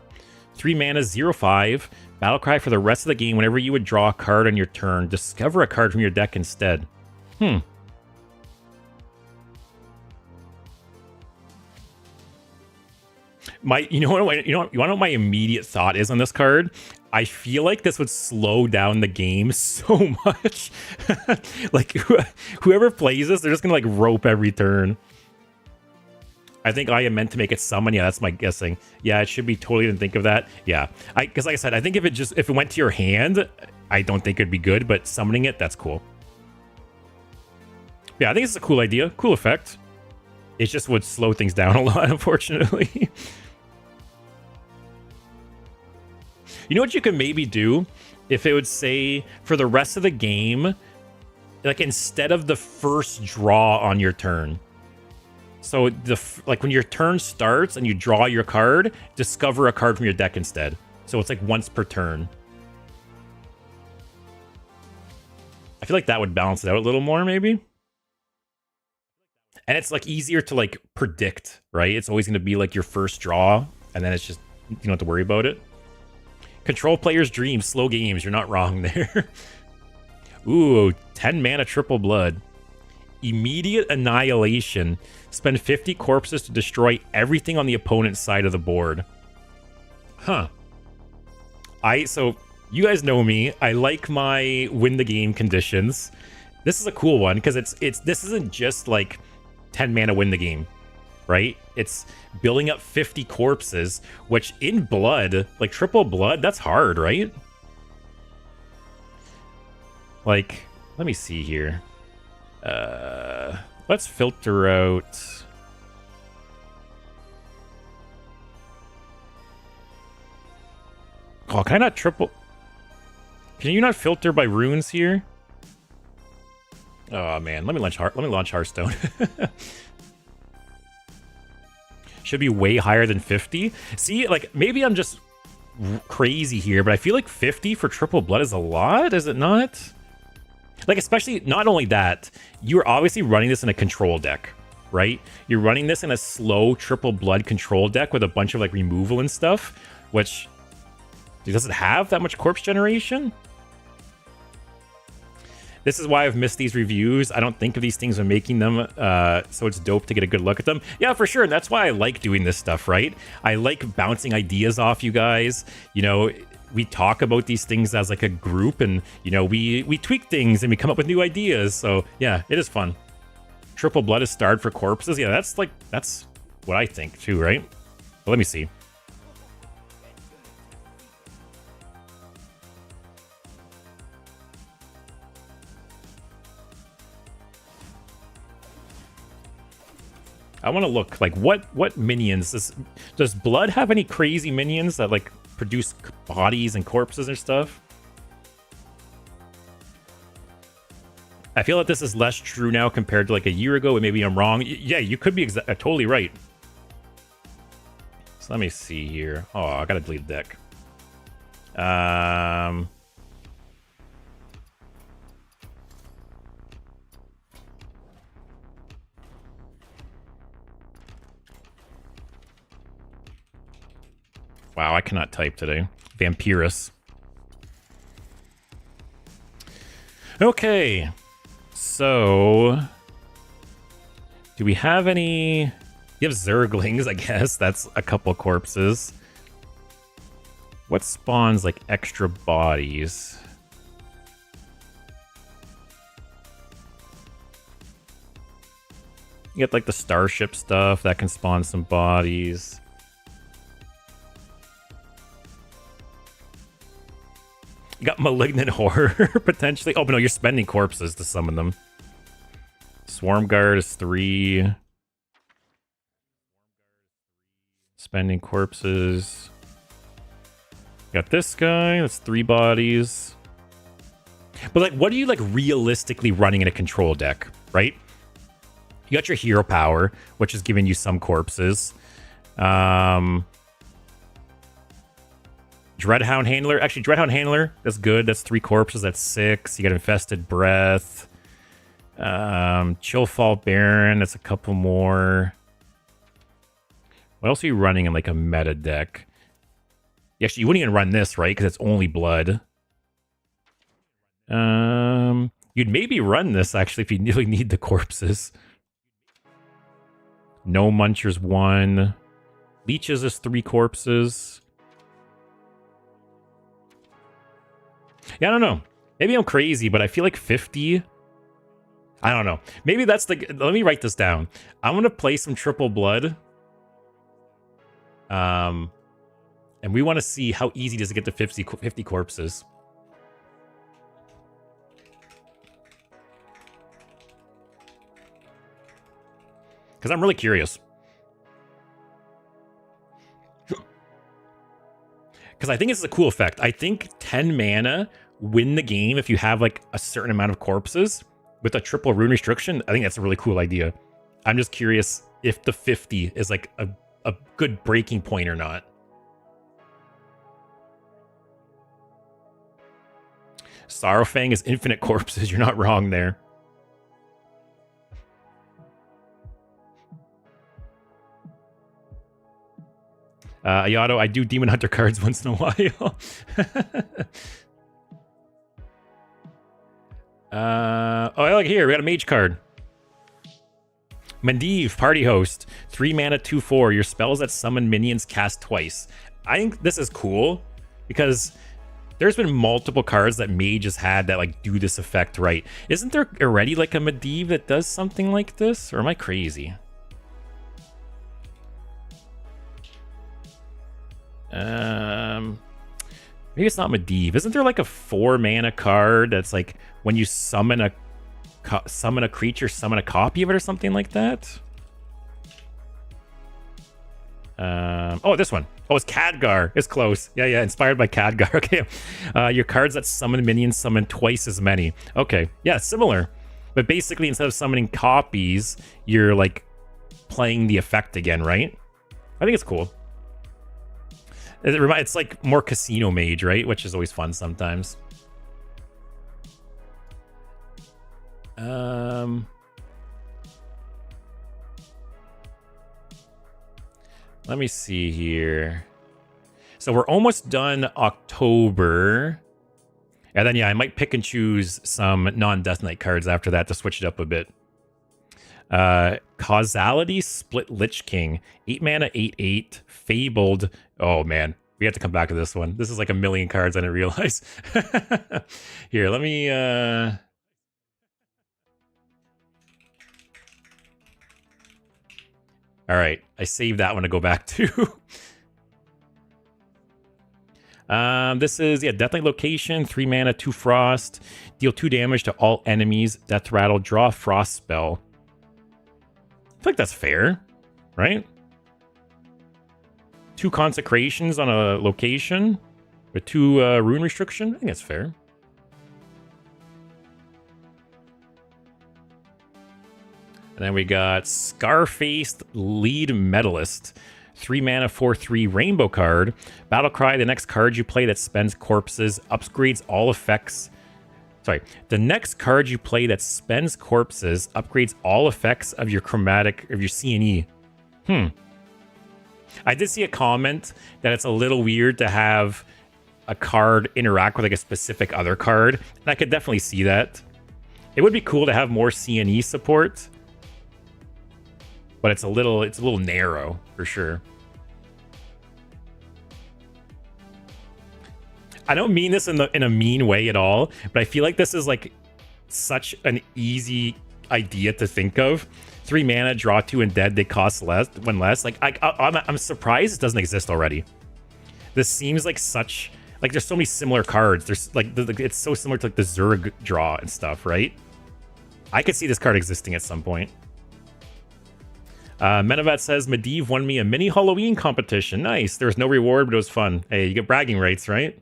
3 mana, 0/5. Battlecry for the rest of the game. Whenever you would draw a card on your turn, discover a card from your deck instead. You know what my immediate thought is on this card? I feel like this would slow down the game so much. Like, whoever plays this, they're just gonna like rope every turn. I think I am meant to make it summon. Yeah, that's my guessing. Yeah, it should be. Totally didn't think of that. Yeah, because like I said, I think if it went to your hand, I don't think it'd be good. But summoning it, that's cool. Yeah, I think it's a cool idea, cool effect. It just would slow things down a lot, unfortunately. You know what you could maybe do? If it would say, for the rest of the game, like instead of the first draw on your turn. So, like when your turn starts and you draw your card, discover a card from your deck instead. So it's like once per turn. I feel like that would balance it out a little more, maybe. And it's like easier to like predict, right? It's always going to be like your first draw, and then it's just, you don't have to worry about it. Control players' dreams, slow games. You're not wrong there. Ooh, 10 mana triple blood. Immediate annihilation. Spend 50 corpses to destroy everything on the opponent's side of the board. Huh. So you guys know me. I like my win the game conditions. This is a cool one because this isn't just like 10 mana win the game, right? It's building up 50 corpses, which in blood, like triple blood, that's hard, right? Like, let me see here. Let's filter out. Oh, can I not triple? Can you not filter by runes here? Oh man, let me launch Hearthstone. Should be way higher than 50. See, like maybe I'm just crazy here, but I feel like 50 for triple blood is a lot, is it not? Like, especially, not only that, you're obviously running this in a control deck, right? You're running this in a slow triple blood control deck with a bunch of like removal and stuff, which does it have that much corpse generation? This is why I've missed these reviews. I don't think of these things when making them, so it's dope to get a good look at them. Yeah, for sure. That's why I like doing this stuff, right? I like bouncing ideas off you guys. You know, we talk about these things as like a group, and you know, we tweak things and we come up with new ideas. So yeah, it is fun. Triple blood is starred for corpses. Yeah, that's what I think too, right? But let me see. I want to look like what minions does blood have any crazy minions that like produce bodies and corpses and stuff? I feel like this is less true now compared to like a year ago, and maybe I'm wrong. Yeah, you could be totally right. So let me see here. Oh, I gotta delete the deck. Wow, I cannot type today. Vampirus. Okay. So, do we have any... You have Zerglings, I guess. That's a couple corpses. What spawns, like, extra bodies? You get, like, the Starship stuff. That can spawn some bodies. You got Malignant Horror, potentially. Oh, but no, you're spending corpses to summon them. Swarm Guard is 3. Spending corpses. Got this guy. That's 3 bodies. But, like, what are you, like, realistically running in a control deck, right? You got your hero power, which is giving you some corpses. Dreadhound Handler. Actually, Dreadhound Handler, that's good. That's 3 corpses. That's 6. You got Infested Breath. Chillfall Baron. That's a couple more. What else are you running in like a meta deck? Actually, you wouldn't even run this, right? Because it's only blood. You'd maybe run this, actually, if you really need the corpses. No Munchers 1. Leeches is 3 corpses. Yeah, I don't know. Maybe I'm crazy, but I feel like 50... I don't know. Maybe that's the... Let me write this down. I'm going to play some triple blood. And we want to see how easy does it get to 50 corpses. Because I'm really curious. Because I think it's a cool effect. I think 10 mana win the game if you have like a certain amount of corpses with a triple rune restriction. I think that's a really cool idea. I'm just curious if the 50 is like a good breaking point or not. Sorrowfang is infinite corpses. You're not wrong there. Ayato, I do Demon Hunter cards once in a while. Oh, look here. We got a mage card. Mendiv, party host. 3 mana, 2/4. Your spells that summon minions cast twice. I think this is cool because there's been multiple cards that mage has had that like do this effect right. Isn't there already like a Mendiv that does something like this? Or am I crazy? Maybe it's not Mendiv. Isn't there like a 4 mana card that's like when you summon a creature, summon a copy of it or something like that? Oh, this one. Oh, it's Khadgar. It's close. Yeah, inspired by Khadgar. Okay. Your cards that summon minions summon twice as many. Okay. Yeah, similar. But basically, instead of summoning copies, you're like playing the effect again, right? I think it's cool. It's like more casino mage, right? Which is always fun sometimes. Let me see here. So we're almost done October. And then, yeah, I might pick and choose some non-Death Knight cards after that to switch it up a bit. Causality Split Lich King. 8 mana, 8/8. Fabled. Oh, man. We have to come back to this one. This is like a million cards I didn't realize. Here, let me... All right, I saved that one to go back to. This is, yeah, Death Knight location, 3 mana, 2 frost. Deal 2 damage to all enemies. Death Rattle, draw a frost spell. I feel like that's fair, right? 2 consecrations on a location with 2 rune restriction. I think that's fair. And then we got Scar-Faced Lead Medalist. 3 mana, 4/3 rainbow card. Battle Cry, the next card you play that spends corpses upgrades all effects. Sorry. The next card you play that spends corpses upgrades all effects of your chromatic, of your CNE. I did see a comment that it's a little weird to have a card interact with like a specific other card. And I could definitely see that. It would be cool to have more CNE support. But it's a little narrow for sure. I don't mean this in a mean way at all, but I feel like this is like such an easy idea to think of. 3 mana, draw 2 and dead. They cost less, one less. Like I'm surprised it doesn't exist already. This seems like such like there's so many similar cards. There's like it's so similar to like the Zerg draw and stuff, right? I could see this card existing at some point. Menavat says, Medivh won me a mini Halloween competition. Nice. There was no reward, but it was fun. Hey, you get bragging rights, right?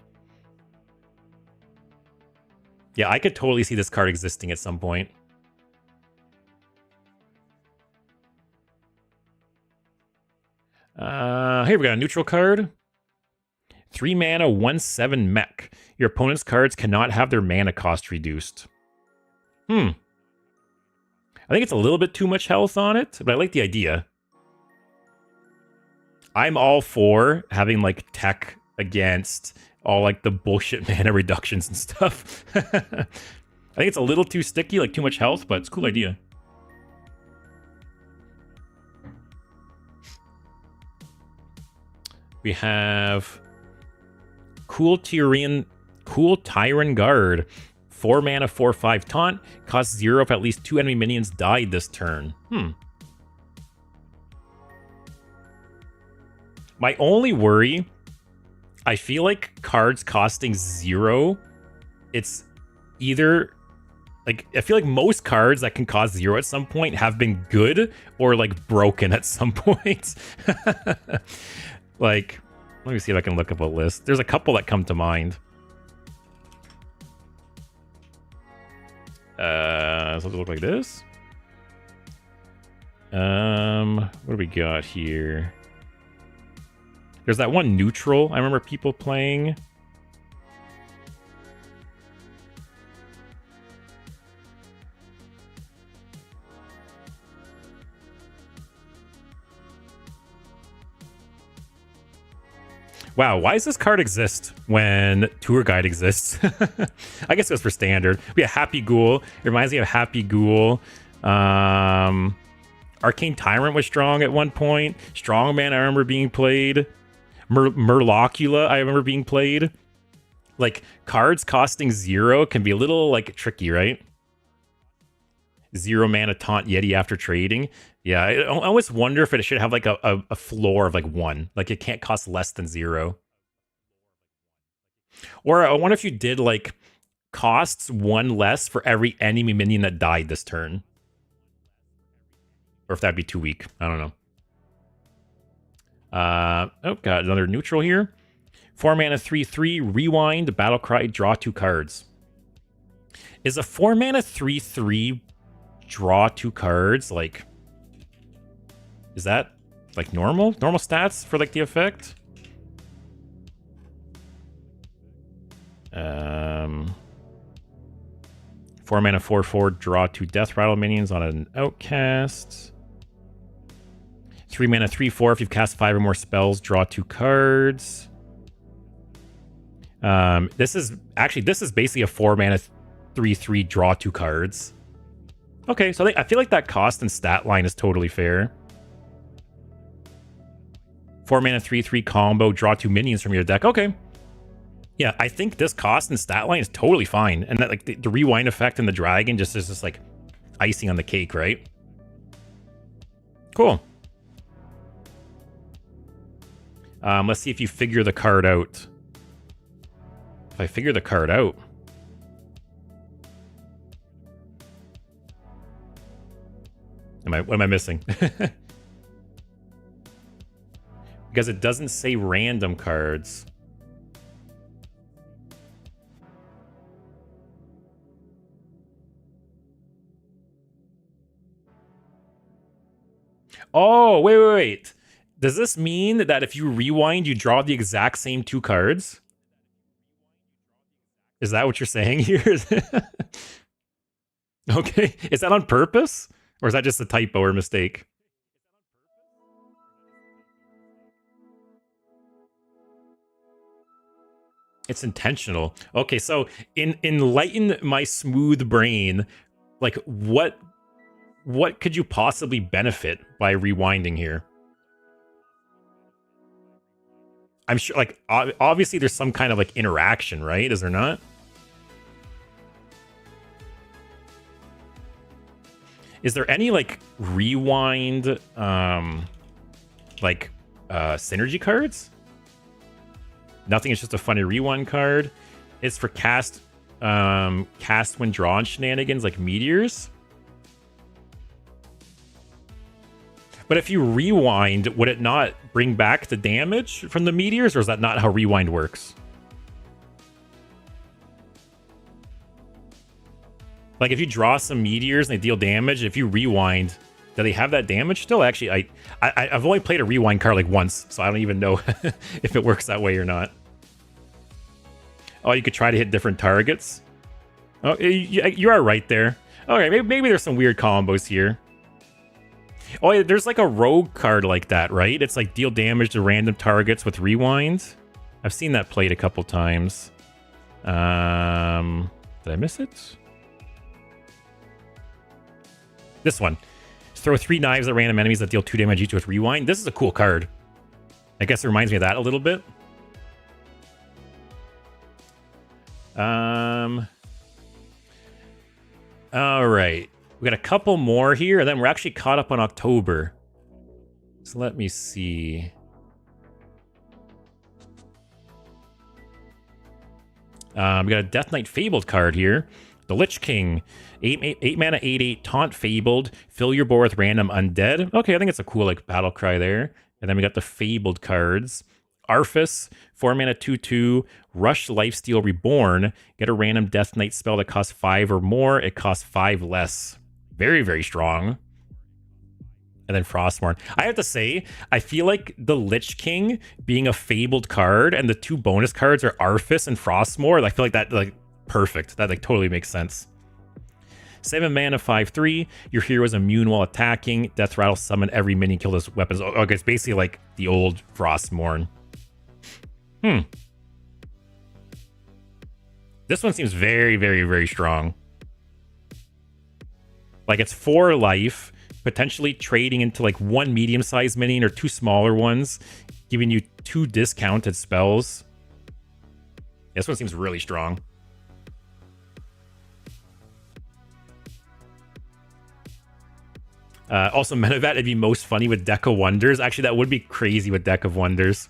Yeah, I could totally see this card existing at some point. Here we got a neutral card. 3 mana, 1/7 mech. Your opponent's cards cannot have their mana cost reduced. I think it's a little bit too much health on it, but I like the idea. I'm all for having like tech against all like the bullshit mana reductions and stuff. I think it's a little too sticky, like too much health, but it's a cool idea. We have Cool Tyrant Guard. 4 mana, 4/5 taunt. Costs 0 if at least 2 enemy minions died this turn. My only worry, I feel like cards costing 0, it's either... Like, I feel like most cards that can cost 0 at some point have been good or, like, broken at some point. Like, let me see if I can look up a list. There's a couple that come to mind. So it'll look like this. What do we got here? There's that one neutral I remember people playing. Wow, why does this card exist when Tour Guide exists? I guess it was for standard. We have Happy Ghoul. It reminds me of Happy Ghoul. Arcane Tyrant was strong at one point. Strongman I remember being played. Murlocula I remember being played. Like, cards costing 0 can be a little, like, tricky, right? 0 mana taunt Yeti after trading. Yeah, I always wonder if it should have like a floor of like 1. Like it can't cost less than 0. Or I wonder if you did like costs 1 less for every enemy minion that died this turn. Or if that'd be too weak. I don't know. Oh, got another neutral here. 4 mana, 3/3, rewind, battle cry, draw 2 cards. Is a 4 mana, 3/3 draw 2 cards like... Is that like normal? Normal stats for like the effect? 4 mana, 4/4, draw 2 Death Rattle minions on an outcast. 3 mana, 3/4, if you've cast 5 or more spells, draw 2 cards. This is basically a 4-mana 3/3 draw 2 cards. Okay, so I feel like that cost and stat line is totally fair. 4-mana 3/3 combo, draw 2 minions from your deck. Okay. Yeah, I think this cost and stat line is totally fine. And that like the rewind effect and the dragon just is just like icing on the cake, right? Cool. Let's see if you figure the card out. If I figure the card out. What am I missing? Because it doesn't say random cards. Oh, wait. Does this mean that if you rewind, you draw the exact same 2 cards? Is that what you're saying here? Okay. Is that on purpose? Or is that just a typo or mistake? It's intentional. Okay, so enlighten my smooth brain. Like, what could you possibly benefit by rewinding here? I'm sure, like, obviously there's some kind of, like, interaction, right? Is there not? Is there any, like, rewind, synergy cards? Nothing, it's just a funny rewind card. It's for cast when drawn shenanigans, like meteors. But if you rewind, would it not bring back the damage from the meteors, or is that not how rewind works? Like, if you draw some meteors and they deal damage, if you rewind, do they have that damage still? Actually, I've only played a rewind card like once, so I don't even know if it works that way or not. Oh, you could try to hit different targets. Oh, you are right there. Okay, maybe there's some weird combos here. Oh, yeah, there's like a rogue card like that, right? It's like deal damage to random targets with rewind. I've seen that played a couple times. Did I miss it? This one. Throw 3 knives at random enemies that deal 2 damage each with rewind. This is a cool card. I guess it reminds me of that a little bit. All right. We got a couple more here, and then we're actually caught up on October. So let me see. We got a Death Knight Fabled card here. The Lich King. 8 mana, 8/8, Taunt Fabled. Fill your board with random undead. Okay, I think it's a cool like battle cry there. And then we got the Fabled cards. Arphis, 4 mana, 2/2, Rush Lifesteal Reborn. Get a random Death Knight spell that costs 5 or more. It costs 5 less. Very, very strong. And then Frostmourne. I have to say, I feel like the Lich King being a Fabled card and the 2 bonus cards are Arphis and Frostmourne. I feel like that, like, perfect. That, like, totally makes sense. 7 mana, 5/3. Your hero is immune while attacking. Death Rattle, summon every minion, kill those weapons. Okay, it's basically like the old Frostmourne. This one seems very, very, very strong. Like, it's 4 life, potentially trading into like 1 medium-sized minion or 2 smaller ones, giving you 2 discounted spells. This one seems really strong. Also, Metavat, it'd be most funny with Deck of Wonders. Actually, that would be crazy with Deck of Wonders.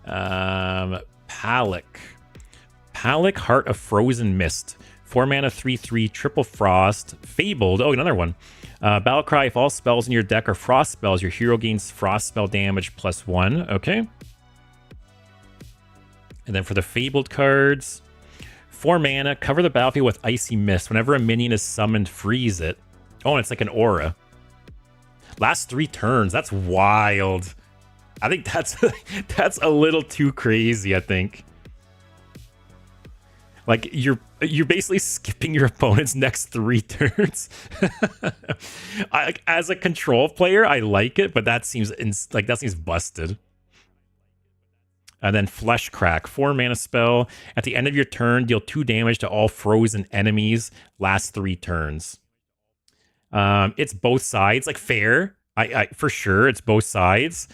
Palik, Heart of Frozen Mist. 4 mana, 3/3, triple frost. Fabled. Oh, another one. Battlecry, if all spells in your deck are frost spells, your hero gains frost spell damage +1. Okay. And then for the Fabled cards, 4 mana, cover the battlefield with Icy Mist. Whenever a minion is summoned, freeze it. Oh, and it's like an aura. Last 3 turns. That's wild. I think that's that's a little too crazy, I think. Like, you're basically skipping your opponent's next 3 turns. As a control player, I like it, but that seems busted. And then Flesh Crack, 4 mana spell. At the end of your turn, deal 2 damage to all frozen enemies. Last 3 turns. It's both sides, like fair. I for sure, it's both sides.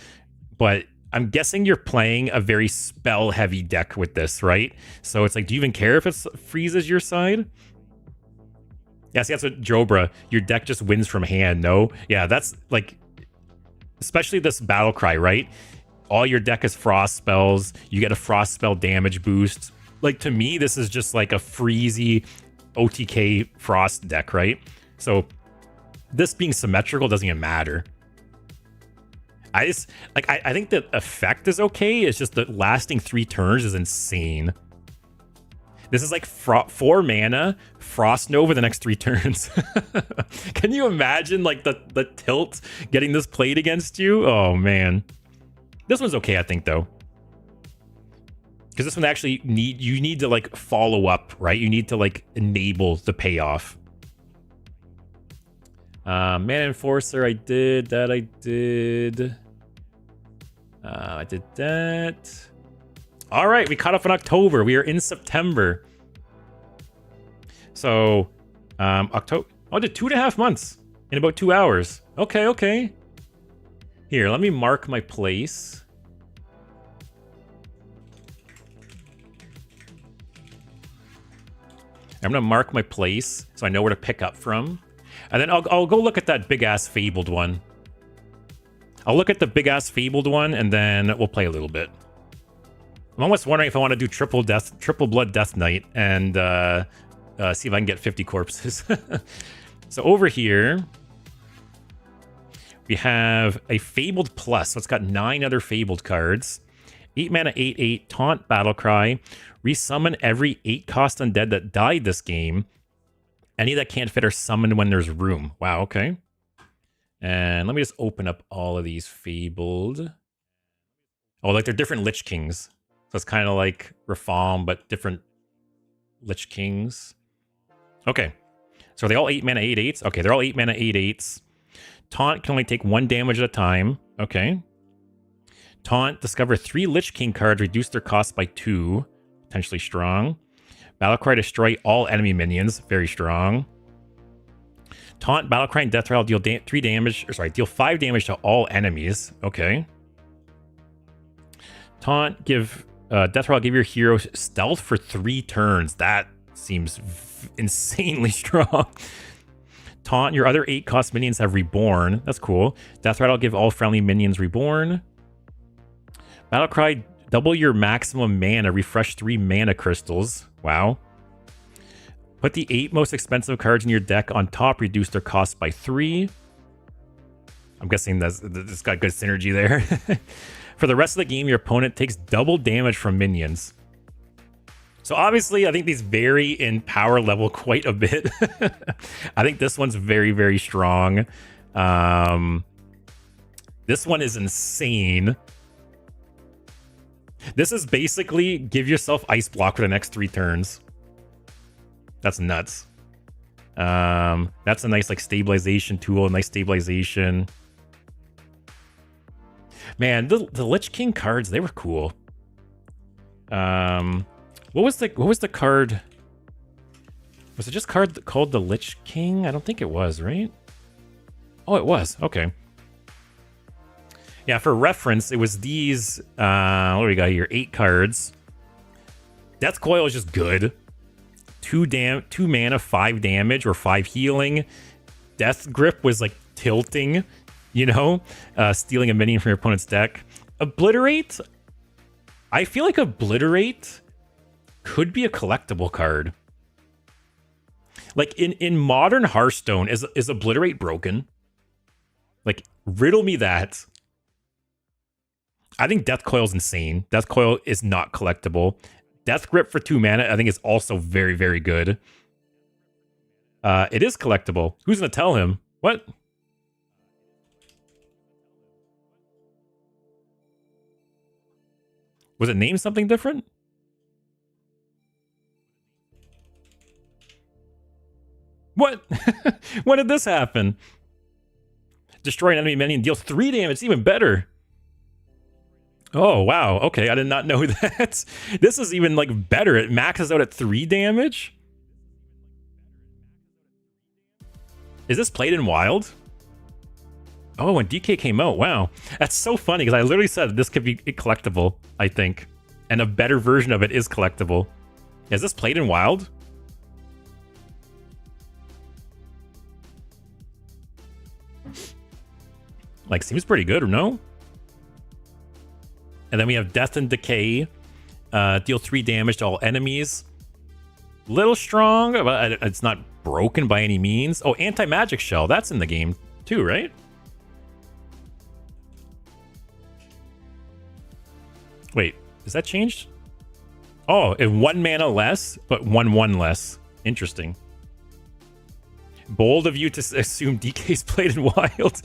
But I'm guessing you're playing a very spell-heavy deck with this, right? So it's like, do you even care if it freezes your side? Yeah, see, that's what Jobra. Your deck just wins from hand, no? Yeah, that's like, especially this Battle Cry, right? All your deck is frost spells. You get a frost spell damage boost. Like, to me, this is just like a freezy OTK frost deck, right? So this being symmetrical doesn't even matter. I think the effect is okay. It's just that lasting 3 turns is insane. This is like 4 mana, Frost Nova the next 3 turns. Can you imagine like the tilt getting this played against you? Oh man. This one's okay, I think, though. Because this one actually you need to like follow up, right? You need to like enable the payoff. Mana Enforcer, I did that. I did that. All right, we caught up in October. We are in September. So, October. I did 2.5 months in about 2 hours. Okay, okay. Here, let me mark my place. I'm gonna mark my place so I know where to pick up from. And then I'll go look at that big-ass Fabled one. I'll look at the big-ass Fabled one, and then we'll play a little bit. I'm almost wondering if I want to do triple blood death knight and see if I can get 50 corpses. So over here, we have a Fabled Plus. So it's got 9 other Fabled cards. 8 mana, 8/8, Taunt, Battlecry. Resummon every 8-cost undead that died this game. Any that can't fit are summoned when there's room. Wow, okay. And let me just open up all of these Fabled. Oh, like they're different Lich Kings. So it's kind of like Rafam, but different Lich Kings. Okay. So are they all 8 mana, 8/8s? Okay, they're all 8 mana, 8/8s. Taunt can only take 1 damage at a time. Okay. Taunt, discover 3 Lich King cards, reduce their cost by 2. Potentially strong. Battlecry, destroy all enemy minions. Very strong. Taunt, Battlecry, and Death Rattle deal 3 damage. Or sorry, deal 5 damage to all enemies. Okay. Taunt, give Death Rattle, give your hero stealth for 3 turns. That seems insanely strong. Taunt, your other 8-cost minions have reborn. That's cool. Death Rattle, give all friendly minions reborn. Battlecry, double your maximum mana, refresh 3 mana crystals. Wow. Put the 8 most expensive cards in your deck on top, reduce their cost by 3. I'm guessing that's got good synergy there. For the rest of the game, your opponent takes double damage from minions. So obviously, I think these vary in power level quite a bit. I think this one's very, very strong. This one is insane. This is basically give yourself ice block for the next 3 turns. That's nuts. That's a nice like stabilization tool, nice stabilization. Man, the Lich King cards, they were cool. What was the card? Was it just card called the Lich King? I don't think it was, right? Oh, it was. Okay. Yeah, for reference, it was these, what do we got here? 8 cards. Death Coil is just good. 2 mana, 5 damage, or 5 healing. Death Grip was like tilting, you know? Stealing a minion from your opponent's deck. Obliterate? I feel like Obliterate could be a collectible card. Like, in modern Hearthstone, is Obliterate broken? Like, riddle me that. I think Death Coil is insane. Death Coil is not collectible. Death Grip for 2 mana, I think is also very, very good. It is collectible. Who's going to tell him? What? Was it named something different? What? When did this happen? Destroy an enemy minion, deals 3 damage. It's even better. Oh, wow. Okay, I did not know that. This is even, like, better. It maxes out at 3 damage? Is this played in Wild? Oh, when DK came out, wow. That's so funny, because I literally said this could be collectible, I think. And a better version of it is collectible. Is this played in Wild? Like, seems pretty good, or no? And then we have Death and Decay. Deal 3 damage to all enemies. Little strong, but it's not broken by any means. Oh, Anti-Magic Shell. That's in the game too, right? Wait, is that changed? Oh, 1 mana less, but 1/1 less. Interesting. Bold of you to assume DK's played in Wild.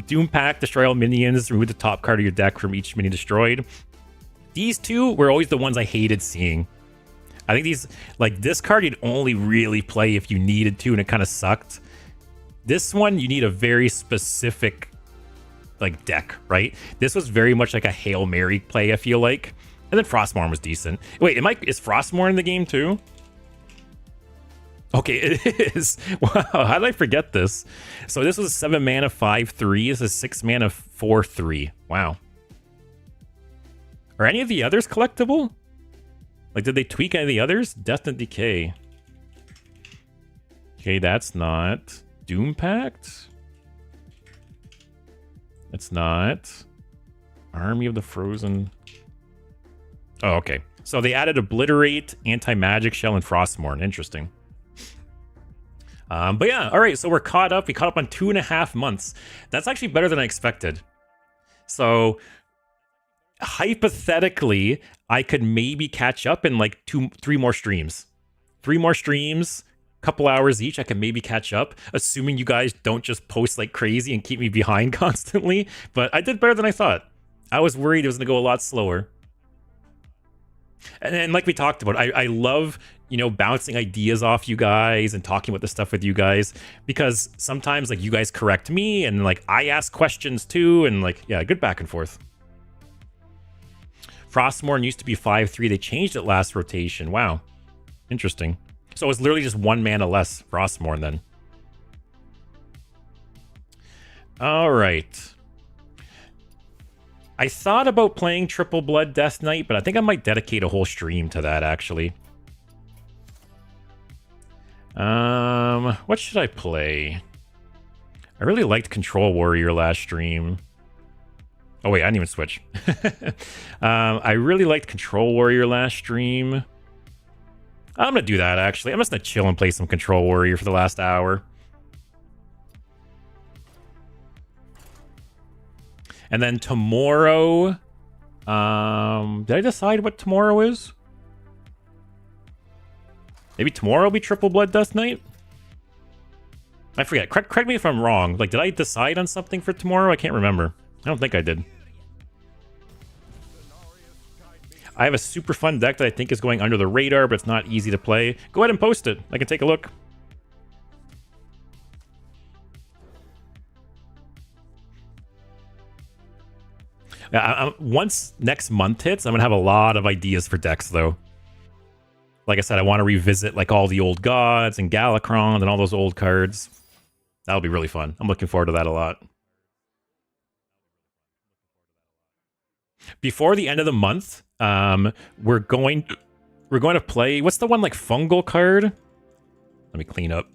Doom Pack, destroy all minions, remove the top card of your deck from each minion destroyed. These two were always the ones I hated seeing. I think these, like, this card you'd only really play if you needed to, and it kind of sucked. This one, you need a very specific, like, deck, right? This was very much like a Hail Mary play, I feel like. And then Frostmourne was decent. Wait, is Frostmourne in the game too? Okay, it is. Wow, how did I forget this? So this was 7 mana 5/3. This is 6 mana 4/3. Wow. Are any of the others collectible? Like, did they tweak any of the others? Death and Decay. Okay, that's not. Doom Pact? That's not. Army of the Frozen. Oh, okay. So they added Obliterate, Anti-Magic Shell, and Frostmourne. Interesting. But yeah, all right, so we're caught up. We caught up on 2.5 months. That's actually better than I expected. So hypothetically, I could maybe catch up in like 3 more streams. 3 more streams, couple hours each. I can maybe catch up, assuming you guys don't just post like crazy and keep me behind constantly. But I did better than I thought. I was worried it was going to go a lot slower. And like we talked about, I love, you know, bouncing ideas off you guys and talking about this stuff with you guys, because sometimes like you guys correct me and like I ask questions too, and like, yeah, good back and forth. Frostmourne used to be 5/3. They changed it last rotation. Wow. Interesting. So it's literally just 1 mana less Frostmourne then. All right. I thought about playing Triple Blood Death Knight, but I think I might dedicate a whole stream to that, actually. What should I play? I really liked Control Warrior last stream. Oh, wait, I didn't even switch. I really liked Control Warrior last stream. I'm going to do that, actually. I'm just going to chill and play some Control Warrior for the last hour. And then tomorrow, did I decide what tomorrow is? Maybe tomorrow will be Triple Blood Death Knight? I forget. Correct me if I'm wrong. Like, did I decide on something for tomorrow? I can't remember. I don't think I did. I have a super fun deck that I think is going under the radar, but it's not easy to play. Go ahead and post it. I can take a look. Once next month hits, I'm going to have a lot of ideas for decks, though. Like I said, I want to revisit like all the old gods and Galakron and all those old cards. That'll be really fun. I'm looking forward to that a lot. Before the end of the month, we're going to play. What's the one like fungal card? Let me clean up.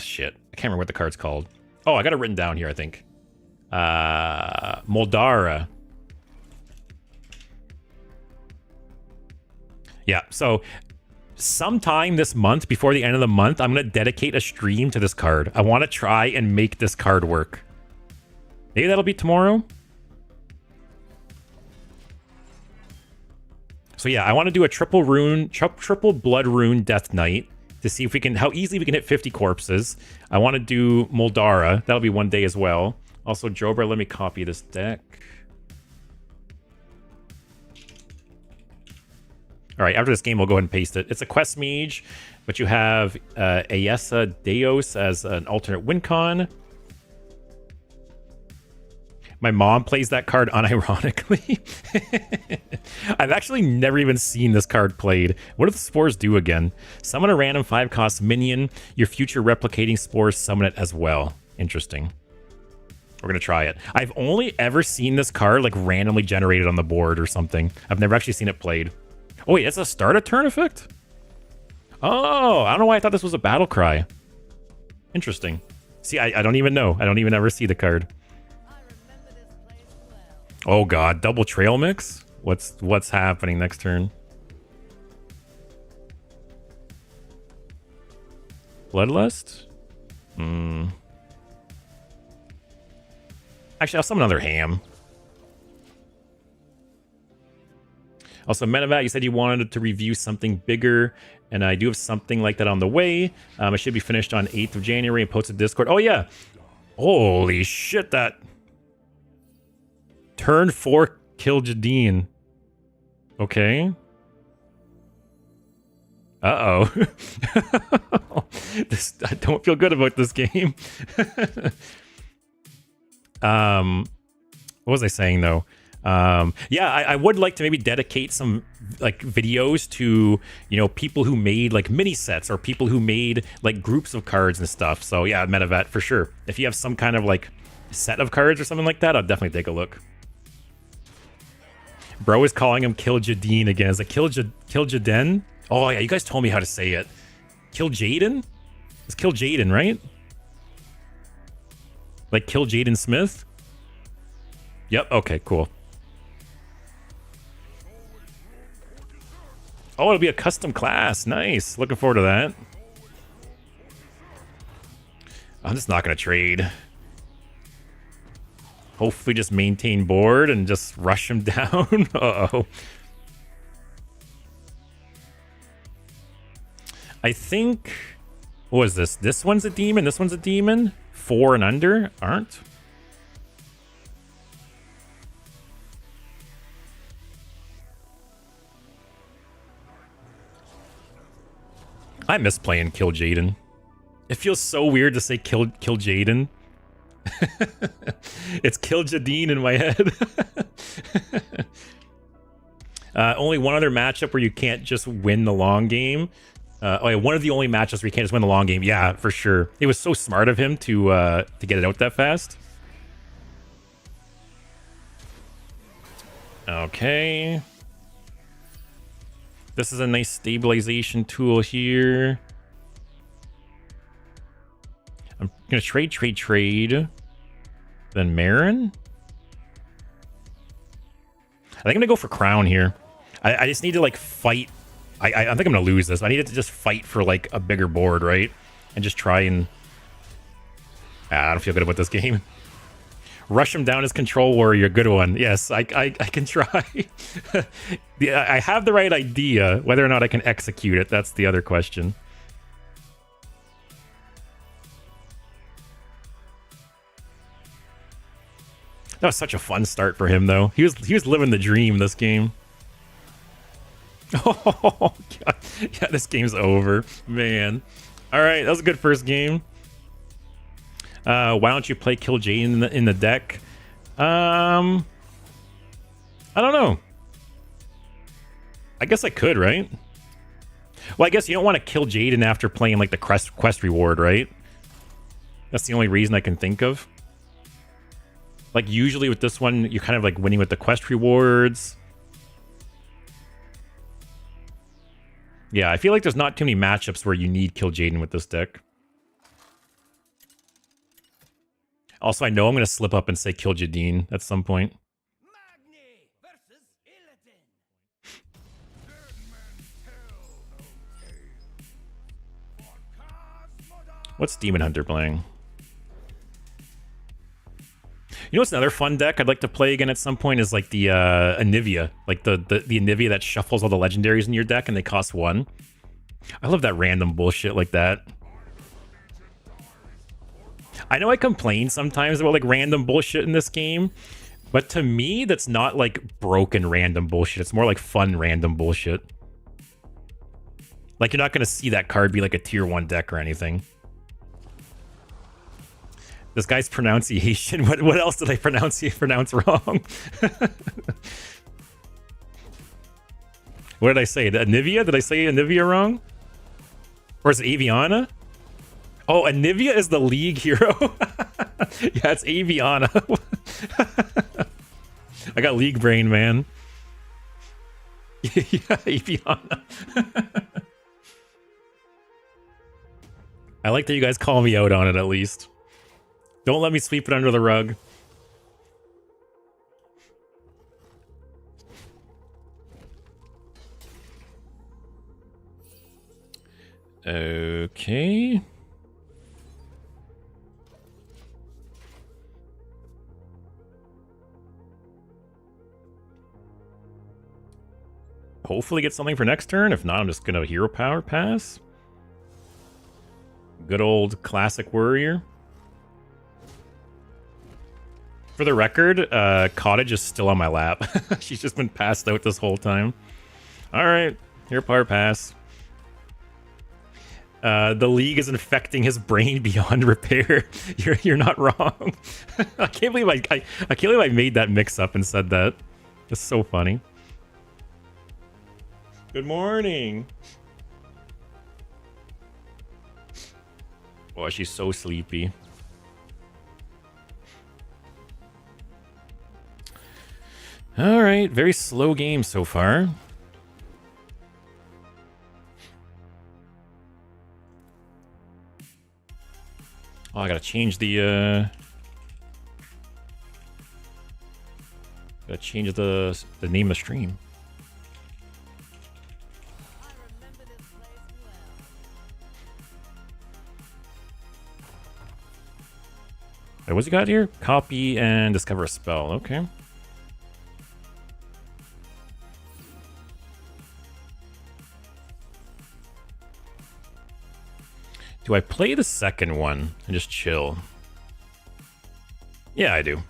Shit. I can't remember what the card's called. Oh, I got it written down here, I think. Moldara. Yeah, so sometime this month, before the end of the month, I'm going to dedicate a stream to this card. I want to try and make this card work. Maybe that'll be tomorrow. So yeah, I want to do a triple blood rune Death Knight to see if we can, how easily we can hit 50 corpses. I want to do Moldara. That'll be one day as well. Also, Jobra, let me copy this deck. All right, after this game, we'll go ahead and paste it. It's a Quest Mage, but you have Ayesa Deos as an alternate win con. My mom plays that card unironically. I've actually never even seen this card played. What do the spores do again? Summon a random 5-cost minion. Your future replicating spores summon it as well. Interesting. We're going to try it. I've only ever seen this card like randomly generated on the board or something. I've never actually seen it played. Oh, wait, it's a start a turn effect? Oh, I don't know why I thought this was a battle cry. Interesting. See, I don't even know. I don't even ever see the card. Oh god, double trail mix? What's happening next turn? Bloodlust? Actually, I'll summon another ham. Also, Menevat, you said you wanted to review something bigger, and I do have something like that on the way. It should be finished on 8th of January and posted to Discord. Oh yeah! Holy shit, that... Turn 4 kill Jadine. Okay. Uh-oh. I don't feel good about this game. What was I saying though? Yeah, I would like to maybe dedicate some like videos to, you know, people who made like mini sets or people who made like groups of cards and stuff. So yeah, Menevat for sure. If you have some kind of like set of cards or something like that, I'll definitely take a look. Bro is calling him Kill Jadine again. Is it Kill Jaden? Oh yeah, you guys told me how to say it. Kill Jaden? It's Kill Jaden, right? Like Kill Jaden Smith? Yep, okay, cool. Oh, it'll be a custom class. Nice. Looking forward to that. I'm just not going to trade. Hopefully just maintain board and just rush him down. Uh-oh. I think... What was this? This one's a demon. This one's a demon. 4 and under aren't. I miss playing Kill Jaden. It feels so weird to say Kill Jaden. It's Kill Jadine in my head. Only one other matchup where you can't just win the long game. Oh yeah, one of the only matchups where you can't just win the long game. Yeah, for sure. It was so smart of him to get it out that fast. Okay. This is a nice stabilization tool here. I'm gonna trade. Then Marin. I think I'm gonna go for Crown here. I just need to like fight. I think I'm gonna lose this. I need to just fight for like a bigger board, right? And just try and... I don't feel good about this game. Rush him down as Control Warrior. Good one. Yes, I can try. I have the right idea. Whether or not I can execute it, that's the other question. That was such a fun start for him, though. He was living the dream this game. Oh, God. Yeah, this game's over. Man. All right, that was a good first game. Why don't you play Kill Jaden in the deck? I don't know. I guess I could, right? Well, I guess you don't want to kill Jaden after playing like the quest reward, right? That's the only reason I can think of. Like usually with this one, you're kind of like winning with the quest rewards. Yeah, I feel like there's not too many matchups where you need Kill Jaden with this deck. Also, I know I'm going to slip up and say Kill Jadine at some point. What's Demon Hunter playing? You know what's another fun deck I'd like to play again at some point is like the Anivia. Like the Anivia that shuffles all the legendaries in your deck and they cost 1. I love that random bullshit like that. I know I complain sometimes about like random bullshit in this game, but to me that's not like broken random bullshit. It's more like fun random bullshit. Like you're not going to see that card be like a tier 1 deck or anything. This guy's pronunciation. What else did I pronounce wrong? What did I say? Anivia? Did I say Anivia wrong? Or is it Aviana? Oh, Anivia is the league hero. Yeah, it's Aviana. I got league brain, man. Yeah, Aviana. I like that you guys call me out on it at least. Don't let me sweep it under the rug. Okay. Hopefully get something for next turn. If not, I'm just gonna hero power pass. Good old classic warrior. For the record, Cottage is still on my lap. She's just been passed out this whole time. All right, hero power pass. The league is infecting his brain beyond repair. You're not wrong. I can't believe I can't believe I made that mix up and said that. It's so funny. Good morning. Oh, she's so sleepy. All right, very slow game so far. Oh, I gotta change the name of the stream. Wait, what's he got here? Copy and discover a spell. Okay. Do I play the second one and just chill? Yeah, I do.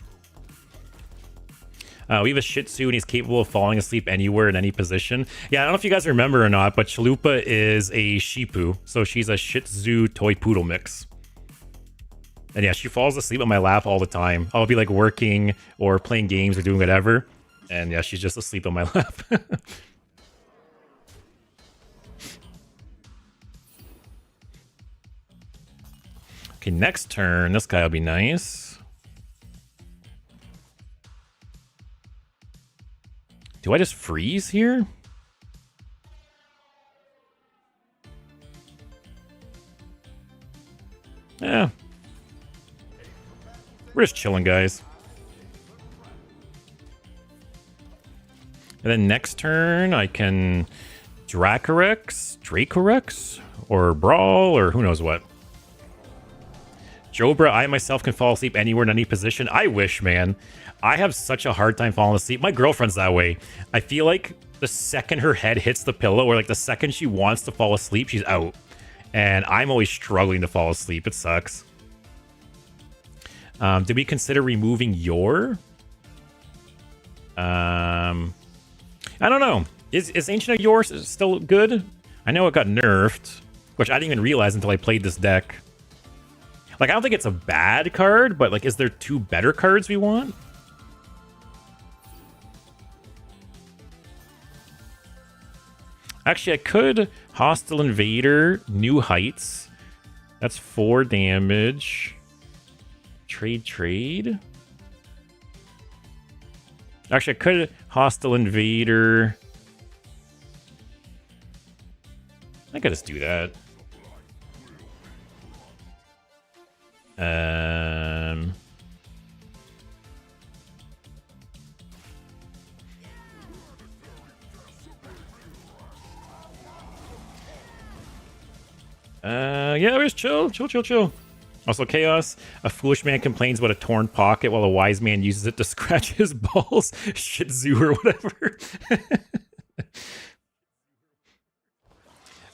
We have a Shih Tzu and he's capable of falling asleep anywhere in any position. Yeah, I don't know if you guys remember or not, but Chalupa is a Shipu. So she's a Shih Tzu toy poodle mix. And yeah, she falls asleep on my lap all the time. I'll be like working or playing games or doing whatever. And yeah, she's just asleep on my lap. Okay, next turn. This guy will be nice. Do I just freeze here? Yeah. We're just chilling, guys. And then next turn, I can Dracorex, or Brawl, or who knows what. Jobra, I myself can fall asleep anywhere in any position. I wish, man. I have such a hard time falling asleep. My girlfriend's that way. I feel like the second her head hits the pillow, or like the second she wants to fall asleep, she's out. And I'm always struggling to fall asleep. It sucks. Did we consider removing your? I don't know. Is Ancient of Yours still good? I know it got nerfed, which I didn't even realize until I played this deck. Like, I don't think it's a bad card, but like, is there two better cards we want? Actually, I could Hostile Invader, New Heights. That's 4 damage. Trade. Actually, I could Hostile Invader. I could just do that. Yeah, just chill. Also, Chaos. A foolish man complains about a torn pocket while a wise man uses it to scratch his balls. Shih Tzu or whatever.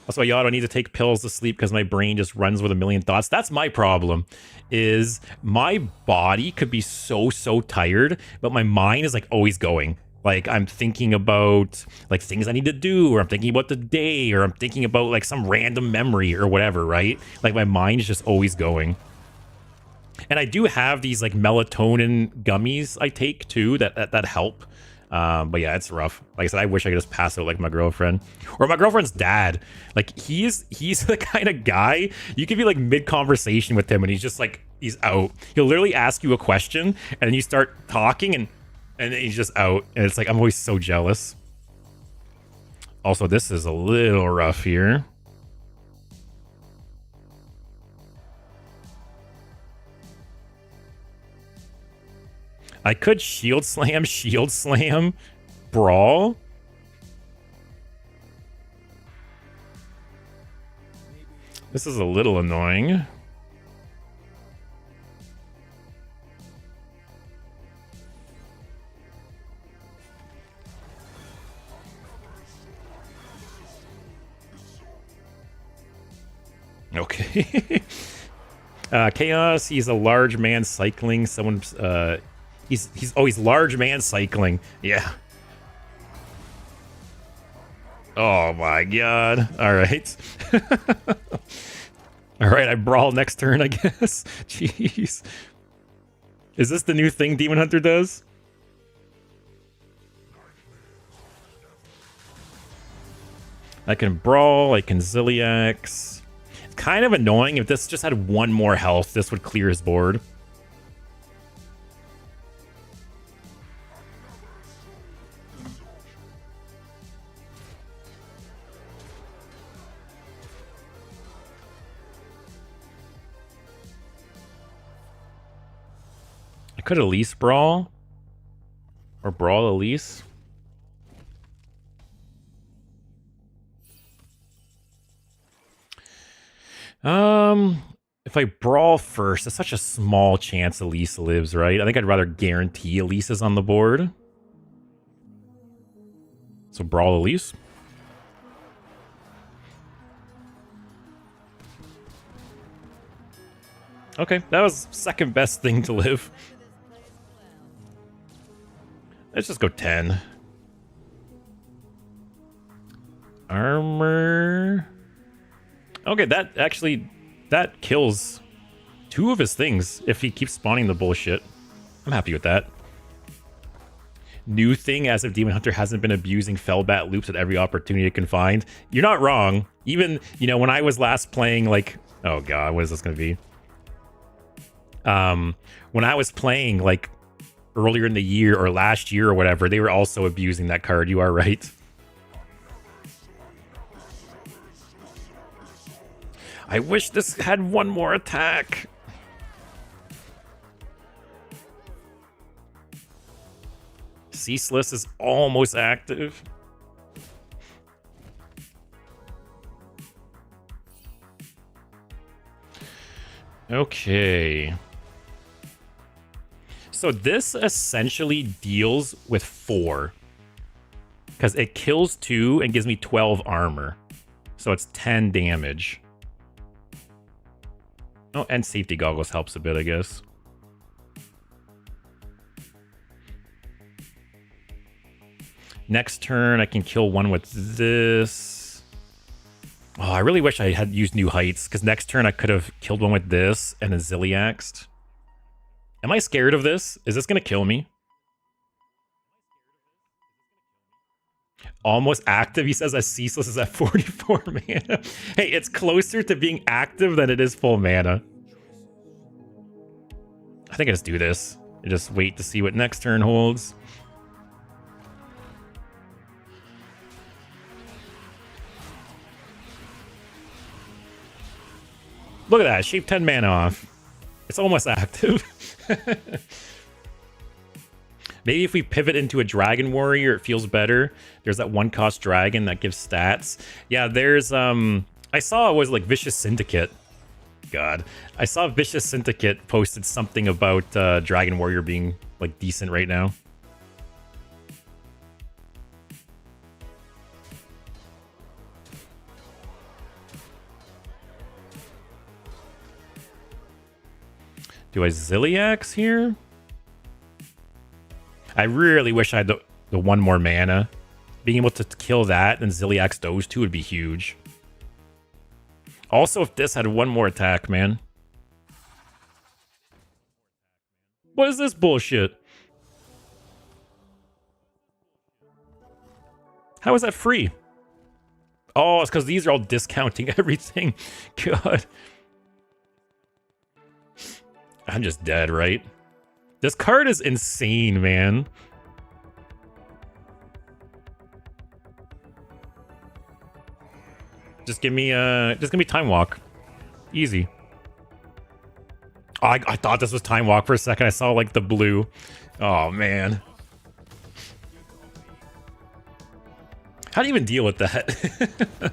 Also, I need to take pills to sleep because my brain just runs with a million thoughts. That's my problem, is my body could be so tired, but my mind is like always going. Like, I'm thinking about like things I need to do, or I'm thinking about the day, or I'm thinking about like some random memory or whatever, right? Like, my mind is just always going. And I do have these like melatonin gummies I take too that help. But yeah, it's rough. Like I said, I wish I could just pass out like my girlfriend or my girlfriend's dad. Like he's the kind of guy you could be like mid conversation with him and he's just like he's out. He'll literally ask you a question and then you start talking and then he's just out. And it's like I'm always so jealous. Also, this is a little rough here. I could shield slam, brawl. This is a little annoying. Okay. Chaos, he's a large man cycling. Someone's he's large man cycling. Yeah. Oh my god. Alright. Alright, I brawl next turn, I guess. Jeez. Is this the new thing Demon Hunter does? I can brawl, I can Zilliax. It's kind of annoying. If this just had one more health, this would clear his board. I could Elise brawl. Or brawl Elise. If I brawl first, it's such a small chance Elise lives, right? I think I'd rather guarantee Elise is on the board. So brawl Elise. Okay, that was second best thing to live. Let's just go 10. Armor. Okay, that kills 2 of his things if he keeps spawning the bullshit. I'm happy with that. New thing, as if Demon Hunter hasn't been abusing Fellbat loops at every opportunity it can find. You're not wrong. Even, you know, when I was last playing, like, oh god, what is this gonna be? When I was playing, like, earlier in the year or last year or whatever, they were also abusing that card. You are right. I wish this had one more attack. Ceaseless is almost active. Okay. So this essentially deals with 4. Because it kills 2 and gives me 12 armor. So it's 10 damage. Oh, and safety goggles helps a bit, I guess. Next turn, I can kill one with this. Oh, I really wish I had used New Heights, because next turn I could have killed one with this and then Zilliaxed. Am I scared of this? Is this going to kill me? Almost active, he says, as Ceaseless is at 44 mana. Hey, it's closer to being active than it is full mana. I think I just do this. I just wait to see what next turn holds. Look at that, shape 10 mana off. It's almost active. Maybe if we pivot into a Dragon Warrior, it feels better. There's that 1-cost dragon that gives stats. Yeah, there's, I saw it was like Vicious Syndicate. God. I saw Vicious Syndicate posted something about Dragon Warrior being, like, decent right now. Do I Zilliax here? I really wish I had the 1 more mana. Being able to kill that and Zilliax those 2 would be huge. Also, if this had 1 more attack, man. What is this bullshit? How is that free? Oh, it's because these are all discounting everything. God. I'm just dead, right? This card is insane, man. Just give me Time Walk. Easy. Oh, I thought this was Time Walk for a second. I saw like the blue. Oh man. How do you even deal with that?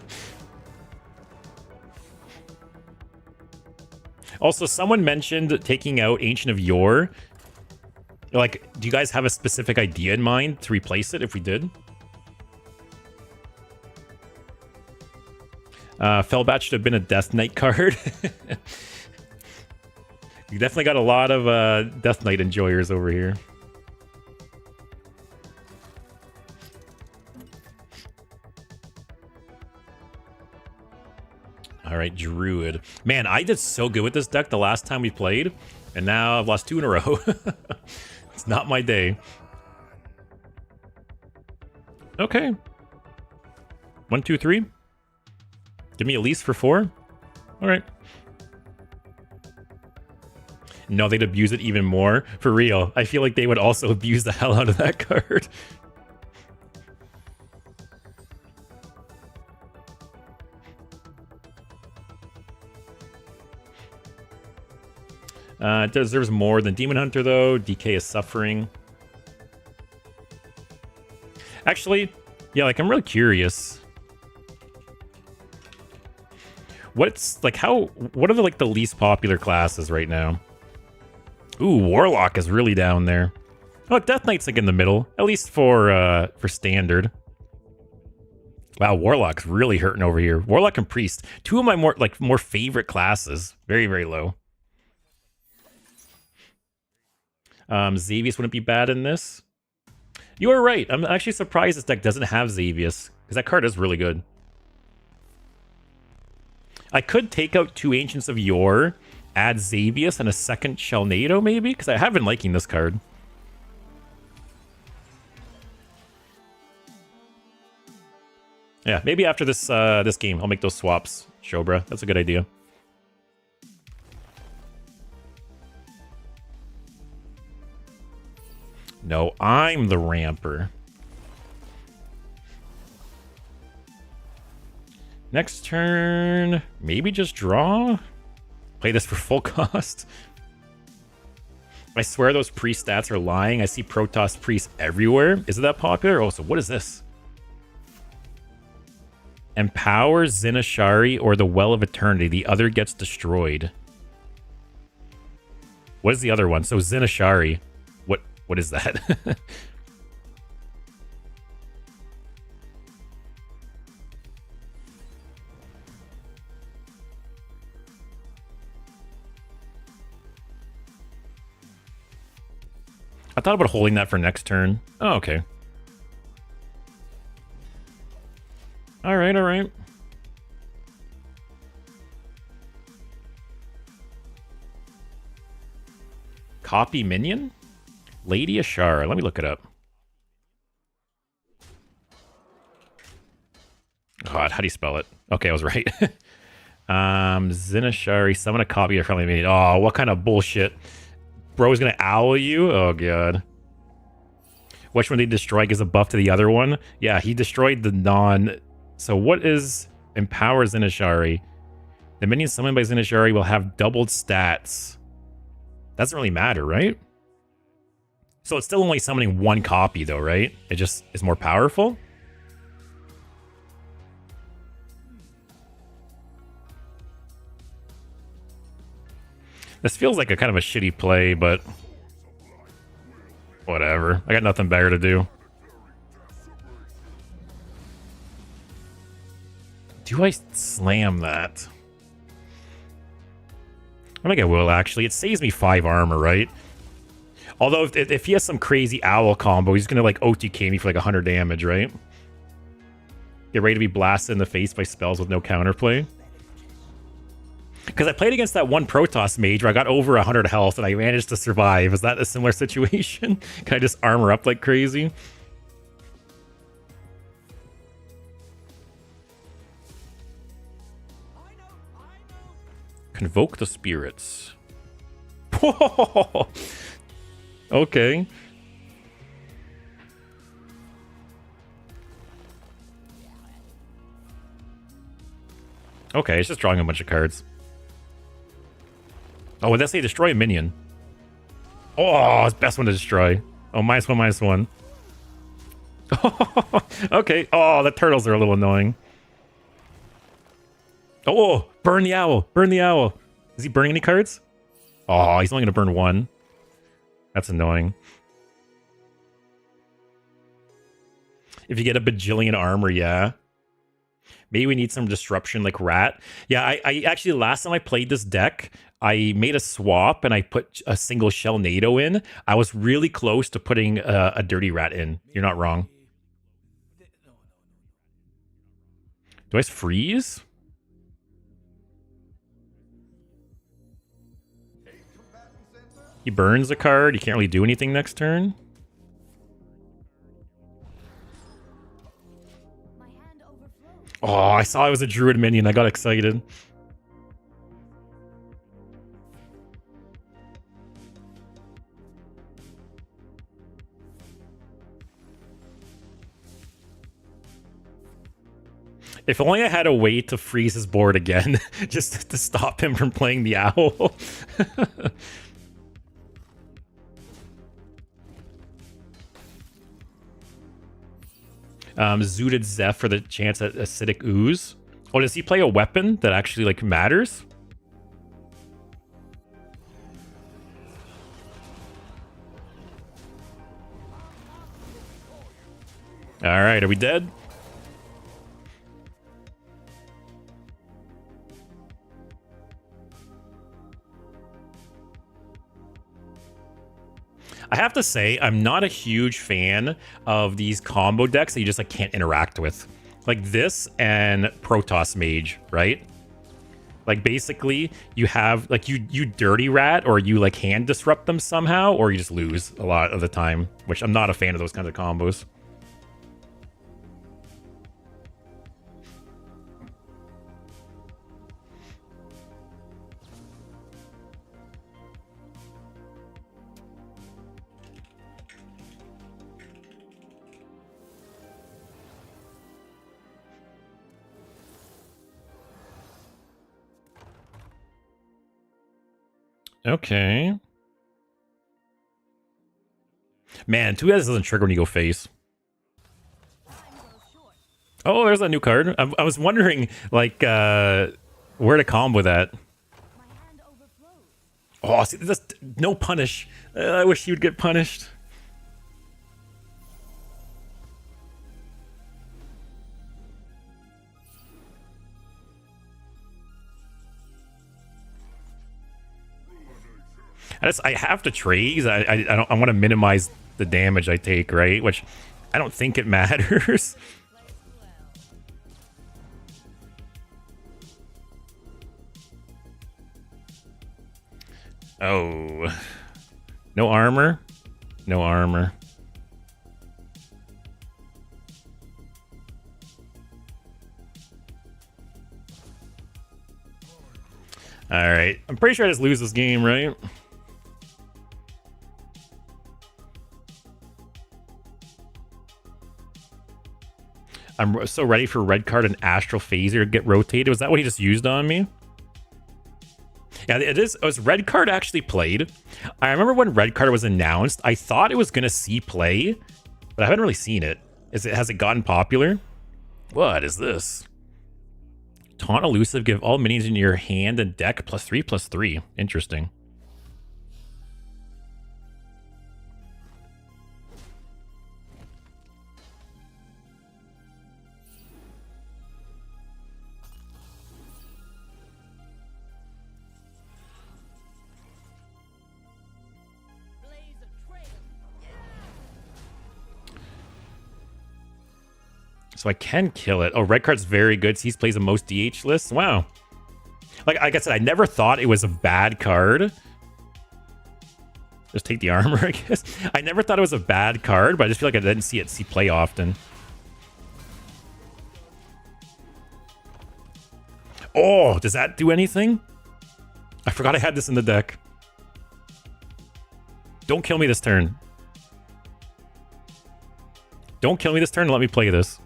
Also, someone mentioned taking out Ancient of Yore. Like, do you guys have a specific idea in mind to replace it if we did? Fellbat should have been a Death Knight card. You definitely got a lot of Death Knight enjoyers over here. All right, Druid. Man, I did so good with this deck the last time we played, and now I've lost 2 in a row. It's not my day. Okay. 1, 2, 3. Give me a lease for 4. All right. No, they'd abuse it even more. For real. I feel like they would also abuse the hell out of that card. It deserves more than Demon Hunter, though. DK is suffering. Actually, yeah, like, I'm really curious. What are the least popular classes right now? Ooh, Warlock is really down there. Oh, Death Knight's like in the middle, at least for standard. Wow, Warlock's really hurting over here. Warlock and Priest, 2 of my more favorite classes. Very, very low. Xavius wouldn't be bad in this. You are right. I'm actually surprised this deck doesn't have Xavius, because that card is really good. I could take out 2 Ancients of Yore, add Xavius, and a second Shelnado, maybe? Because I have been liking this card. Yeah, maybe after this this game, I'll make those swaps, Shobra. That's a good idea. No, I'm the ramper. Next turn, maybe just draw? Play this for full cost? I swear those priest stats are lying. I see Protoss priests everywhere. Is it that popular? Oh, so what is this? Empower Zinashari or the Well of Eternity. The other gets destroyed. What is the other one? So Zinashari. What is that? I thought about holding that for next turn. Oh, okay. All right, all right. Copy minion? Lady Ashara. Let me look it up. God, how do you spell it? Okay, I was right. Zinashari, summon a copy of friendly minion. Oh, what kind of bullshit. Bro's gonna owl you? Oh, God. Which one did he destroy gives a buff to the other one? Yeah, he destroyed the non... So what is Empower Zinashari? The minion summoned by Zinashari will have doubled stats. Doesn't really matter, right? So it's still only summoning 1 copy, though, right? It just is more powerful? This feels like a kind of a shitty play, but... whatever. I got nothing better to do. Do I slam that? I think I will, actually. It saves me 5 armor, right? Although, if he has some crazy owl combo, he's going to, like, OTK me for, like, 100 damage, right? Get ready to be blasted in the face by spells with no counterplay. Because I played against that one Protoss mage where I got over 100 health and I managed to survive. Is that a similar situation? Can I just armor up like crazy? Convoke the spirits. Okay. Okay, it's just drawing a bunch of cards. Oh, would that say destroy a minion? Oh, it's best one to destroy. Oh, -1/-1. Okay. Oh, the turtles are a little annoying. Oh, burn the owl. Burn the owl. Is he burning any cards? Oh, he's only going to burn one. That's annoying. If you get a bajillion armor, yeah. Maybe we need some disruption like rat. Yeah, I actually, last time I played this deck, I made a swap and I put a single shell NATO in. I was really close to putting a dirty rat in. You're not wrong. Do I freeze? He burns a card. He can't really do anything next turn. Oh, I saw it was a druid minion. I got excited. If only I had a way to freeze his board again, just to stop him from playing the owl. Zooted Zeph for the chance at acidic ooze. Oh, does he play a weapon that actually like matters? All right, are we dead? I have to say, I'm not a huge fan of these combo decks that you just like can't interact with. Like this and Protoss Mage, right? Like basically you have like you dirty rat or you like hand disrupt them somehow or you just lose a lot of the time, which I'm not a fan of those kinds of combos. Okay. Man, 2 guys doesn't trigger when you go face. Oh, there's a new card. I was wondering, like, where to combo that. Oh, see, that's no punish. I wish you'd get punished. I have to trade. I want to minimize the damage I take, right? Which I don't think it matters. Oh, no armor, no armor. All right, I'm pretty sure I just lose this game, right? I'm so ready for red card and astral phaser to get rotated. Was that what he just used on me? Yeah, it is. Was red card actually played? I remember when red card was announced, I thought it was gonna see play, but I haven't really seen it. Has it gotten popular? What is this? Taunt elusive, give all minions in your hand and deck +3/+3. Interesting. So I can kill it. Oh, red card's very good. He plays the most DH lists. Wow. Like I said, I never thought it was a bad card. Just take the armor, I guess. I never thought it was a bad card, but I just feel like I didn't see it play often. Oh, does that do anything? I forgot I had this in the deck. Don't kill me this turn. Don't kill me this turn and let me play this.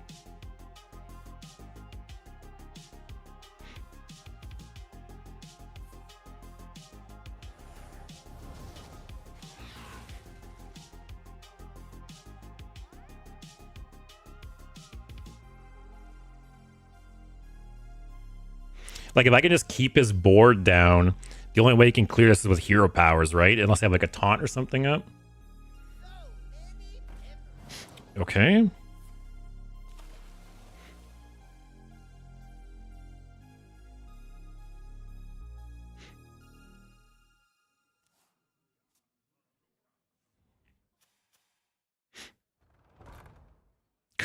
Like, if I can just keep his board down, the only way he can clear this is with hero powers, right? Unless I have, like, a taunt or something up. Okay.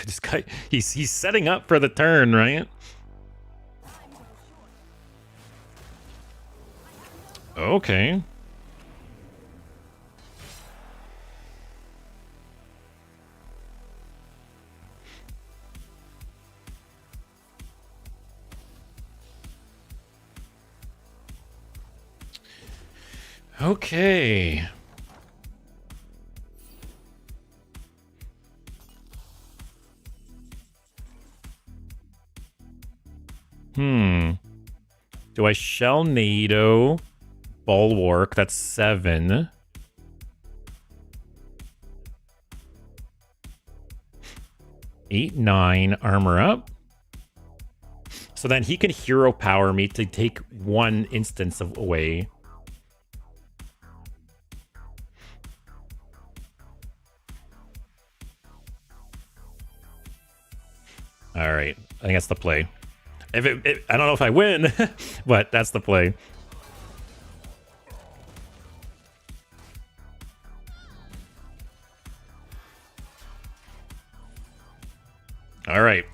This guy, he's setting up for the turn, right? Okay. Okay. Do I shell NATO? Bulwark, that's 7. Eight, 9, armor up. So then he can hero power me to take one instance away. All right, I think that's the play. I don't know if I win, but that's the play. All right.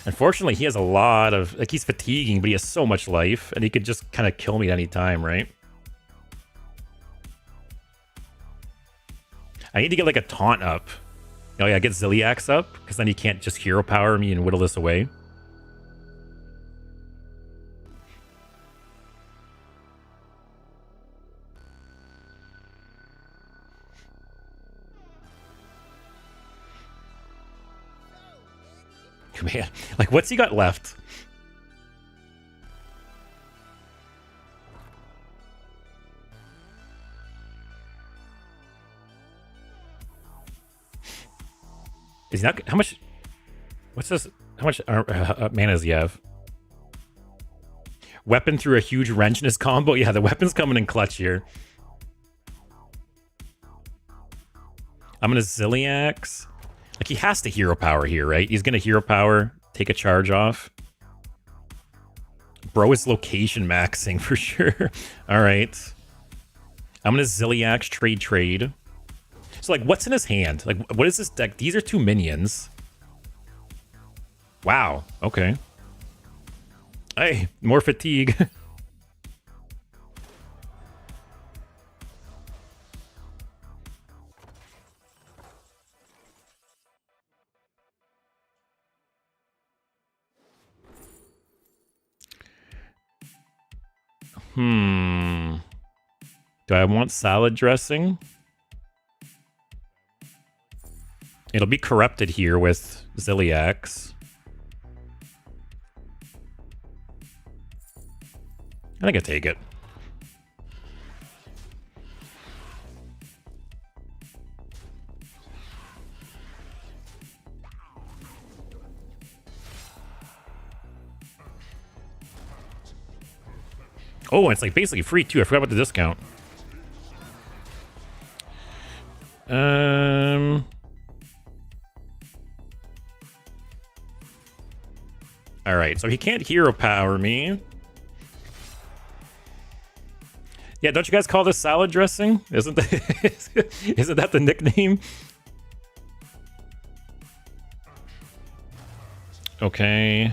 Unfortunately, he has a lot of... Like, he's fatiguing, but he has so much life, and he could just kind of kill me at any time, right? I need to get, like, a taunt up. Oh, yeah, get Ziliax up, because then he can't just hero power me and whittle this away. Man, like, what's he got left? Is he not... How much... What's this? How much mana does he have? Weapon through a huge wrench in his combo? Yeah, the weapon's coming in clutch here. I'm gonna Ziliax. Like, he has to hero power here, right? He's gonna hero power, take a charge off. Bro is location maxing for sure. All right. I'm gonna Ziliax trade. So, like, what's in his hand? Like, what is this deck? These are 2 minions. Wow. Okay. Hey, more fatigue. Do I want salad dressing? It'll be corrupted here with Ziliax. I think I take it. Oh, it's like basically free too. I forgot about the discount. All right, so he can't hero power me. Yeah, don't you guys call this salad dressing? Isn't that the nickname? Okay.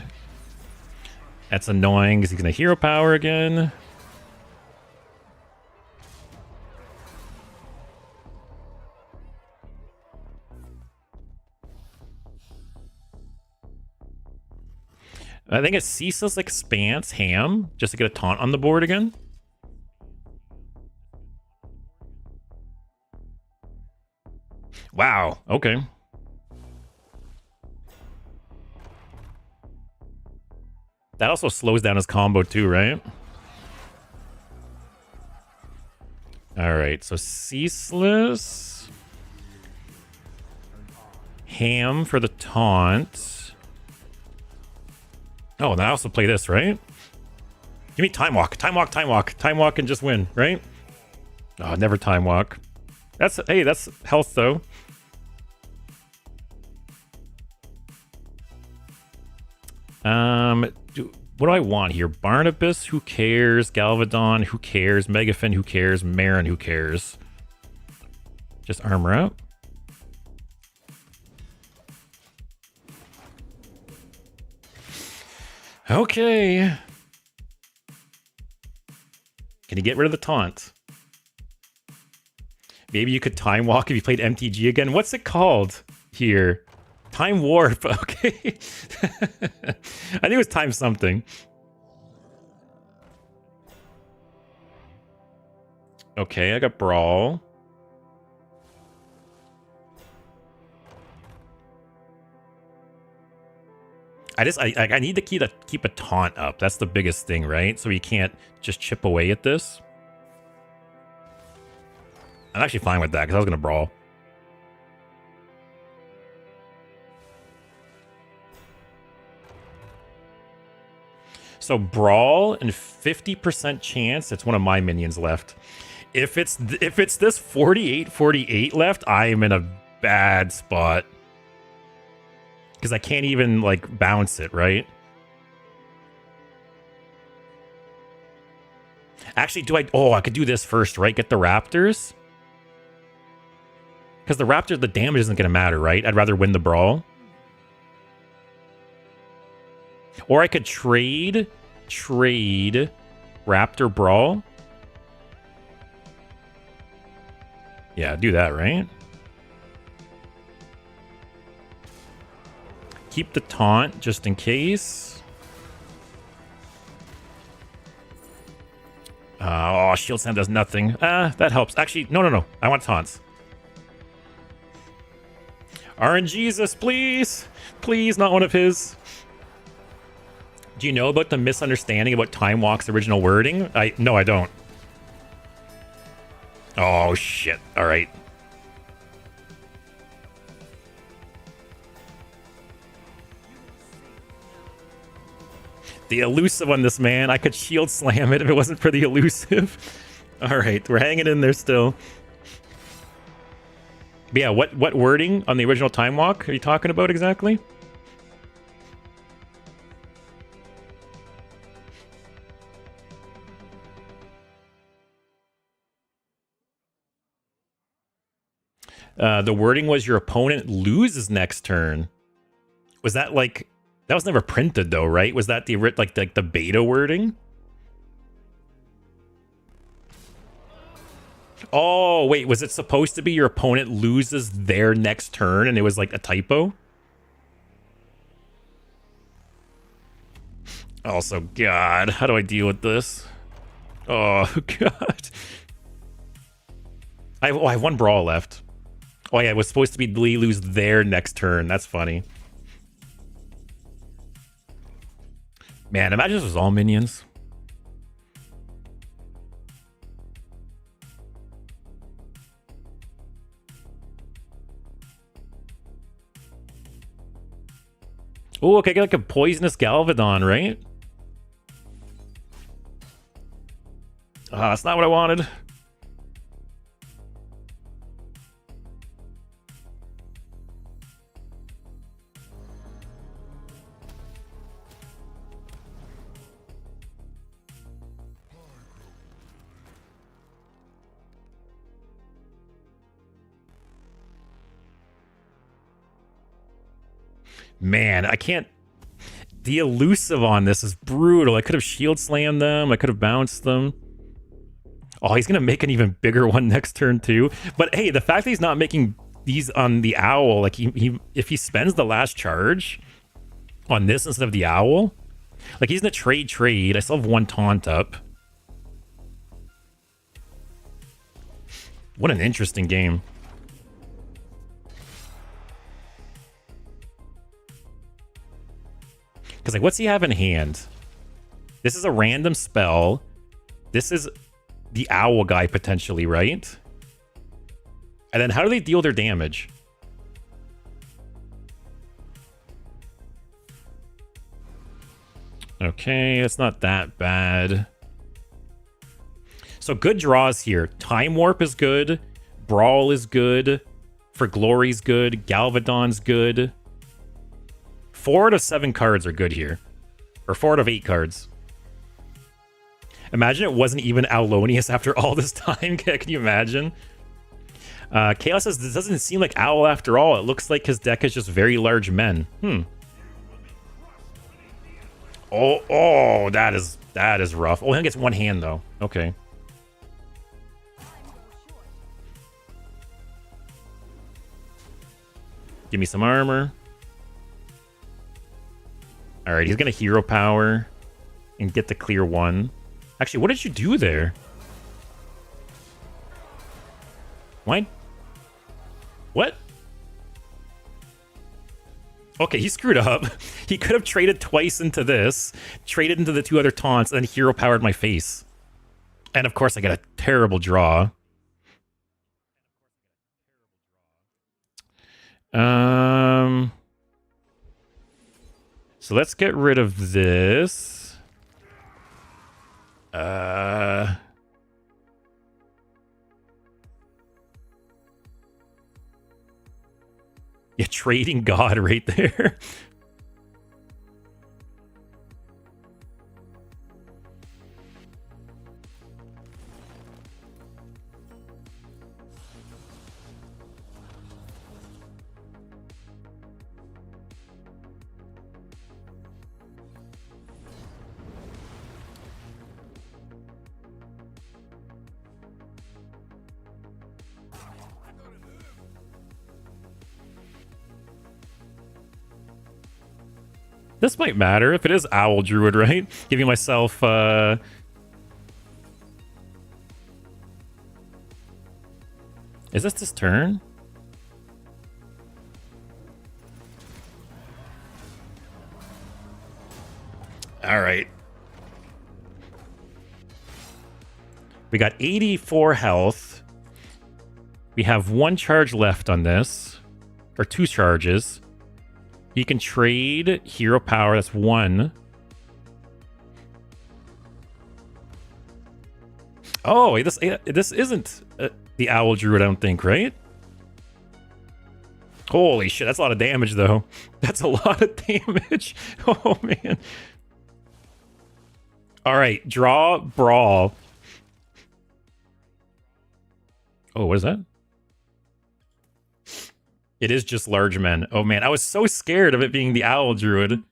That's annoying because he's going to hero power again. I think it's Ceaseless Expanse Ham just to get a taunt on the board again. Wow, okay. That also slows down his combo too, right? Alright, so Ceaseless. Ham for the taunt. Oh, and I also play this, right? Give me Time Walk. Time Walk, Time Walk. Time Walk and just win, right? Oh, never Time Walk. Hey, that's health though. What do I want here? Barnabas, who cares? Galvadon, who cares? Megafin, who cares? Marin, who cares? Just armor up. Okay. Can you get rid of the taunt? Maybe you could Time Walk if you played MTG again. What's it called here? Time Warp. Okay. I think it was Time something. Okay, I got Brawl. I need to keep a taunt up. That's the biggest thing, right? So you can't just chip away at this. I'm actually fine with that because I was going to Brawl. So Brawl and 50% chance it's one of my minions left. If it's this 48-48 left, I am in a bad spot. Because I can't even, like, bounce it, right? Actually, I could do this first, right? Get the Raptors? Because the Raptors, the damage isn't going to matter, right? I'd rather win the Brawl. Or I could trade Raptor Brawl. Yeah, do that, right? Keep the taunt just in case. Oh, Shield Slam does nothing. That helps. Actually, no. I want taunts. RNGesus, please. Please, not one of his. Do you know about the misunderstanding about Time Walk's original wording? No, I don't. Oh, shit. All right. The elusive on this, man. I could shield slam it if it wasn't for the elusive. All right, we're hanging in there still. But yeah, what wording on the original Time Walk are you talking about exactly? The wording was your opponent loses next turn. Was that like... That was never printed though, right? Was that the beta wording? Oh, wait, was it supposed to be your opponent loses their next turn and it was like a typo? Also, God, how do I deal with this? Oh, God. I have one Brawl left. Oh, yeah, it was supposed to be Lee lose their next turn. That's funny. Man, imagine this was all minions. Oh, okay, like a poisonous Galvadon, right? That's not what I wanted. Man, I can't... The elusive on this is brutal. I could have shield slammed them. I could have bounced them. Oh, he's going to make an even bigger one next turn too. But hey, the fact that he's not making these on the owl, like if he spends the last charge on this instead of the owl, like he's going to trade. I still have one taunt up. What an interesting game. Because, like, what's he have in hand? This is a random spell. This is the owl guy, potentially, right? And then how do they deal their damage? Okay, it's not that bad. So good draws here. Time Warp is good. Brawl is good. For Glory's good. Galvadon's good. 4 out of 7 cards are good here. Or 4 out of 8 cards. Imagine it wasn't even Owlonius after all this time. Can you imagine? Chaos says, this doesn't seem like Owl after all. It looks like his deck is just very large men. Oh, that is rough. Oh, he gets one hand, though. Okay. Give me some armor. All right, he's going to hero power and get the clear one. Actually, what did you do there? Why? What? Okay, he screwed up. He could have traded twice into this, traded into the 2 other taunts, and then hero powered my face. And of course, I get a terrible draw. So let's get rid of this. Yeah, trading God right there. This might matter if it is Owl Druid, right? Giving myself, Is this turn? All right. We got 84 health. We have 1 charge left on this. Or 2 charges. You can trade hero power. That's 1. Oh, this isn't the Owl Druid, I don't think, right? Holy shit, that's a lot of damage, though. That's a lot of damage. Oh, man. All right, draw, brawl. Oh, what is that? It is just large men. Oh, man, I was so scared of it being the Owl Druid.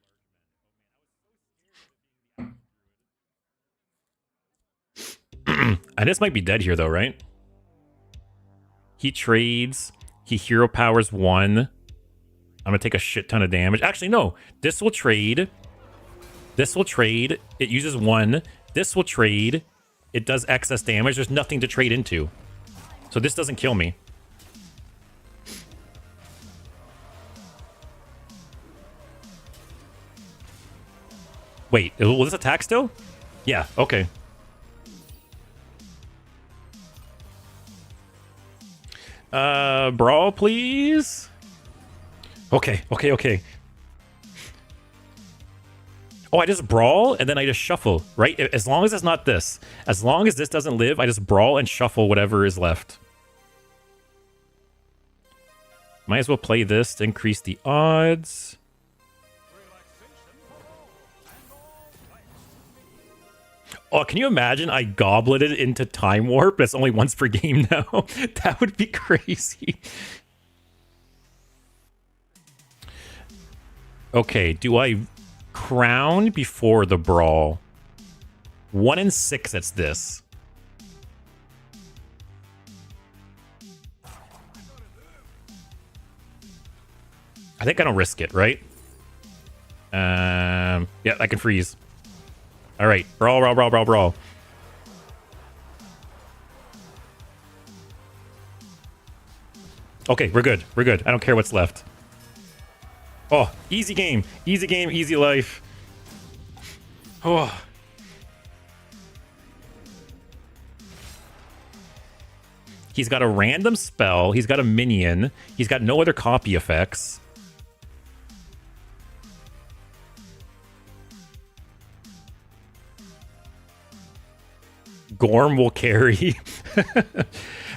And this might be dead here, though, right? He trades. He hero powers 1. I'm going to take a shit ton of damage. Actually, no. This will trade. This will trade. It uses 1. This will trade. It does excess damage. There's nothing to trade into. So this doesn't kill me. Wait, will this attack still? Yeah, okay. Brawl, please. Okay. Oh, I just brawl and then I just shuffle, right? As long as it's not this. As long as this doesn't live, I just brawl and shuffle whatever is left. Might as well play this to increase the odds. Oh, can you imagine I gobleted into Time Warp? That's only once per game now. That would be crazy. Okay, do I Crown before the Brawl. 1 in 6, it's this. I think I don't risk it, right? Yeah, I can freeze. All right, brawl, brawl, brawl, brawl, brawl. Okay, we're good. We're good. I don't care what's left. Oh, easy game, easy life. Oh. He's got a random spell. He's got a minion. He's got no other copy effects. Gorm will carry.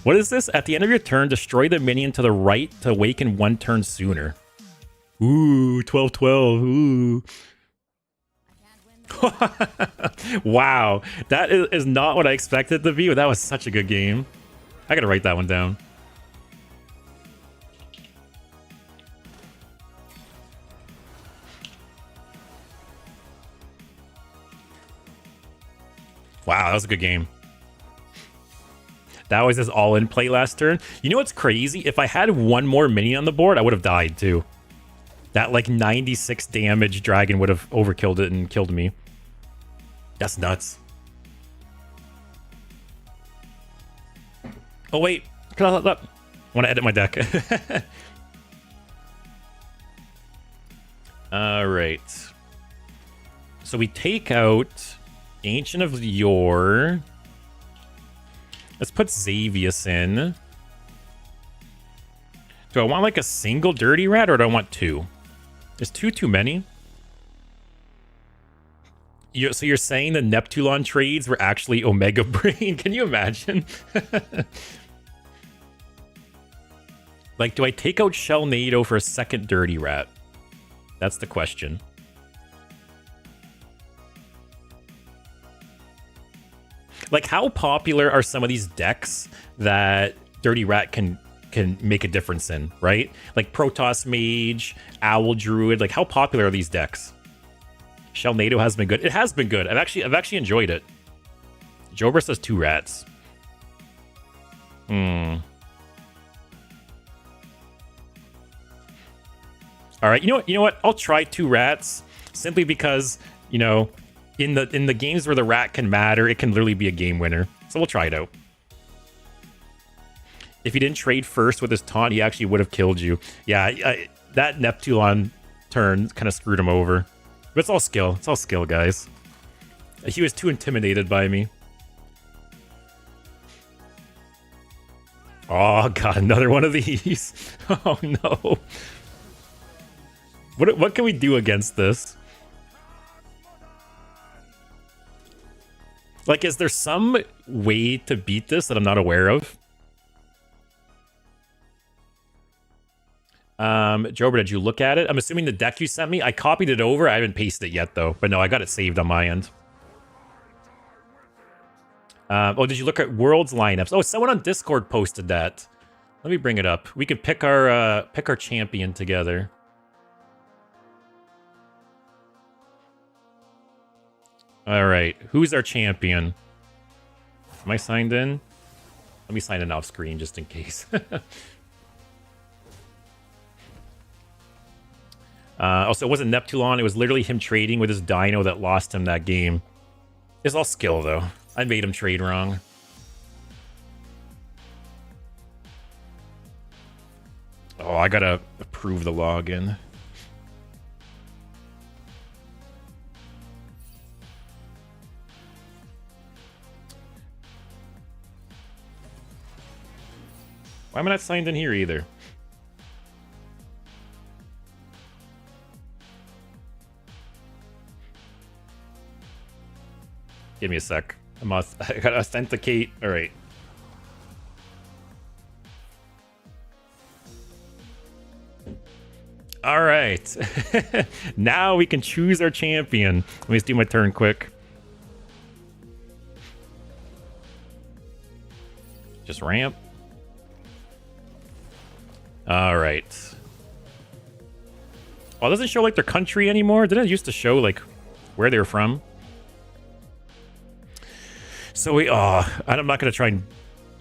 What is this? At the end of your turn, destroy the minion to the right to awaken 1 turn sooner. Ooh, 12-12. Ooh. Wow. That is not what I expected it to be, but that was such a good game. I gotta write that one down. Wow, that was a good game. That was his all-in play last turn. You know what's crazy? If I had 1 more minion on the board, I would have died too. That like 96 damage dragon would have overkilled it and killed me. That's nuts. Oh wait, I want to edit my deck. All right. So we take out Ancient of Yore. Let's put Xavius in. Do I want like a single Dirty Rat or do I want 2? Is 2 too many? So you're saying the Neptulon trades were actually Omega Brain? Can you imagine? Like, do I take out Shellnado for a second Dirty Rat? That's the question. Like, how popular are some of these decks that Dirty Rat can make a difference in, right? Like Protoss Mage, Owl Druid. Like, how popular are these decks? Shellnado has been good. It has been good. I've actually enjoyed it. Jobers has 2 rats. All right, you know what? I'll try 2 rats simply because, you know, in the games where the rat can matter, it can literally be a game winner. So we'll try it out. If he didn't trade first with his taunt, he actually would have killed you. Yeah, that Neptulon turn kind of screwed him over. But it's all skill. It's all skill, guys. He was too intimidated by me. Oh, God, another one of these. Oh, no. What can we do against this? Like, is there some way to beat this that I'm not aware of? Jober, did you look at it? I'm assuming the deck you sent me. I copied it over. I haven't pasted it yet, though. But no, I got it saved on my end. Oh, did you look at Worlds lineups? Oh, someone on Discord posted that. Let me bring it up. We could pick our champion together. All right, who's our champion? Am I signed in? Let me sign in off screen just in case. Also, it wasn't Neptulon. It was literally him trading with his dino that lost him that game. It's all skill, though. I made him trade wrong. Oh, I gotta approve the login. Why am I not signed in here either? Give me a sec. I gotta authenticate. All right. All right. Now we can choose our champion. Let me just do my turn quick. Just ramp. All right. Oh, it doesn't show like their country anymore. Didn't it used to show like where they were from? So I'm not gonna try and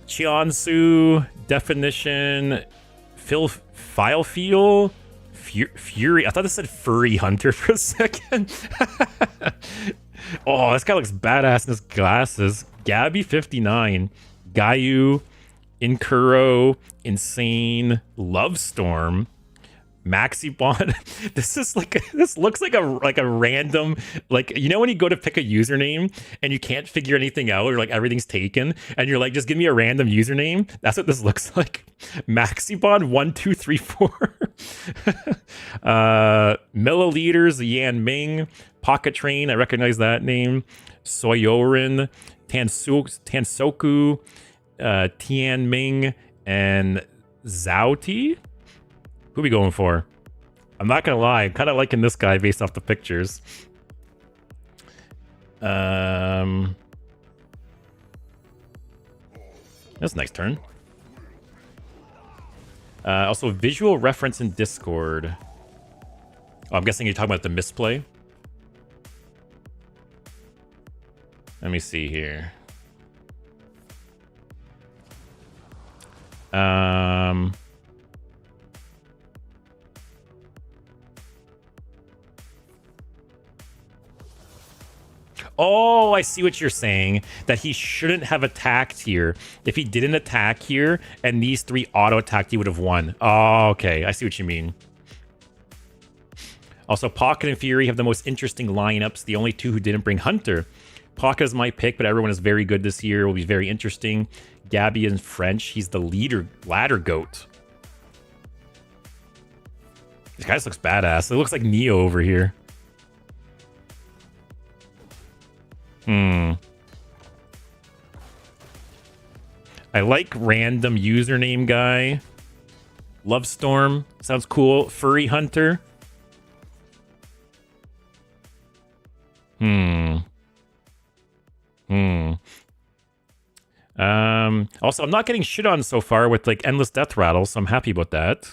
Chiansu definition, file feel, fury. I thought this said furry hunter for a second. Oh, this guy looks badass in his glasses. Gabby 59, Gayu, Inkuro, Insane, Love Storm, Maxibot. This looks like a random, like, you know when you go to pick a username and you can't figure anything out, or like everything's taken and you're like, just give me a random username. That's what this looks like. Maxibot 1234. Milliliters, Yan Ming, Pocket Train, I recognize that name. Soyorin, Tansoku, Tian Ming, and Zhao. Who we going for? I'm not gonna lie, I'm kind of liking this guy based off the pictures. That's a nice turn. Also, visual reference in Discord. Oh, I'm guessing you're talking about the misplay. Let me see here. Oh, I see what you're saying. That he shouldn't have attacked here. If he didn't attack here and these three auto-attacked, he would have won. Oh, okay. I see what you mean. Also, Pocket and Fury have the most interesting lineups. The only two who didn't bring Hunter. Pocket is my pick, but everyone is very good this year. It will be very interesting. Gabby is French. He's the ladder goat. This guy looks badass. It looks like Neo over here. I like random username guy. Love Storm. Sounds cool. Furry Hunter. Also, I'm not getting shit on so far with like endless death rattle, so I'm happy about that.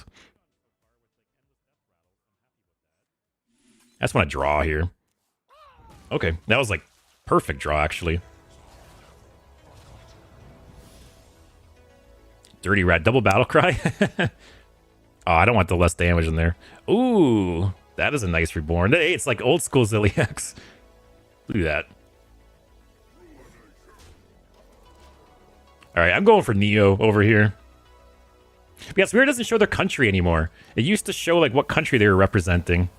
I just want to draw here. Okay, that was like perfect draw, actually. Dirty Rat, double battle cry. Oh, I don't want the less damage in there. Ooh, that is a nice reborn. Hey, it's like old school Zilliax. Look at that. All right, I'm going for Neo over here. But yeah, it's weird it doesn't show their country anymore. It used to show like what country they were representing.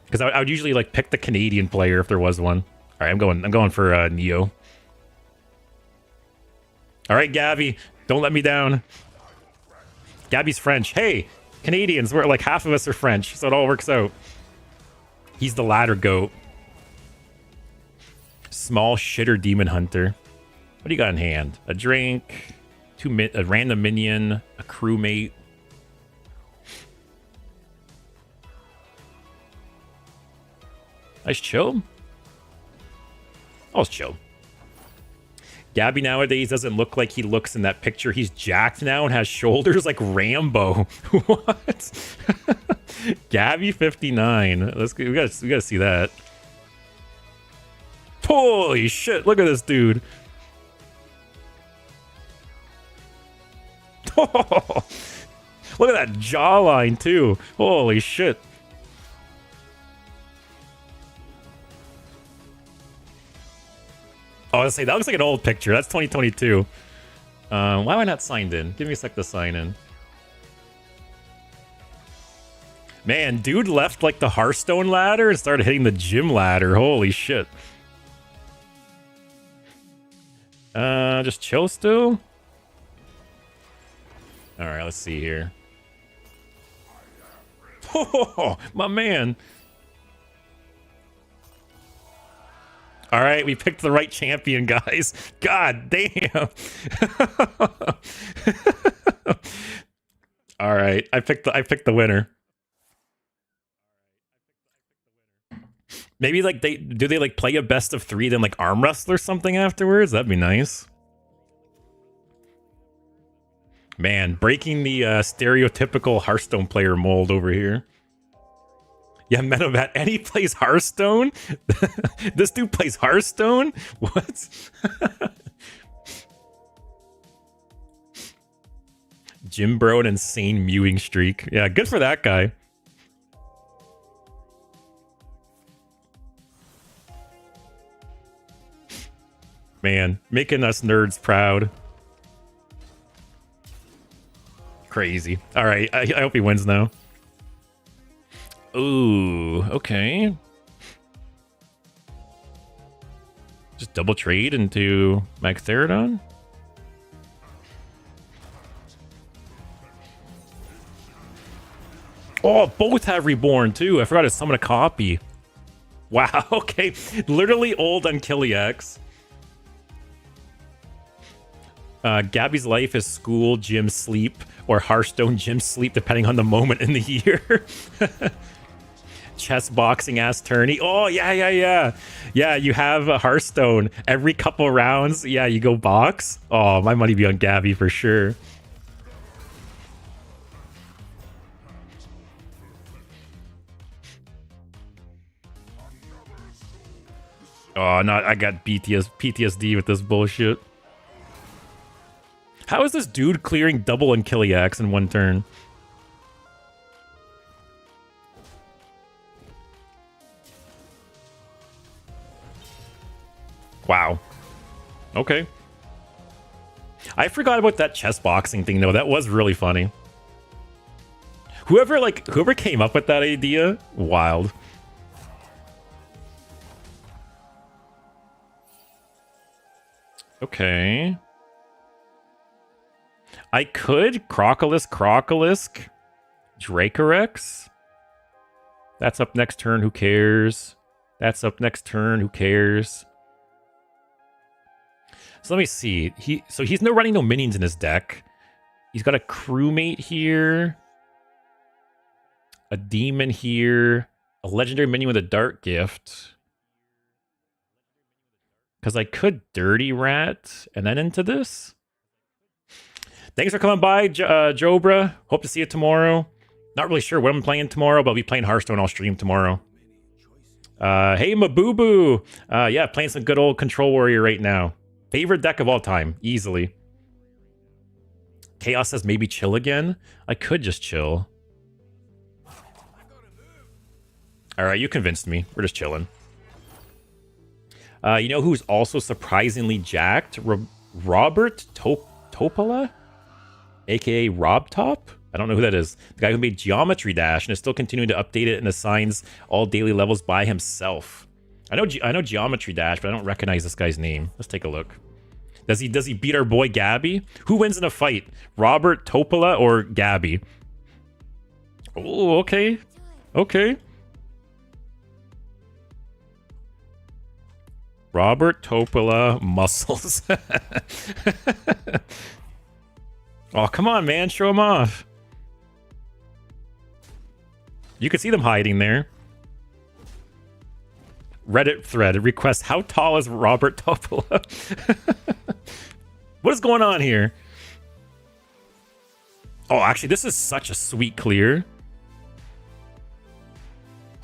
Because I would usually like pick the Canadian player if there was one. All right, I'm going for Neo. All right, Gabby, don't let me down. Gabby's French. Hey, Canadians, we're like half of us are French, so it all works out. He's the ladder goat. Small shitter demon hunter. What do you got in hand? A drink, a random minion, a crewmate. Nice chill. Oh, it's chill. Gabby nowadays doesn't look like he looks in that picture. He's jacked now and has shoulders like Rambo. What? Gabby 59. Let's we gotta see that. Holy shit! Look at this dude. Look at that jawline too. Holy shit. Oh, I was say that looks like an old picture. That's 2022. Why am I not signed in? Give me a sec to sign in. Man, dude left like the Hearthstone ladder and started hitting the gym ladder. Holy shit. Just chill still. All right, let's see here. Oh, my man. All right, we picked the right champion, guys. God damn. All right, I picked the winner. Maybe like they like play a best of 3 then like arm wrestle or something afterwards? That'd be nice. Man, breaking the stereotypical Hearthstone player mold over here. Yeah, Metabat. And he plays Hearthstone? This dude plays Hearthstone? What? Jim Bro, an insane mewing streak. Yeah, good for that guy. Man, making us nerds proud. Crazy. All right, I hope he wins now. Ooh, okay. Just double trade into Max Therodon? Oh, both have Reborn too. I forgot to summon a copy. Wow, okay. Literally old on Killiax. Gabby's life is school, gym, sleep, or Hearthstone, gym, sleep, depending on the moment in the year. Chess boxing ass tourney. Oh, yeah. Yeah, you have a Hearthstone. Every couple rounds, yeah, you go box. Oh, my money be on Gabby for sure. Oh, no, I got PTSD with this bullshit. How is this dude clearing double and Killiax in one turn? Wow. Okay. I forgot about that chess boxing thing though. That was really funny. Whoever came up with that idea, wild. Okay. I could Crocolisk, Dracorex. That's up next turn, who cares? That's up next turn, who cares? So let me see. He's running no minions in his deck. He's got a crewmate here. A demon here. A legendary minion with a dark gift. Because I could Dirty Rat and then into this. Thanks for coming by, Jobra. Hope to see you tomorrow. Not really sure what I'm playing tomorrow, but I'll be playing Hearthstone. I'll stream tomorrow. Hey, Mabubu. Yeah, playing some good old Control Warrior right now. Favorite deck of all time, easily. Chaos says maybe chill again. I could just chill. All right, you convinced me. We're just chilling. You know who's also surprisingly jacked? Robert Topola? AKA Rob Top? I don't know who that is. The guy who made Geometry Dash and is still continuing to update it and assigns all daily levels by himself. I know Geometry Dash, but I don't recognize this guy's name. Let's take a look. Does he beat our boy Gabby? Who wins in a fight? Robert Topola or Gabby? Oh, okay. Okay. Robert Topola muscles. Oh, come on, man. Show him off. You can see them hiding there. Reddit thread request, how tall is Robert Topola? What is going on here? Oh, actually, this is such a sweet clear.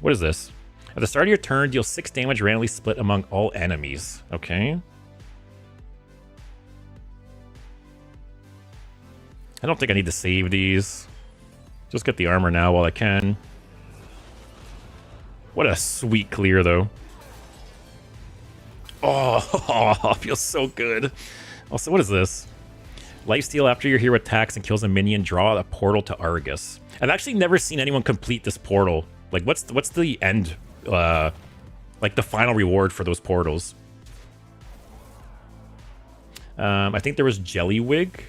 What is this? At the start of your turn, deal 6 damage randomly split among all enemies. Okay. I don't think I need to save these. Just get the armor now while I can. What a sweet clear, though. Oh, feels so good. Also, what is this? Lifesteal after your hero attacks and kills a minion, draw a portal to Argus. I've actually never seen anyone complete this portal. Like, what's the end, like the final reward for those portals? I think there was Jellywig.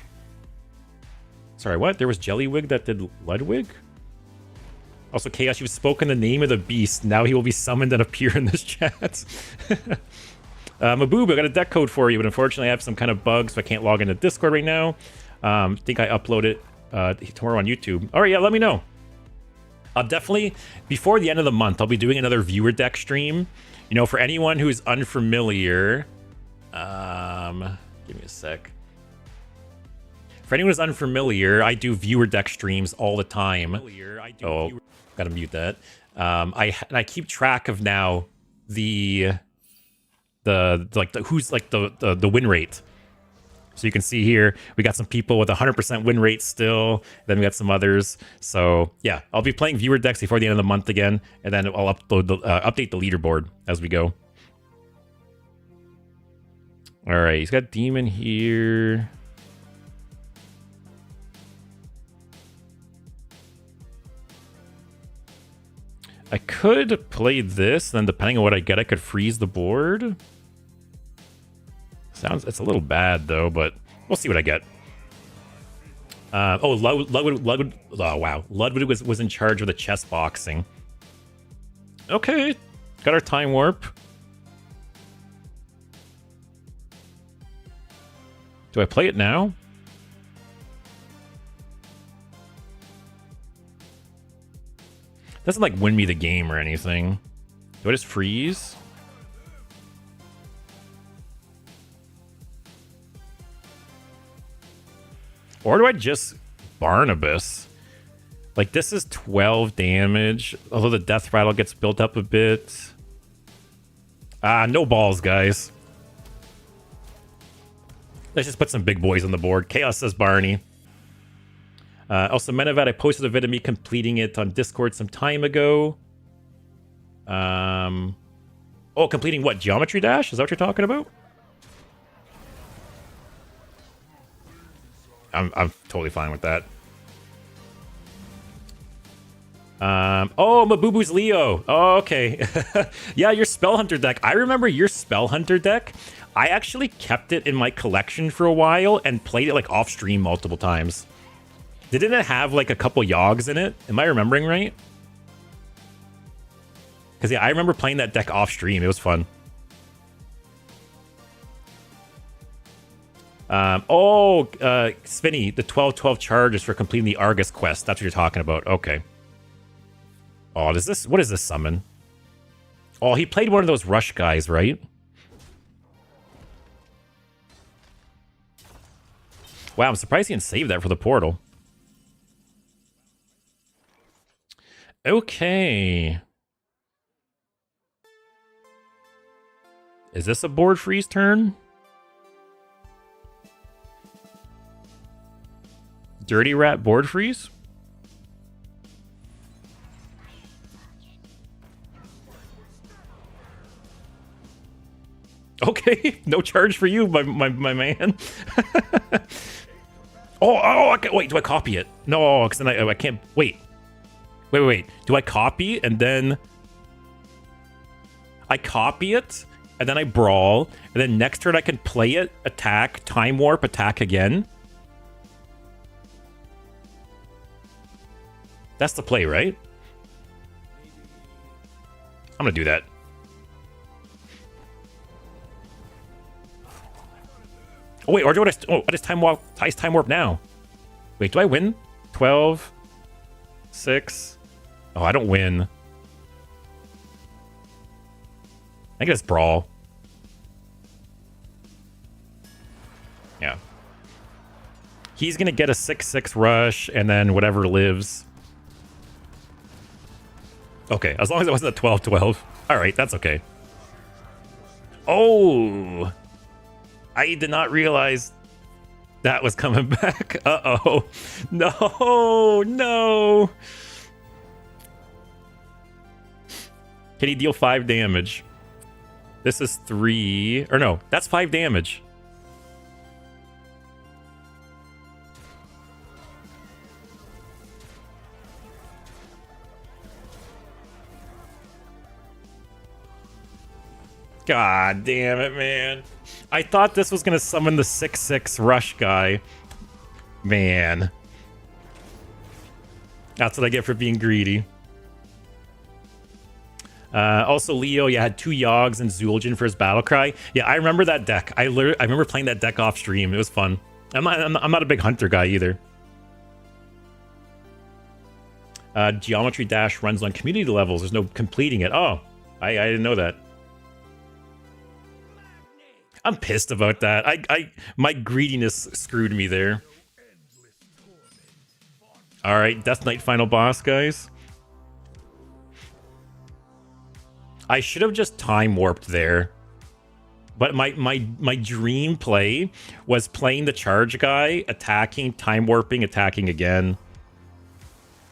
Sorry, what? There was Jellywig that did Ludwig? Also, Chaos, you've spoken the name of the beast. Now he will be summoned and appear in this chat. Maboob, I got a deck code for you, but unfortunately I have some kind of bug, so I can't log into Discord right now. I think I upload it tomorrow on YouTube. All right, yeah, let me know. I'll definitely, before the end of the month, I'll be doing another viewer deck stream. You know, for anyone who is unfamiliar, give me a sec. For anyone who's unfamiliar, I do viewer deck streams all the time. Oh, gotta mute that. I keep track of now the who's like the win rate. So you can see here, we got some people with 100% win rate still. Then we got some others. So yeah, I'll be playing viewer decks before the end of the month again, and then I'll update the leaderboard as we go. All right, he's got Demon here. I could play this, then depending on what I get, I could freeze the board. It's a little bad though, but we'll see what I get. Ludwig, oh wow, Ludwig was in charge of the chess boxing. Okay, got our time warp. Do I play it now? Doesn't like win me the game or anything. Do I just freeze? Or do I just Barnabas? Like, this is 12 damage, although the death rattle gets built up a bit. No balls, guys. Let's just put some big boys on the board. Chaos says Barney. Also, Menevat, I posted a vid of me completing it on Discord some time ago. Oh, completing what? Geometry Dash? Is that what you're talking about? I'm totally fine with that. Oh, Mabubu's Leo. Oh, okay. Yeah, your Spell Hunter deck. I remember your Spell Hunter deck. I actually kept it in my collection for a while and played it like off stream multiple times. Didn't it have like a couple Yogs in it? Am I remembering right? Because yeah, I remember playing that deck off stream. It was fun. Spinny, the 12-12 charges for completing the Argus quest. That's what you're talking about. Okay. Oh, what is this summon? Oh, he played one of those rush guys, right? Wow, I'm surprised he didn't save that for the portal. Okay. Is this a board freeze turn? Dirty Rat board freeze? Okay, no charge for you, my man. Okay, wait, do I copy it? No, because then I can't, wait. Wait. Do I copy and then... I copy it, and then I brawl, and then next turn I can play it, attack, time warp, attack again? That's the play, right? I'm gonna do that. Oh wait, or do I just time warp now? Wait, do I win? 12, 6. Oh, I don't win. I guess brawl. Yeah. He's gonna get a 6-6 rush, and then whatever lives. Okay, as long as it wasn't a 12-12. Alright, that's okay. Oh! I did not realize that was coming back. Uh-oh. No! Can he deal 5 damage? This is 3... Or no, that's 5 damage. God damn it, man. I thought this was going to summon the 6-6 rush guy. Man. That's what I get for being greedy. Also, Leo, yeah, had 2 Yogs and Zul'jin for his battle cry. Yeah, I remember that deck. I remember playing that deck off stream. It was fun. I'm not a big hunter guy either. Geometry Dash runs on community levels. There's no completing it. Oh, I didn't know that. I'm pissed about that. My greediness screwed me there. All right, Death Knight final boss, guys. I should have just time warped there. But my dream play was playing the charge guy, attacking, time warping, attacking again.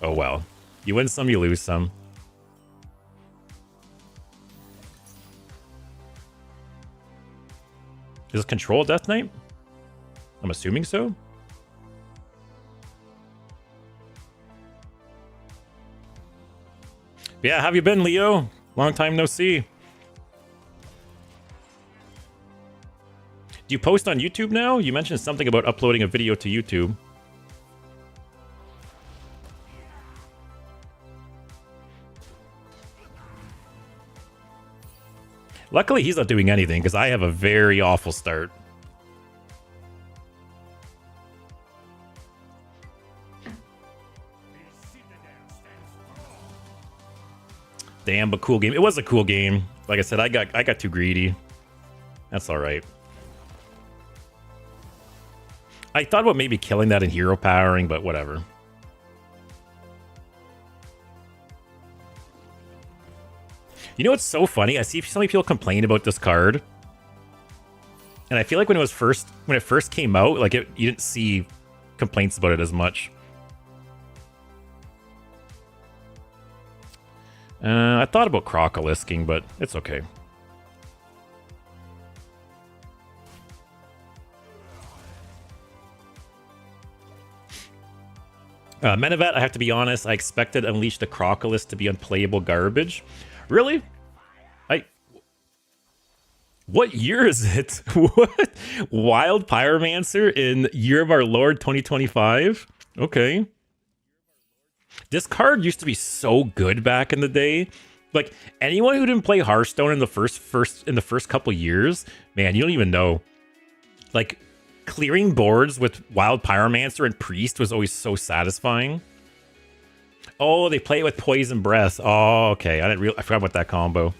Oh well. You win some, you lose some. Is this control Death Knight? I'm assuming so. Yeah, how have you been, Leo? Long time no see. Do you post on YouTube now? You mentioned something about uploading a video to YouTube. Luckily, he's not doing anything, because I have a very awful start. Damn, but cool game. It was a cool game. Like I said, I got too greedy. That's all right. I thought about maybe killing that in hero powering, but whatever. You know what's so funny? I see so many people complain about this card, and I feel like when it first came out, like you didn't see complaints about it as much. I thought about Crocolisking, but it's okay. Menevat, I have to be honest, I expected Unleash the Crocolis to be unplayable garbage. Really? What year is it? What? Wild Pyromancer in Year of Our Lord 2025? Okay. This card used to be so good back in the day. Like, anyone who didn't play Hearthstone in the first couple years, man, you don't even know. Like, clearing boards with Wild Pyromancer and Priest was always so satisfying. Oh, they play it with Poison Breath. Oh, okay. I forgot about that combo.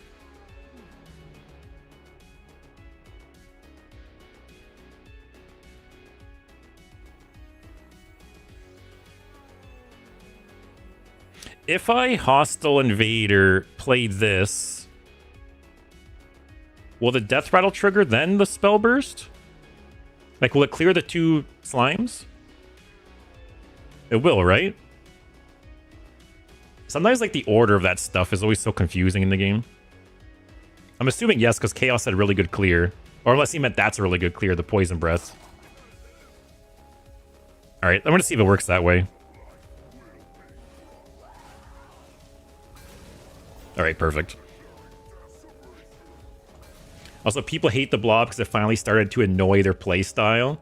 If I Hostile Invader played this, will the Death Rattle trigger then the Spell Burst? Like, will it clear the 2 slimes? It will, right? Sometimes, like, the order of that stuff is always so confusing in the game. I'm assuming yes, because Chaos had a really good clear. Or unless he meant that's a really good clear, the Poison Breath. Alright, I'm going to see if it works that way. Alright, perfect. Also, people hate the blob because it finally started to annoy their playstyle.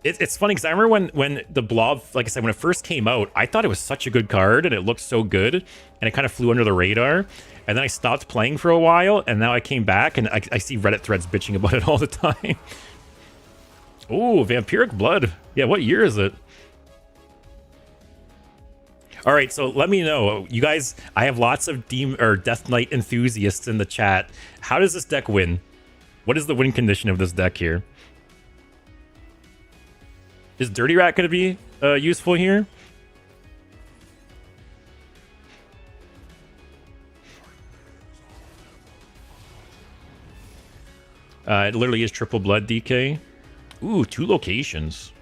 It's funny because I remember when the blob, like I said, when it first came out, I thought it was such a good card and it looked so good and it kind of flew under the radar. And then I stopped playing for a while and now I came back and I see Reddit threads bitching about it all the time. Ooh, Vampiric Blood. Yeah, what year is it? All right, so let me know. You guys, I have lots of Death Knight enthusiasts in the chat. How does this deck win? What is the win condition of this deck here? Is Dirty Rat going to be useful here? It literally is triple blood DK. Ooh, 2 locations.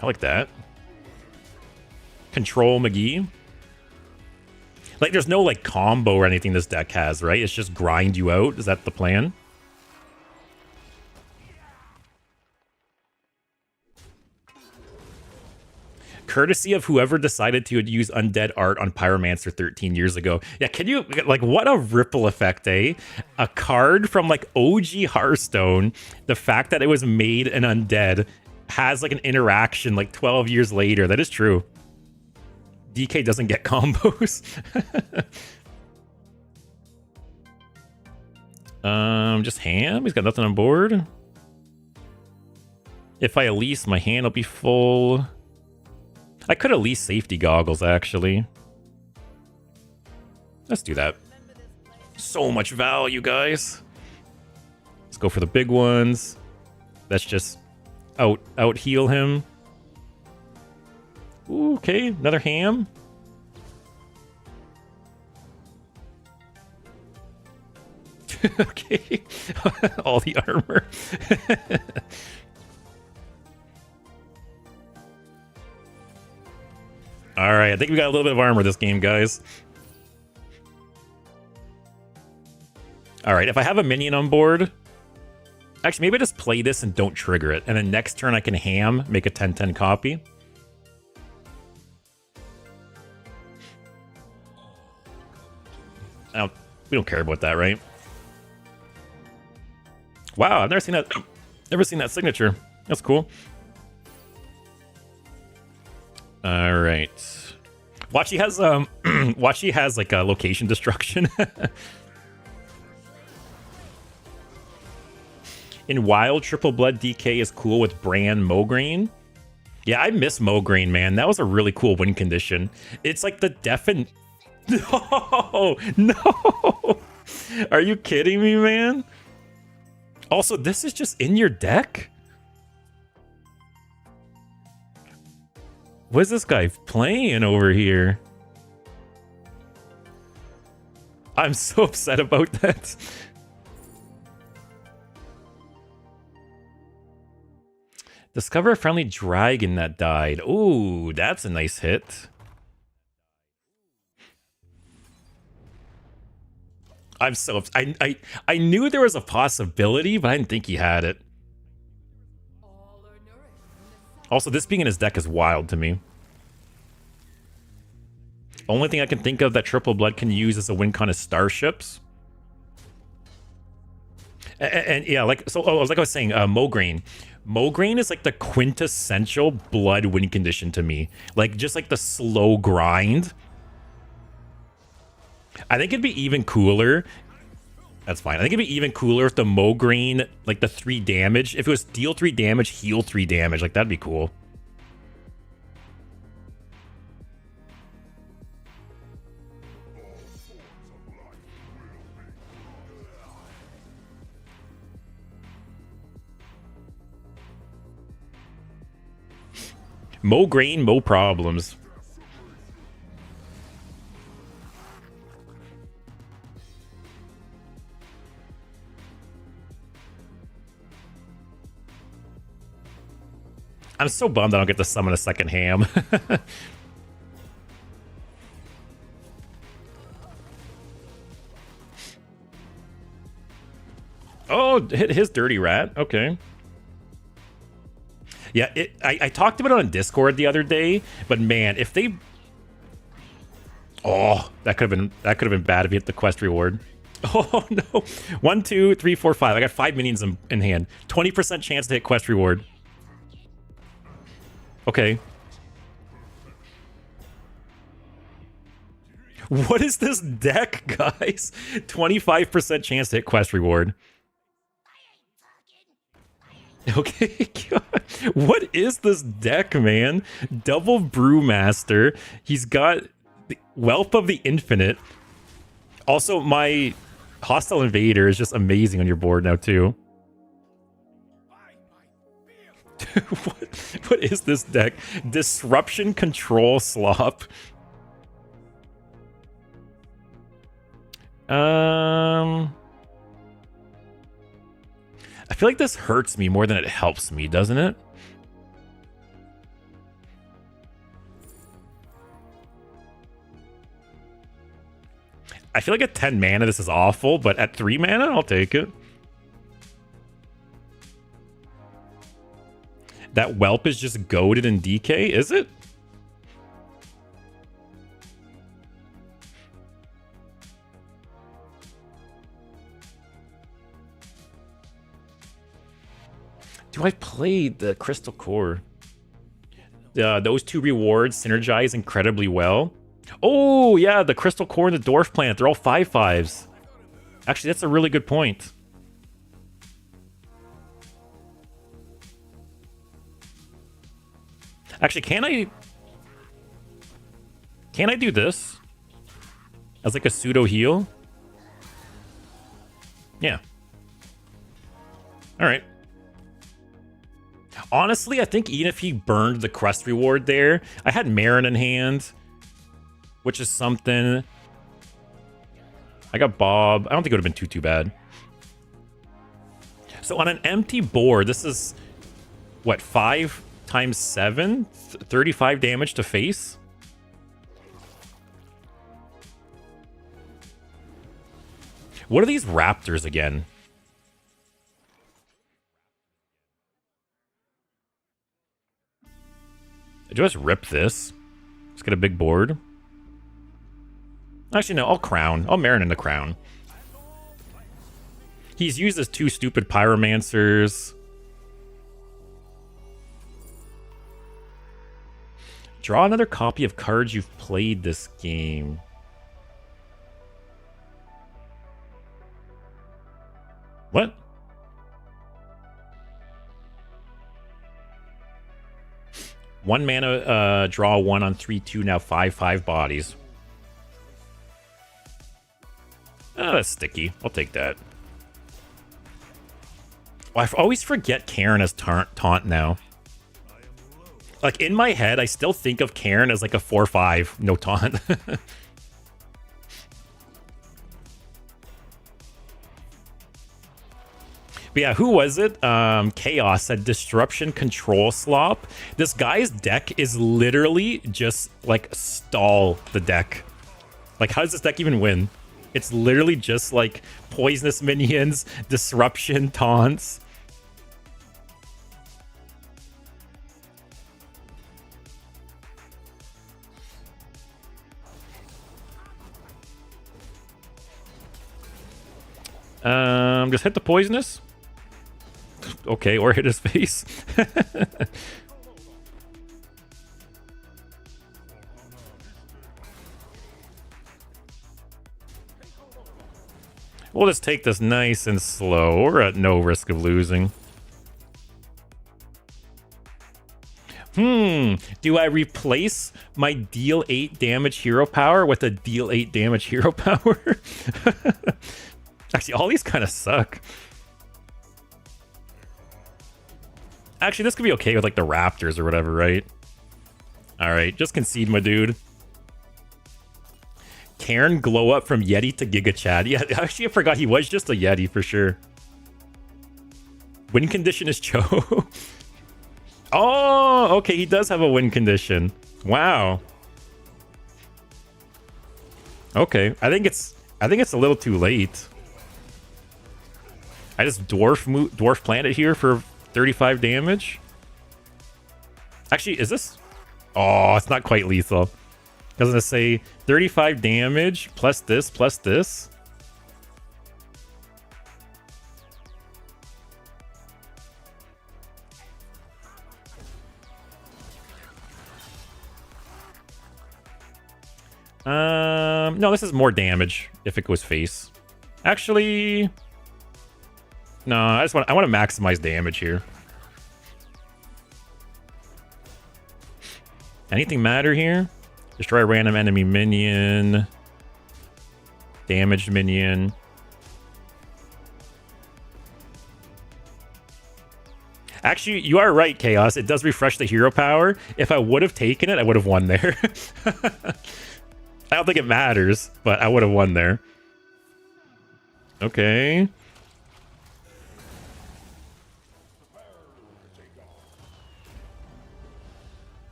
I like that. Control McGee. Like, there's no, like, combo or anything this deck has, right? It's just grind you out. Is that the plan? Courtesy of whoever decided to use undead art on Pyromancer 13 years ago. Yeah, can you, like, what a ripple effect, eh? A card from, like, OG Hearthstone, the fact that it was made an undead has, like, an interaction, like, 12 years later. That is true. DK doesn't get combos. Just Ham? He's got nothing on board. If I Elise, my hand will be full. I could Elise Safety Goggles, actually. Let's do that. So much value, guys. Let's go for the big ones. Let's just out heal him. Ooh, okay, another Ham. Okay. All the armor. All right, I think we got a little bit of armor this game, guys. All right, if I have a minion on board... Actually, maybe I just play this and don't trigger it. And then next turn I can ham, make a 10-10 copy. We don't care about that, right? Wow, I've never seen that signature. That's cool. All right. Wachi has Wachi has like a location destruction. In Wild, Triple Blood DK is cool with Bran Mograine. Yeah, I miss Mograine, man. That was a really cool win condition. It's like the deafened... No! No! Are you kidding me, man? Also, this is just in your deck? What is this guy playing over here? I'm so upset about that. Discover a friendly dragon that died. Ooh, that's a nice hit. I'm so I knew there was a possibility, but I didn't think he had it. Also, this being in his deck is wild to me. Only thing I can think of that Triple Blood can use as a win con is starships. And yeah, like I was saying, Mograine. Mograine is like the quintessential blood win condition to me. Like just like the slow grind. I think it'd be even cooler. That's fine. I think it'd be even cooler if the Mograine, like the 3 damage, if it was deal 3 damage, heal 3 damage, like that'd be cool. Mograine, mo problems. I'm so bummed I don't get to summon a second ham. Oh, hit his dirty rat. Okay. Yeah, I talked about it on Discord the other day, but man, if they... Oh, that could have been bad if you hit the quest reward. Oh no. 1, 2, 3, 4, 5. I got 5 minions in hand. 20% chance to hit quest reward. Okay. What is this deck, guys? 25% chance to hit quest reward. Okay, God. What is this deck, man? Double Brewmaster. He's got the Whelp of the Infinite. Also, my Hostile Invader is just amazing on your board now, too. What is this deck? Disruption Control Slop. I feel like this hurts me more than it helps me, doesn't it? I feel like at 10 mana this is awful, but at 3 mana I'll take it. That Whelp is just goated in DK, is it? Do I play the Crystal Core? Those 2 rewards synergize incredibly well. Oh, yeah, the Crystal Core and the Dwarf Planet. They're all 5/5s. Actually, that's a really good point. Actually, can I do this? As like a pseudo heal? Yeah. All right. Honestly, I think even if he burned the quest reward there, I had Marin in hand, which is something. I got Bob. I don't think it would have been too bad. So on an empty board, this is what, 5 times 7? 35 damage to face? What are these raptors again? I just rip this. Let's get a big board. Actually, no, I'll crown. I'll Marin in the crown. He's used his 2 stupid pyromancers. Draw another copy of cards you've played this game. What? One mana, draw 1 on 3/2, now 5/5 bodies. Oh, that's sticky. I'll take that. Well, I always forget Karen as taunt now. Like, in my head, I still think of Karen as like a 4/5, no taunt. But yeah, who was it? Chaos said Disruption Control Slop. This guy's deck is literally just like stall the deck. Like, how does this deck even win? It's literally just like poisonous minions, disruption, taunts. Just hit the poisonous. Okay, or hit his face. We'll just take this nice and slow. We're at no risk of losing. Do I replace my deal 8 damage hero power with a deal 8 damage hero power? Actually, all these kind of suck. Actually, this could be okay with like the Raptors or whatever, right? Alright, just concede, my dude. Cairn glow up from Yeti to Giga Chad. Yeah, actually I forgot he was just a Yeti for sure. Win condition is Cho. Oh, okay, he does have a win condition. Wow. Okay, I think it's a little too late. I just dwarf plant it here for 35 damage. Actually, is this? Oh, it's not quite lethal. I was gonna say 35 damage plus this plus this. No, this is more damage if it goes face. Actually, no, I want to maximize damage here. Anything matter here? Destroy a random enemy minion. Damaged minion. Actually, you are right, Chaos. It does refresh the hero power. If I would have taken it, I would have won there. I don't think it matters, but I would have won there. Okay.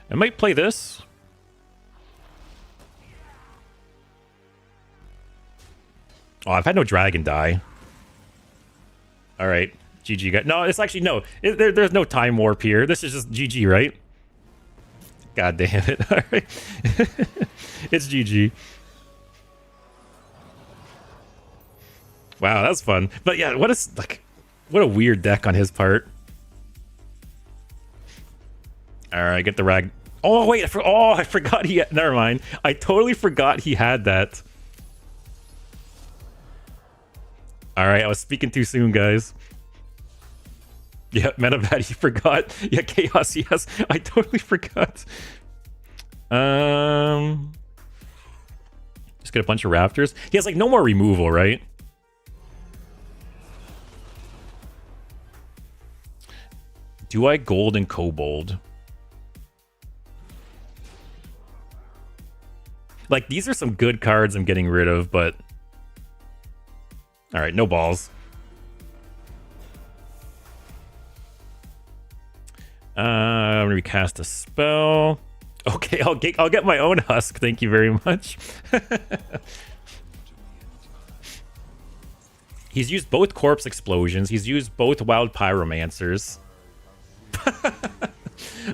I might play this. Oh, I've had no dragon die. All right, GG guys. No, it's actually no. There's no time warp here. This is just GG, right? God damn it! All right, it's GG. Wow, that's fun. But yeah, what a weird deck on his part. All right, get the rag. Oh wait, I forgot he had, never mind. I totally forgot he had that. All right, I was speaking too soon, guys. Yeah, Metabat, he forgot. Yeah, Chaos, yes. I totally forgot. Just get a bunch of Raptors. He has like no more removal, right? Do I gold and kobold? Like, these are some good cards I'm getting rid of, but... Alright, no balls. I'm gonna recast a spell. Okay, I'll get my own husk, thank you very much. He's used both corpse explosions, he's used both wild pyromancers.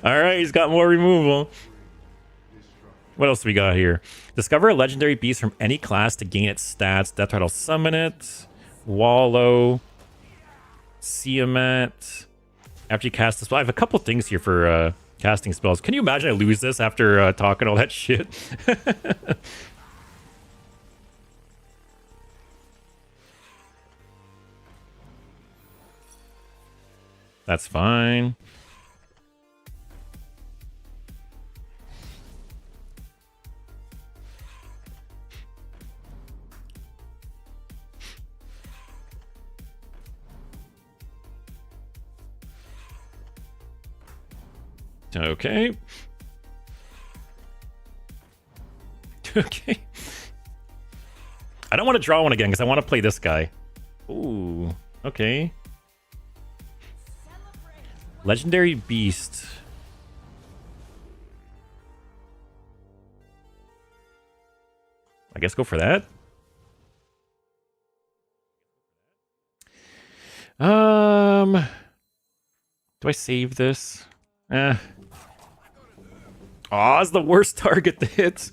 Alright, he's got more removal. What else we got here? Discover a legendary beast from any class to gain its stats. Death Rattle summon it. Wallow. Siamet. After you cast the spell. I have a couple things here for casting spells. Can you imagine I lose this after talking all that shit? That's fine. Okay. Okay. I don't want to draw one again because I want to play this guy. Ooh. Okay. Legendary Beast. I guess go for that. Do I save this? Eh. Aw, it's the worst target to hit.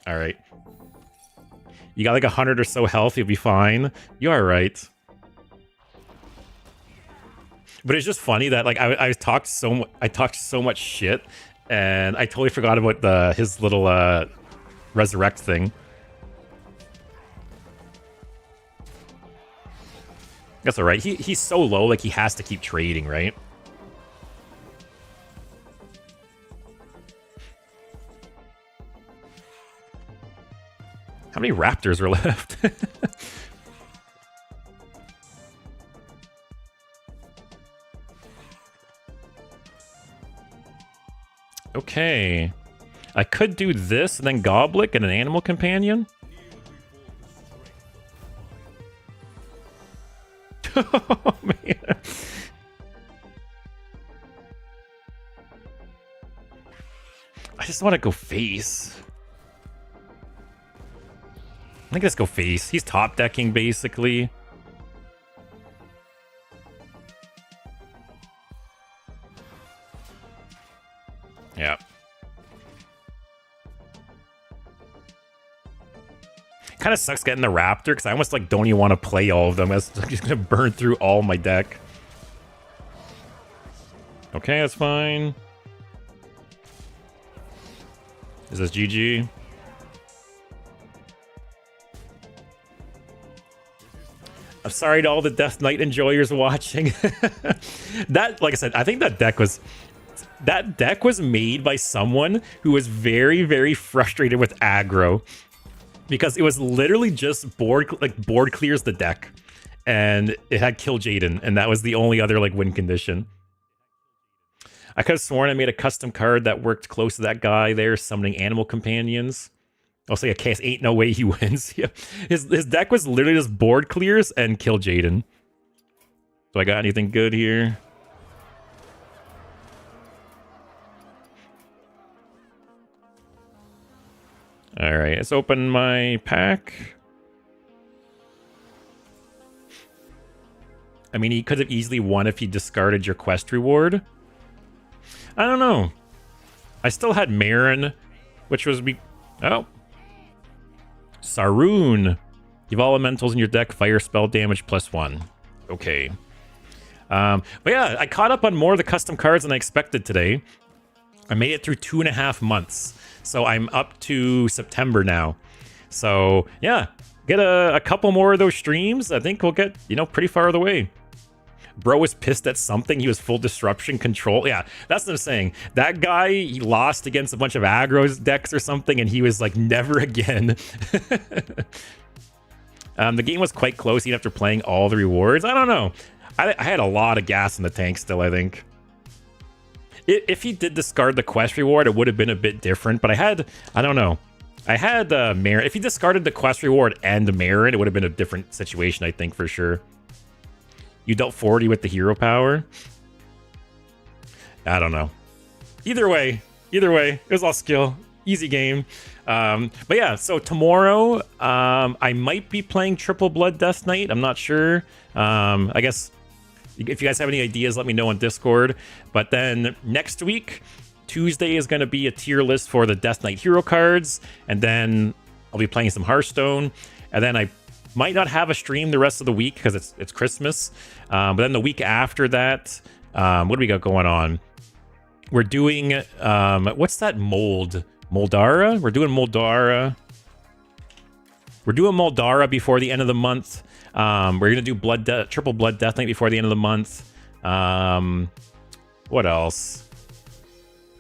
Alright. You got like 100 or so health, you'll be fine. You are right. But it's just funny that like I talked so much shit, and I totally forgot about his little resurrect thing. That's alright. He's so low, like he has to keep trading, right? How many raptors are left? Okay. I could do this and then Goblik and an animal companion. Oh, man. I just want to go face. I think let's go face. He's top decking basically. Yeah. Kind of sucks getting the Raptor because I almost like don't even want to play all of them. I'm just gonna burn through all my deck. Okay, that's fine. Is this GG? I'm sorry to all the Death Knight enjoyers watching. That, like I said, I think that deck was made by someone who was very, very frustrated with aggro, because it was literally just board clears the deck, and it had Kill Jaden, and that was the only other like win condition. I could have sworn I made a custom card that worked close to that guy there, summoning animal companions. I'll say a case ain't no way he wins. Yeah. His deck was literally just board clears and Kill Jaden. Do I got anything good here? Alright, let's open my pack. I mean, he could have easily won if he discarded your quest reward. I don't know. I still had Marin, which was... Oh. Saroon. You have all elementals in your deck, fire spell damage +1. Okay. But yeah, I caught up on more of the custom cards than I expected today. I made it through 2.5 months. So I'm up to September now. So yeah, get a couple more of those streams. I think we'll get, pretty far the way. Bro was pissed at something. He was full disruption control. Yeah, that's what I'm saying. That guy, he lost against a bunch of aggro decks or something, and he was like, never again. The game was quite close even after playing all the rewards. I don't know. I had a lot of gas in the tank still, I think. If he did discard the quest reward, it would have been a bit different. But I don't know. I had Merit. If he discarded the quest reward and Merit, it would have been a different situation, I think, for sure. You dealt 40 with the hero power. I don't know. Either way, it was all skill. Easy game. But yeah, so tomorrow, I might be playing Triple Blood Death Knight. I'm not sure. I guess if you guys have any ideas, let me know on Discord. But then next week, Tuesday is going to be a tier list for the Death Knight hero cards. And then I'll be playing some Hearthstone. And then I might not have a stream the rest of the week because it's Christmas. But then the week after that, what do we got going on? We're doing, what's that mold? Moldara? We're doing Moldara. We're doing Moldara before the end of the month. We're going to do Triple Blood Death Knight before the end of the month. What else?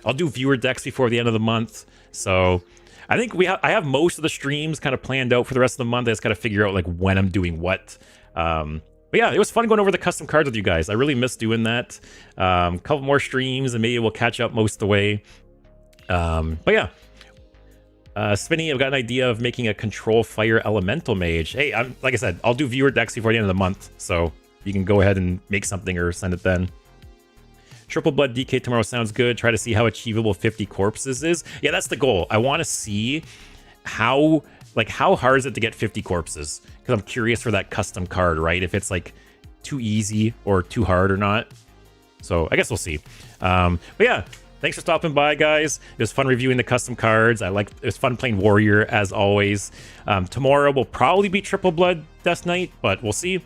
I'll do viewer decks before the end of the month. So I think I have most of the streams kind of planned out for the rest of the month. I just got to figure out like when I'm doing what. But yeah, it was fun going over the custom cards with you guys. I really miss doing that. Couple more streams and maybe we'll catch up most of the way. But yeah. Spinny, I've got an idea of making a control fire elemental mage. Hey, like I said, I'll do viewer decks before the end of the month, so you can go ahead and make something or send it then. Triple Blood DK tomorrow sounds good. Try to see how achievable 50 corpses is. Yeah, that's the goal. I want to see how hard is it to get 50 corpses? Because I'm curious for that custom card, right? If it's like too easy or too hard or not. So I guess we'll see. But yeah. Thanks for stopping by, guys. It was fun reviewing the custom cards. It was fun playing Warrior, as always. Tomorrow will probably be Triple Blood Death Knight, but we'll see.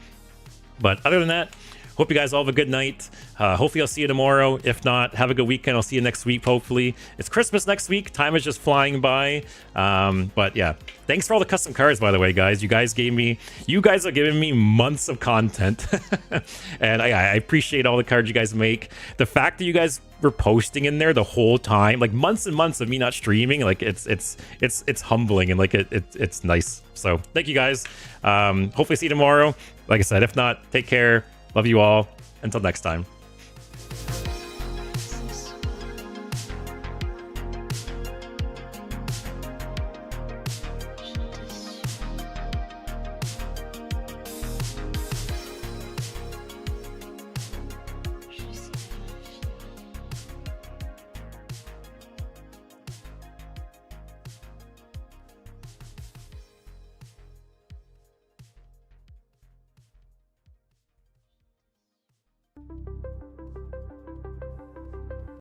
But other than that, hope you guys all have a good night. Hopefully I'll see you tomorrow. If not, have a good weekend. I'll see you next week, hopefully. It's Christmas next week. Time is just flying by. But yeah, thanks for all the custom cards, by the way, guys. You guys are giving me months of content. And I appreciate all the cards you guys make. The fact that you guys were posting in there the whole time, like months and months of me not streaming, like it's humbling and like it's nice. So thank you guys. Hopefully see you tomorrow. Like I said, if not, take care. Love you all. Until next time.